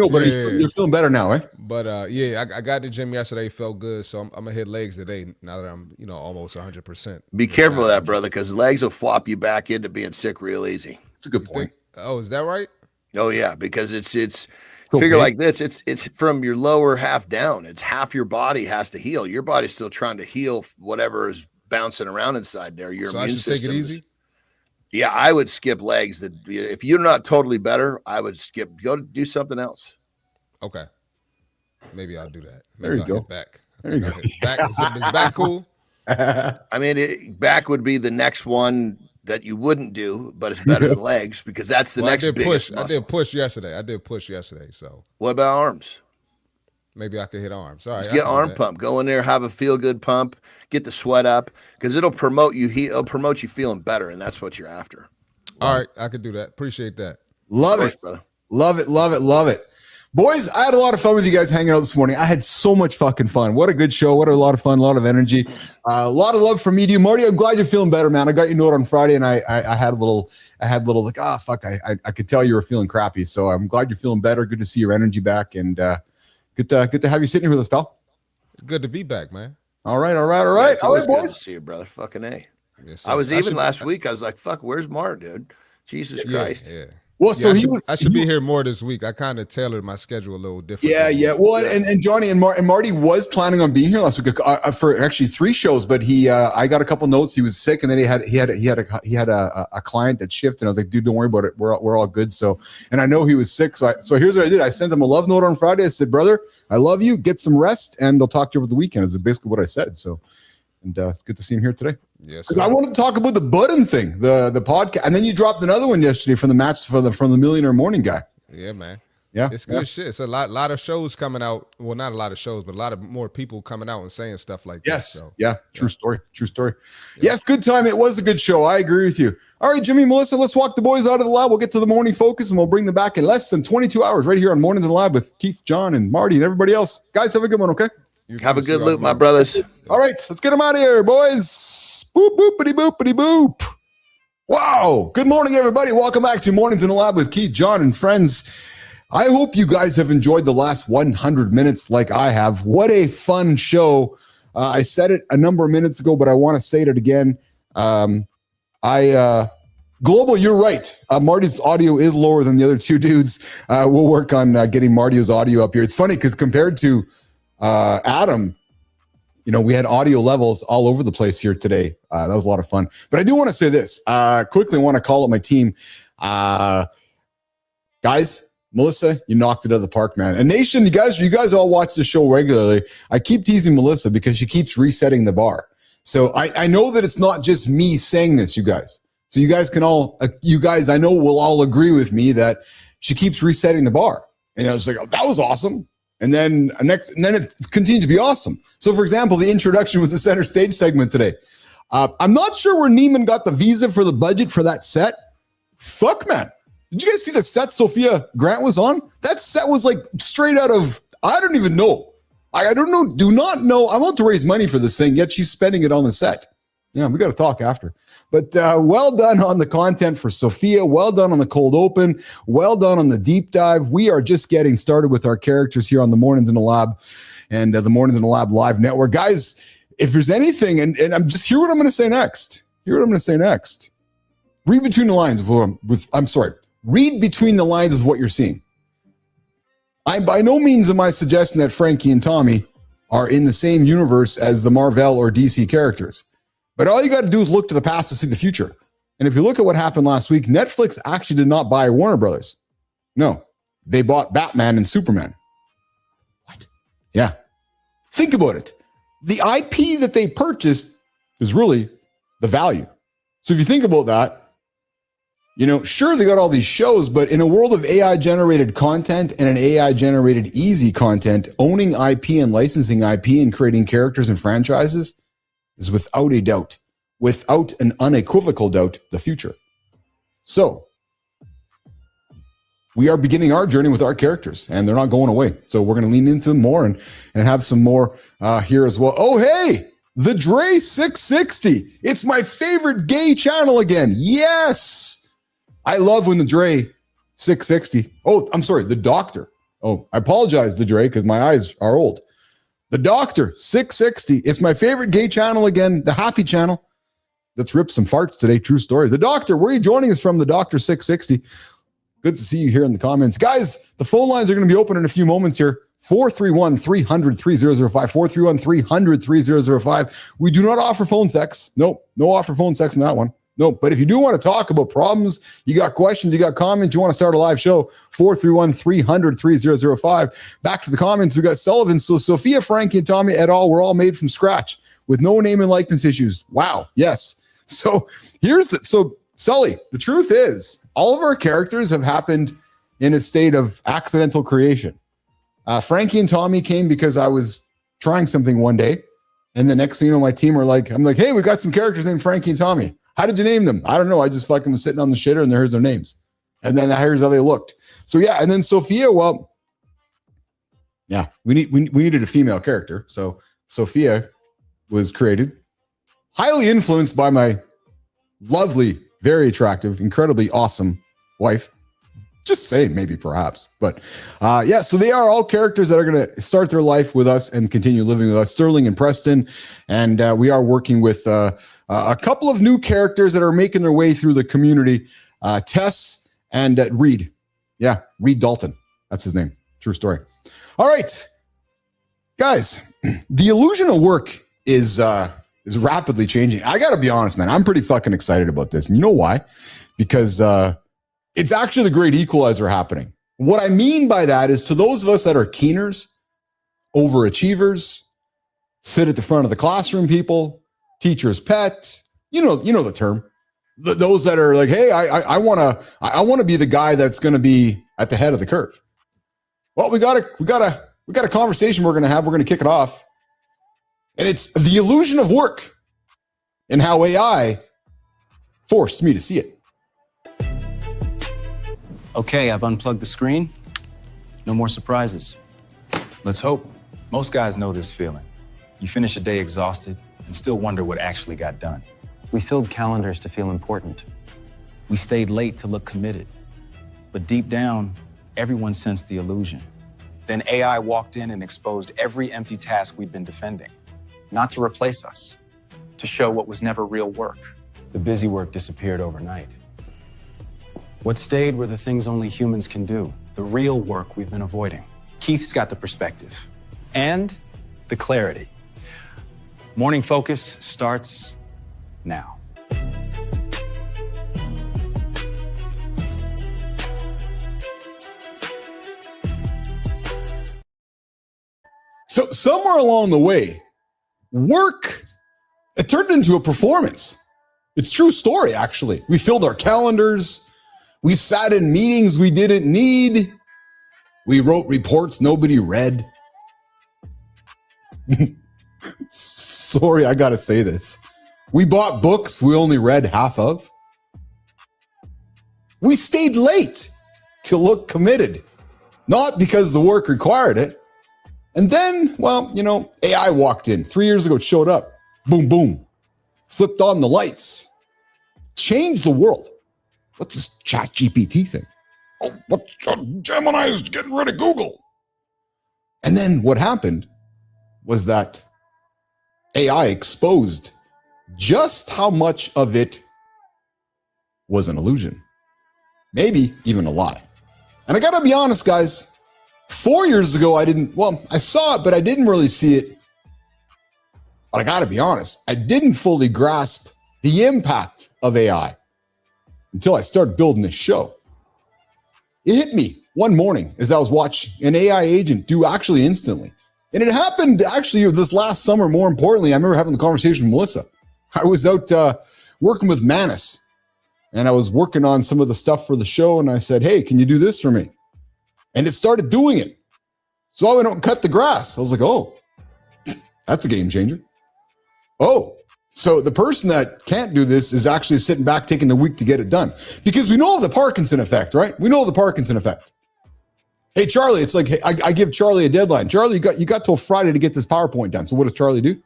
but you're feeling better now, eh? But I got to the gym yesterday, felt good. So I'm gonna hit legs today now that I'm almost 100%. Be careful of that, brother, because legs will flop you back into being sick real easy. That's a good point. Oh, is that right? Oh yeah, because it's cool, figure like this. It's from your lower half down. It's half your body has to heal. Your body's still trying to heal whatever is bouncing around inside there. Your immune system. Take it easy. Yeah, I would skip legs. That if you're not totally better, I would go do something else. Okay, maybe I'll do that. Maybe I'll go. Hit back. There you go. Back. Is back cool? I mean, back would be the next one that you wouldn't do, but it's better than legs, because that's the next biggest muscle. I did push yesterday. So what about arms? Maybe I could hit arms. All right, get arm pump. Go in there, have a feel good pump, get the sweat up, because it'll promote you. It'll promote you feeling better, and that's what you're after. All right, I could do that. Appreciate that. Love it, brother. Love it. Boys, I had a lot of fun with you guys hanging out this morning. I had so much fucking fun. What a good show. What a lot of fun, a lot of energy. A lot of love from me to you. Marty, I'm glad you're feeling better, man. I got your note on Friday, and I had a little like, fuck, I could tell you were feeling crappy. So I'm glad you're feeling better. Good to see your energy back, and good to have you sitting here with us, pal. Good to be back, man. All right. Yeah, All right, boys. boys. Good to see you, brother. Fucking A. Yes, I was even last week. I was like, fuck, where's Mark, dude? Jesus Christ. Yeah. Well, so I should be here more this week. I kind of tailored my schedule a little different. Yeah. Well, and Johnny and Marty was planning on being here last week for actually 3 shows, but I got a couple notes. He was sick, and then he had a client that shifted. And I was like, dude, don't worry about it. We're all good. So, and I know he was sick. So here's what I did. I sent him a love note on Friday. I said, brother, I love you. Get some rest, and I'll talk to you over the weekend. Is basically what I said. So, and it's good to see him here today. Yes, because I wanted to talk about the Budden thing, the podcast, and then you dropped another one yesterday from the match from the Millionaire Morning guy. Yeah, man. Yeah, it's good shit. It's a lot of shows coming out. Well, not a lot of shows, but a lot of more people coming out and saying stuff like yes. that. So, yeah, true story. Yes, good time. It was a good show. I agree with you. All right, Jimmy, Melissa, let's walk the boys out of the lab. We'll get to the morning focus, and we'll bring them back in less than 22 hours right here on Mornings in the Lab with Keith, John, and Marty, and everybody else. Guys, have a good one, okay? Have a good look, my brothers. All right, let's get them out of here, boys. Boop, boopity, boopity, boop. Wow. Good morning, everybody. Welcome back to Mornings in the Lab with Keith, John, and friends. I hope you guys have enjoyed the last 100 minutes like I have. What a fun show. I said it a number of minutes ago, but I want to say it again. Global, you're right. Marty's audio is lower than the other two dudes. We'll work on getting Marty's audio up here. It's funny because compared to Adam, we had audio levels all over the place here today. That was a lot of fun. But I do want to say this. Quickly, I want to call up my team. Guys, Melissa, you knocked it out of the park, man. And Nation, you guys all watch the show regularly. I keep teasing Melissa because she keeps resetting the bar. So I know that it's not just me saying this, you guys. So you guys I know will all agree with me that she keeps resetting the bar. And I was like, oh, that was awesome. And then it continued to be awesome. So, for example, the introduction with the center stage segment today. I'm not sure where Neiman got the visa for the budget for that set. Fuck, man. Did you guys see the set Sophia Grant was on? That set was like straight out of, I don't even know. I don't know, do not know. I want to raise money for this thing, yet she's spending it on the set. Yeah, we got to talk after. But well done on the content for Sophia. Well done on the cold open. Well done on the deep dive. We are just getting started with our characters here on the Mornings in the Lab and the Mornings in the Lab live network. Guys, if there's anything, and I'm just, hear what I'm going to say next. Read between the lines read between the lines is what you're seeing. I by no means am I suggesting that Frankie and Tommy are in the same universe as the Marvel or DC characters. But all you got to do is look to the past to see the future. And if you look at what happened last week, Netflix actually did not buy Warner Brothers. No, they bought Batman and Superman. What? Yeah. Think about it. The IP that they purchased is really the value. So if you think about that, sure, they got all these shows, but in a world of AI-generated content and an AI-generated easy content, owning IP and licensing IP and creating characters and franchises is without a doubt, without an unequivocal doubt, the future. So we are beginning our journey with our characters, and they're not going away. So we're going to lean into them more and have some more here as well. Oh, hey, the Dre 660. It's my favorite gay channel again. Yes. I love when the Dre 660. Oh, I'm sorry, the Doctor. Oh, I apologize, the Dre, because my eyes are old. The Doctor 660. It's my favorite gay channel again, the happy channel. Let's rip some farts today. True story. The Doctor, where are you joining us from? The Doctor 660. Good to see you here in the comments. Guys, the phone lines are going to be open in a few moments here. 431-300-3005. 431-300-3005. We do not offer phone sex. Nope, no offer phone sex in that one. No, but if you do want to talk about problems, you got questions, you got comments, you want to start a live show, 431-300-3005. Back to the comments, we got Sullivan. So Sophia, Frankie, and Tommy et al. Were all made from scratch with no name and likeness issues. Wow, yes. So Sully, the truth is, all of our characters have happened in a state of accidental creation. Frankie and Tommy came because I was trying something one day, and the next thing you know, my team were like, I'm like, hey, we got some characters named Frankie and Tommy. How did you name them? I don't know. I just fucking was sitting on the shitter and here's their names. And then here's how they looked. So yeah. And then Sophia, well, yeah, we needed a female character. So Sophia was created, highly influenced by my lovely, very attractive, incredibly awesome wife. Just saying, maybe, perhaps. But yeah, so they are all characters that are going to start their life with us and continue living with us. Sterling and Preston. And we are working with a couple of new characters that are making their way through the community. Tess and Reed. Yeah, Reed Dalton. That's his name. True story. All right. Guys, the illusion of work is rapidly changing. I got to be honest, man. I'm pretty fucking excited about this. And you know why? Because it's actually the great equalizer happening. What I mean by that is to those of us that are keeners, overachievers, sit at the front of the classroom people, teacher's pet, you know the term. Those that are like, hey, I want to be the guy that's going to be at the head of the curve. Well, we got a conversation we're going to have. We're going to kick it off. And it's the illusion of work and how AI forced me to see it. Okay, I've unplugged the screen. No more surprises. Let's hope. Most guys know this feeling. You finish a day exhausted and still wonder what actually got done. We filled calendars to feel important. We stayed late to look committed. But deep down, everyone sensed the illusion. Then AI walked in and exposed every empty task we'd been defending. Not to replace us, to show what was never real work. The busy work disappeared overnight. What stayed were the things only humans can do, the real work we've been avoiding. Keith's got the perspective and the clarity. Morning Focus starts now. So somewhere along the way, work, it turned into a performance. It's a true story, actually. We filled our calendars. We sat in meetings we didn't need. We wrote reports nobody read. Sorry, I gotta say this. We bought books we only read half of. We stayed late to look committed, not because the work required it. And then, well, AI walked in. 3 years ago, it showed up. Boom, boom. Flipped on the lights. Changed the world. What's this ChatGPT thing? Oh, Gemini is getting rid of Google. And then what happened was that AI exposed just how much of it was an illusion. Maybe even a lie. And I gotta be honest, guys. 4 years ago, I saw it, but I didn't really see it. But I gotta be honest, I didn't fully grasp the impact of AI until I started building this show. It hit me one morning as I was watching an AI agent do actually instantly. And it happened actually this last summer, more importantly. I remember having the conversation with Melissa. I was out working with Manis, and I was working on some of the stuff for the show, and I said, hey, can you do this for me? And it started doing it. So I went out and cut the grass. I was like, oh, that's a game changer. Oh, so the person that can't do this is actually sitting back taking the week to get it done. Because we know of the Parkinson effect, right? We know of the Parkinson effect. Hey, Charlie, it's like, hey, I give Charlie a deadline. Charlie, you got till Friday to get this PowerPoint done. So what does Charlie do?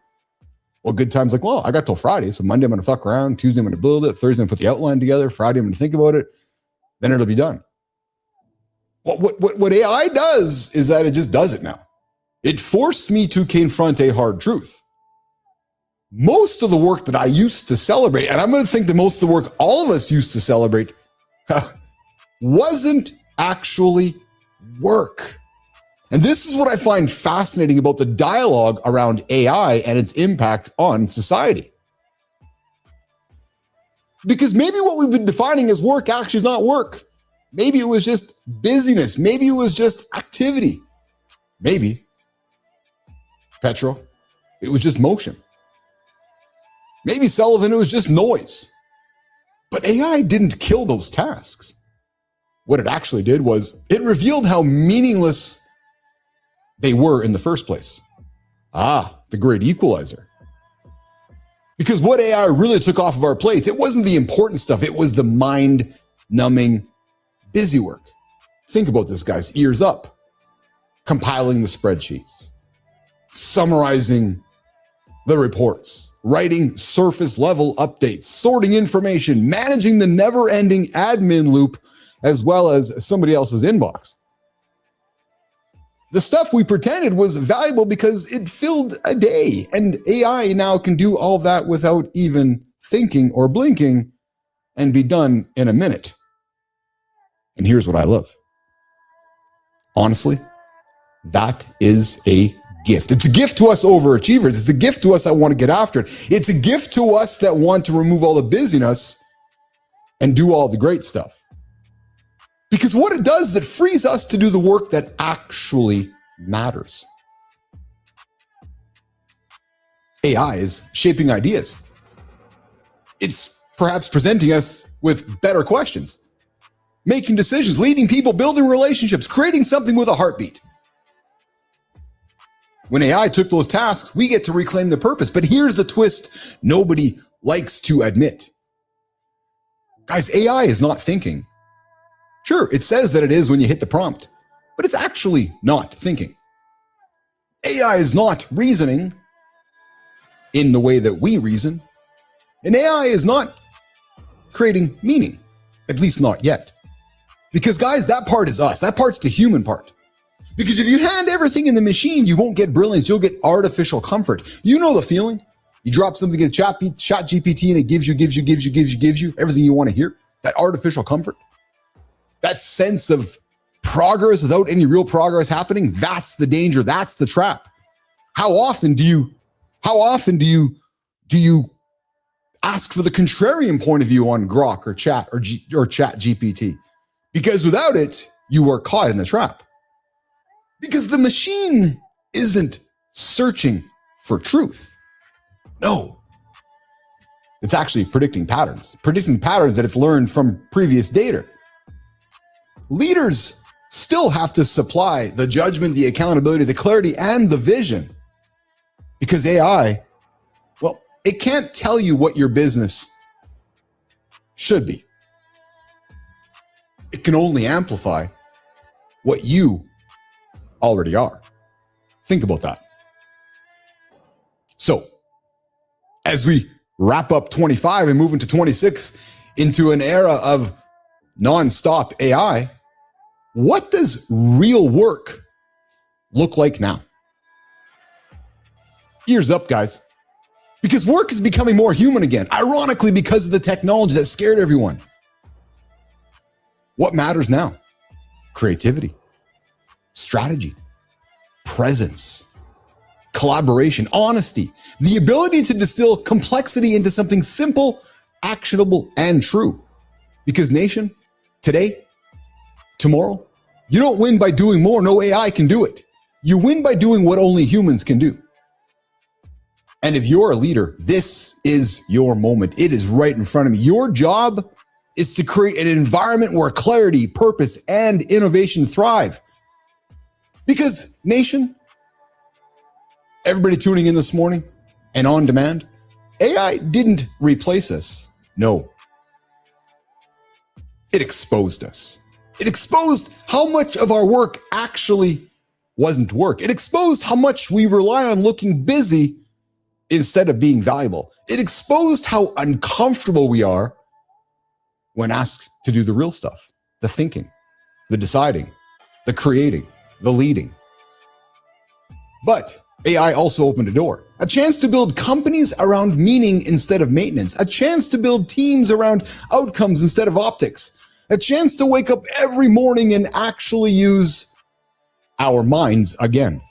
Well, good time's like, well, I got till Friday. So Monday, I'm going to fuck around. Tuesday, I'm going to build it. Thursday, I'm going to put the outline together. Friday, I'm going to think about it. Then it'll be done. What AI does is that it just does it now. It forced me to confront a hard truth. Most of the work that I used to celebrate, and I'm going to think that most of the work all of us used to celebrate, wasn't actually work. And this is what I find fascinating about the dialogue around AI and its impact on society. Because maybe what we've been defining as work actually is not work. Maybe it was just busyness. Maybe it was just activity. Maybe, Petro, it was just motion. Maybe, Sullivan, it was just noise. But AI didn't kill those tasks. What it actually did was it revealed how meaningless they were in the first place. The great equalizer. Because what AI really took off of our plates, it wasn't the important stuff. It was the mind-numbing busy work. Think about this, guys. Ears up. Compiling the spreadsheets. Summarizing the reports. Writing surface-level updates. Sorting information. Managing the never-ending admin loop as well as somebody else's inbox. The stuff we pretended was valuable because it filled a day. And AI now can do all that without even thinking or blinking and be done in a minute. And here's what I love. Honestly, that is a gift. It's a gift to us overachievers. It's a gift to us that want to get after it. It's a gift to us that want to remove all the busyness and do all the great stuff. Because what it does is it frees us to do the work that actually matters. AI is shaping ideas. It's perhaps presenting us with better questions. making decisions, leading people, building relationships, creating something with a heartbeat. When AI took those tasks, we get to reclaim the purpose. But here's the twist nobody likes to admit. Guys, AI is not thinking. Sure, it says that it is when you hit the prompt, but it's actually not thinking. AI is not reasoning in the way that we reason, and AI is not creating meaning, at least not yet. Because guys, that part is us. That part's the human part. Because if you hand everything in the machine, you won't get brilliance. You'll get artificial comfort. You know the feeling. You drop something in chat GPT and it gives you everything you want to hear. That artificial comfort. That sense of progress without any real progress happening. That's the danger. That's the trap. How often do you ask for the contrarian point of view on Grok or Chat or Chat GPT? Because without it, you are caught in the trap. Because the machine isn't searching for truth. No. It's actually predicting patterns that it's learned from previous data. Leaders still have to supply the judgment, the accountability, the clarity, and the vision. Because AI, well, it can't tell you what your business should be. It can only amplify what you already are. Think about that. So, as we wrap up 25 and move into 26 into an era of nonstop AI, what does real work look like now? Ears up, guys. Because work is becoming more human again, ironically because of the technology that scared everyone. What matters now? Creativity, strategy, presence, collaboration, honesty, the ability to distill complexity into something simple, actionable, and true. Because nation, today, tomorrow, you don't win by doing more. No AI can do it. You win by doing what only humans can do. And if you're a leader, this is your moment. It is right in front of me. Your job is to create an environment where clarity, purpose, and innovation thrive. Because nation, everybody tuning in this morning and on demand, AI didn't replace us. No. It exposed us. It exposed how much of our work actually wasn't work. It exposed how much we rely on looking busy instead of being valuable. It exposed how uncomfortable we are when asked to do the real stuff, the thinking, the deciding, the creating, the leading. But AI also opened a door, a chance to build companies around meaning instead of maintenance, a chance to build teams around outcomes instead of optics, a chance to wake up every morning and actually use our minds again.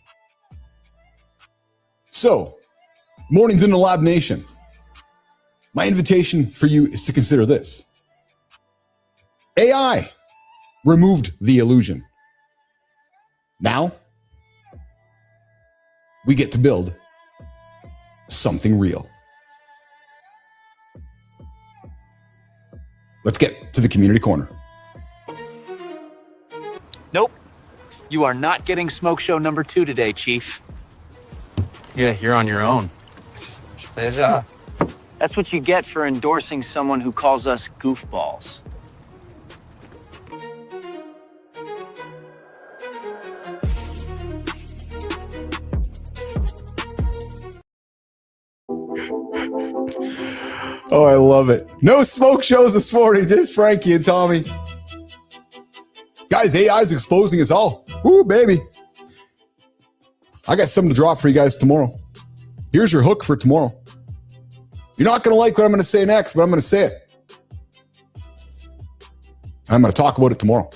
So, mornings in the Lab Nation, my invitation for you is to consider this. AI removed the illusion. Now, we get to build something real. Let's get to the community corner. Nope. You are not getting Smoke Show number 2 today, Chief. Yeah, you're on your own. That's what you get for endorsing someone who calls us goofballs. Oh, I love it. No smoke shows this morning, just Frankie and Tommy. Guys, AI is exposing us all. Woo, baby. I got something to drop for you guys tomorrow. Here's your hook for tomorrow. You're not going to like what I'm going to say next, but I'm going to say it. I'm going to talk about it tomorrow.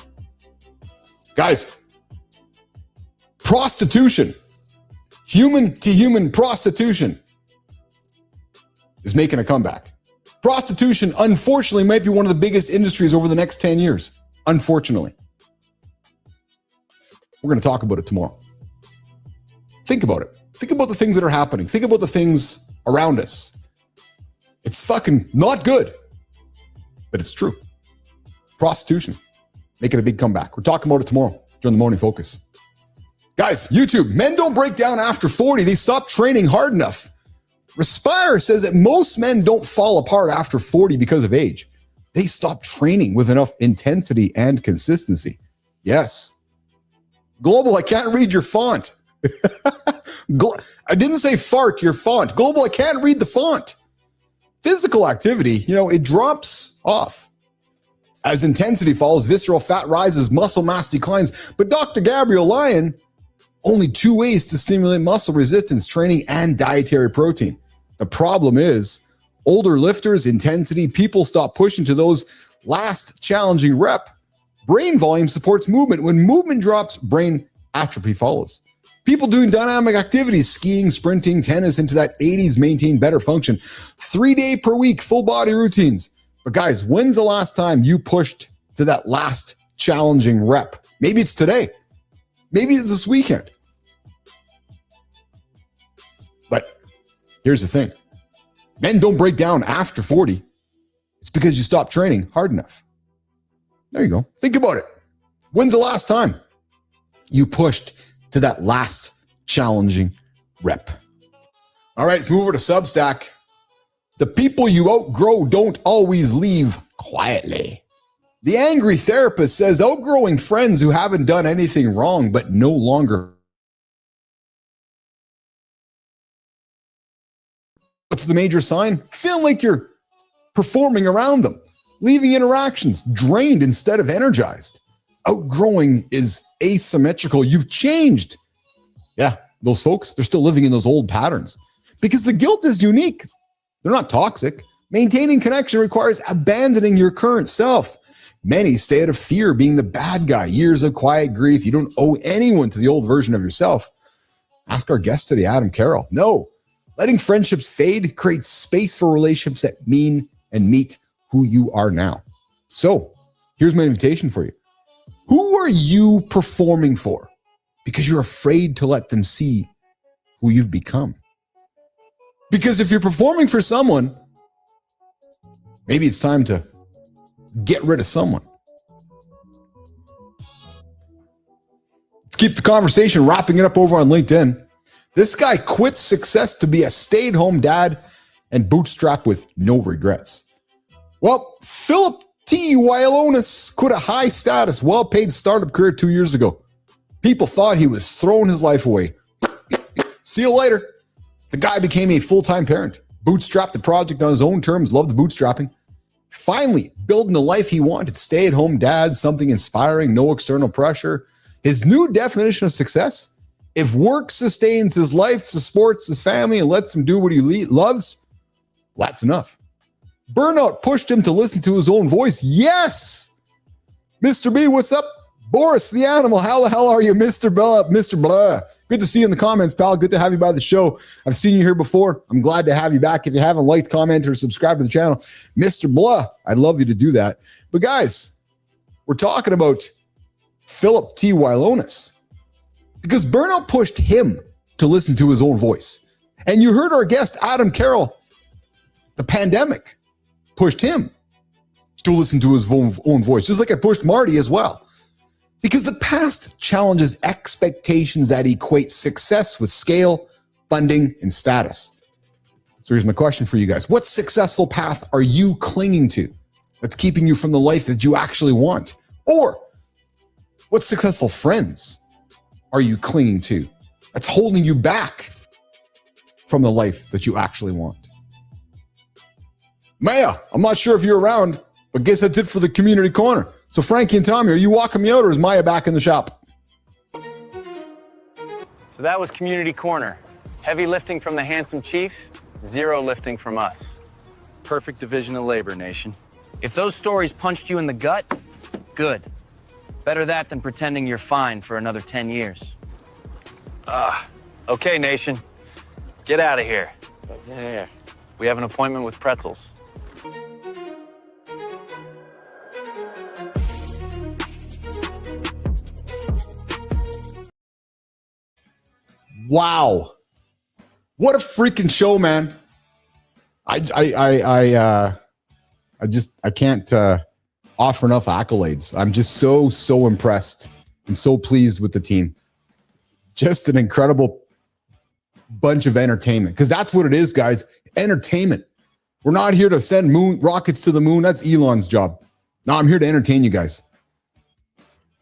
Guys, prostitution, human to human prostitution is making a comeback. Prostitution, unfortunately, might be one of the biggest industries over the next 10 years. Unfortunately. We're going to talk about it tomorrow. Think about it. Think about the things that are happening. Think about the things around us. It's fucking not good, but it's true. Prostitution. making a big comeback. We're talking about it tomorrow during the Morning Focus. Guys, YouTube, men don't break down after 40. They stop training hard enough. Respire says that most men don't fall apart after 40 because of age. They stop training with enough intensity and consistency. Yes. Global, I can't read your font. I didn't say fart, your font. Global, I can't read the font. Physical activity, it drops off. As intensity falls, visceral fat rises, muscle mass declines. But Dr. Gabriel Lyon, only 2 ways to stimulate muscle resistance: training and dietary protein. The problem is, older lifters, intensity, people stop pushing to those last challenging rep. Brain volume supports movement. When movement drops, brain atrophy follows. People doing dynamic activities, skiing, sprinting, tennis, into that 80s maintain better function. 3 day per week, full body routines. But guys, when's the last time you pushed to that last challenging rep? Maybe it's today. Maybe it's this weekend. But here's the thing. Men don't break down after 40. It's because you stop training hard enough. There you go. Think about it. When's the last time you pushed to that last challenging rep? All right, let's move over to Substack. The people you outgrow don't always leave quietly. The Angry Therapist says outgrowing friends who haven't done anything wrong but no longer. What's the major sign? Feeling like you're performing around them, leaving interactions drained instead of energized. Outgrowing is asymmetrical. You've changed. Yeah, those folks, they're still living in those old patterns because the guilt is unique. They're not toxic. Maintaining connection requires abandoning your current self. Many stay out of fear being the bad guy. Years of quiet grief. You don't owe anyone to the old version of yourself. Ask our guest today, Adam Carral. No, letting friendships fade creates space for relationships that mean and meet who you are now. So here's my invitation for you. Who are you performing for? Because you're afraid to let them see who you've become. Because if you're performing for someone, maybe it's time to get rid of someone. Let's keep the conversation, wrapping it up over on LinkedIn. This guy quits success to be a stay-at-home dad and bootstrap with no regrets. Well, Philip T. Wylonis quit a high-status, well-paid startup career 2 years ago. People thought he was throwing his life away. See you later. The guy became a full-time parent, bootstrapped the project on his own terms, loved the bootstrapping. Finally, building the life he wanted, stay-at-home dad, something inspiring, no external pressure. His new definition of success: if work sustains his life, supports his family, and lets him do what he loves, that's enough. Burnout pushed him to listen to his own voice. Yes! Mr. B, what's up? Boris, the animal, how the hell are you, Mr. Blah, Mr. Blah? Good to see you in the comments, pal. Good to have you by the show. I've seen you here before. I'm glad to have you back. If you haven't liked, comment, or subscribed to the channel, Mr. Blah, I'd love you to do that. But guys, we're talking about Philip T. Wylonis because burnout pushed him to listen to his own voice. And you heard our guest, Adam Carral. The pandemic pushed him to listen to his own voice, just like it pushed Marty as well. Because the past challenges expectations that equate success with scale, funding, and status. So here's my question for you guys. What successful path are you clinging to that's keeping you from the life that you actually want? Or what successful friends are you clinging to that's holding you back from the life that you actually want? Maya, I'm not sure if you're around, but guess that's it for the community corner. So Frankie and Tommy, are you walking me out or is Maya back in the shop? So that was Community Corner. Heavy lifting from the handsome chief, zero lifting from us. Perfect division of labor, nation. If those stories punched you in the gut, good. Better that than pretending you're fine for another 10 years. Okay, nation. Get out of here. Yeah. We have an appointment with pretzels. Wow. What a freaking show, man. I can't offer enough accolades. I'm just so impressed and so pleased with the team. Just an incredible bunch of entertainment, because that's what it is, guys. Entertainment. We're not here to send rockets to the moon. That's Elon's job. No, I'm here to entertain you guys.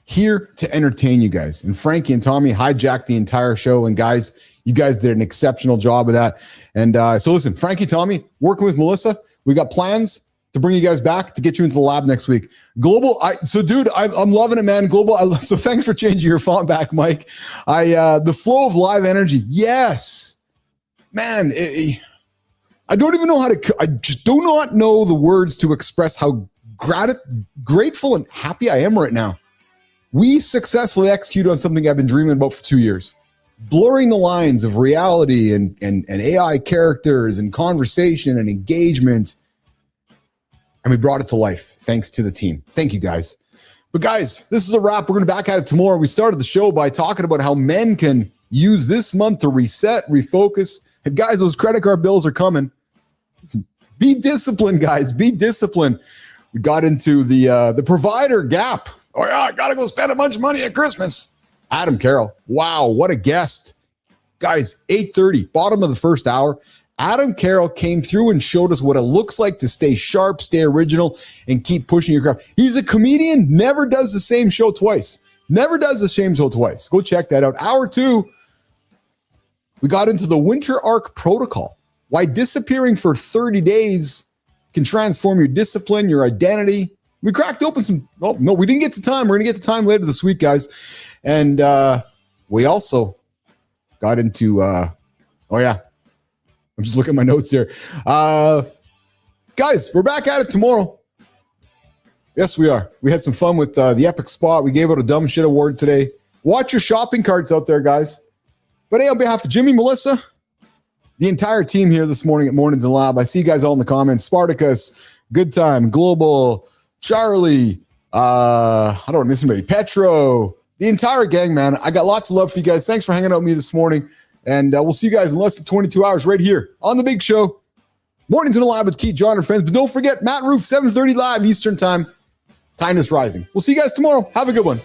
Here to entertain you guys. And Frankie and Tommy hijacked the entire show. And guys, you guys did an exceptional job of that. And so listen, Frankie, Tommy, working with Melissa, we got plans to bring you guys back to get you into the lab next week. Global, I'm loving it, man. Global, so thanks for changing your font back, Mike. The flow of live energy, yes, man. I don't even know I just do not know the words to express how grateful and happy I am right now. We successfully executed on something I've been dreaming about for 2 years. Blurring the lines of reality and AI characters and conversation and engagement. And we brought it to life thanks to the team. Thank you, guys. But guys, this is a wrap. We're going to be back at it tomorrow. We started the show by talking about how men can use this month to reset, refocus. And guys, those credit card bills are coming. Be disciplined, guys. Be disciplined. We got into the provider gap. Oh, yeah, I got to go spend a bunch of money at Christmas. Adam Carral. Wow, what a guest. Guys, 8:30, bottom of the first hour. Adam Carral came through and showed us what it looks like to stay sharp, stay original, and keep pushing your craft. He's a comedian, never does the same show twice. Never does the same show twice. Go check that out. Hour 2, we got into the winter arc protocol. Why disappearing for 30 days can transform your discipline, your identity. We cracked open some, oh, no, we didn't get to time. We're going to get to time later this week, guys. And we also got into, I'm just looking at my notes here. Guys, we're back at it tomorrow. Yes, we are. We had some fun with the Epic Spot. We gave out a dumb shit award today. Watch your shopping carts out there, guys. But hey, on behalf of Jimmy, Melissa, the entire team here this morning at Mornings in Lab, I see you guys all in the comments. Spartacus, Good Time, Global, Charlie, I don't want to miss anybody, Petro, the entire gang, man. I got lots of love for you guys. Thanks for hanging out with me this morning. And we'll see you guys in less than 22 hours right here on The Big Show. Mornings in the Lab with Keith, John, and friends. But don't forget, Matt Roof, 7:30 live Eastern Time. Kindness Rising. We'll see you guys tomorrow. Have a good one.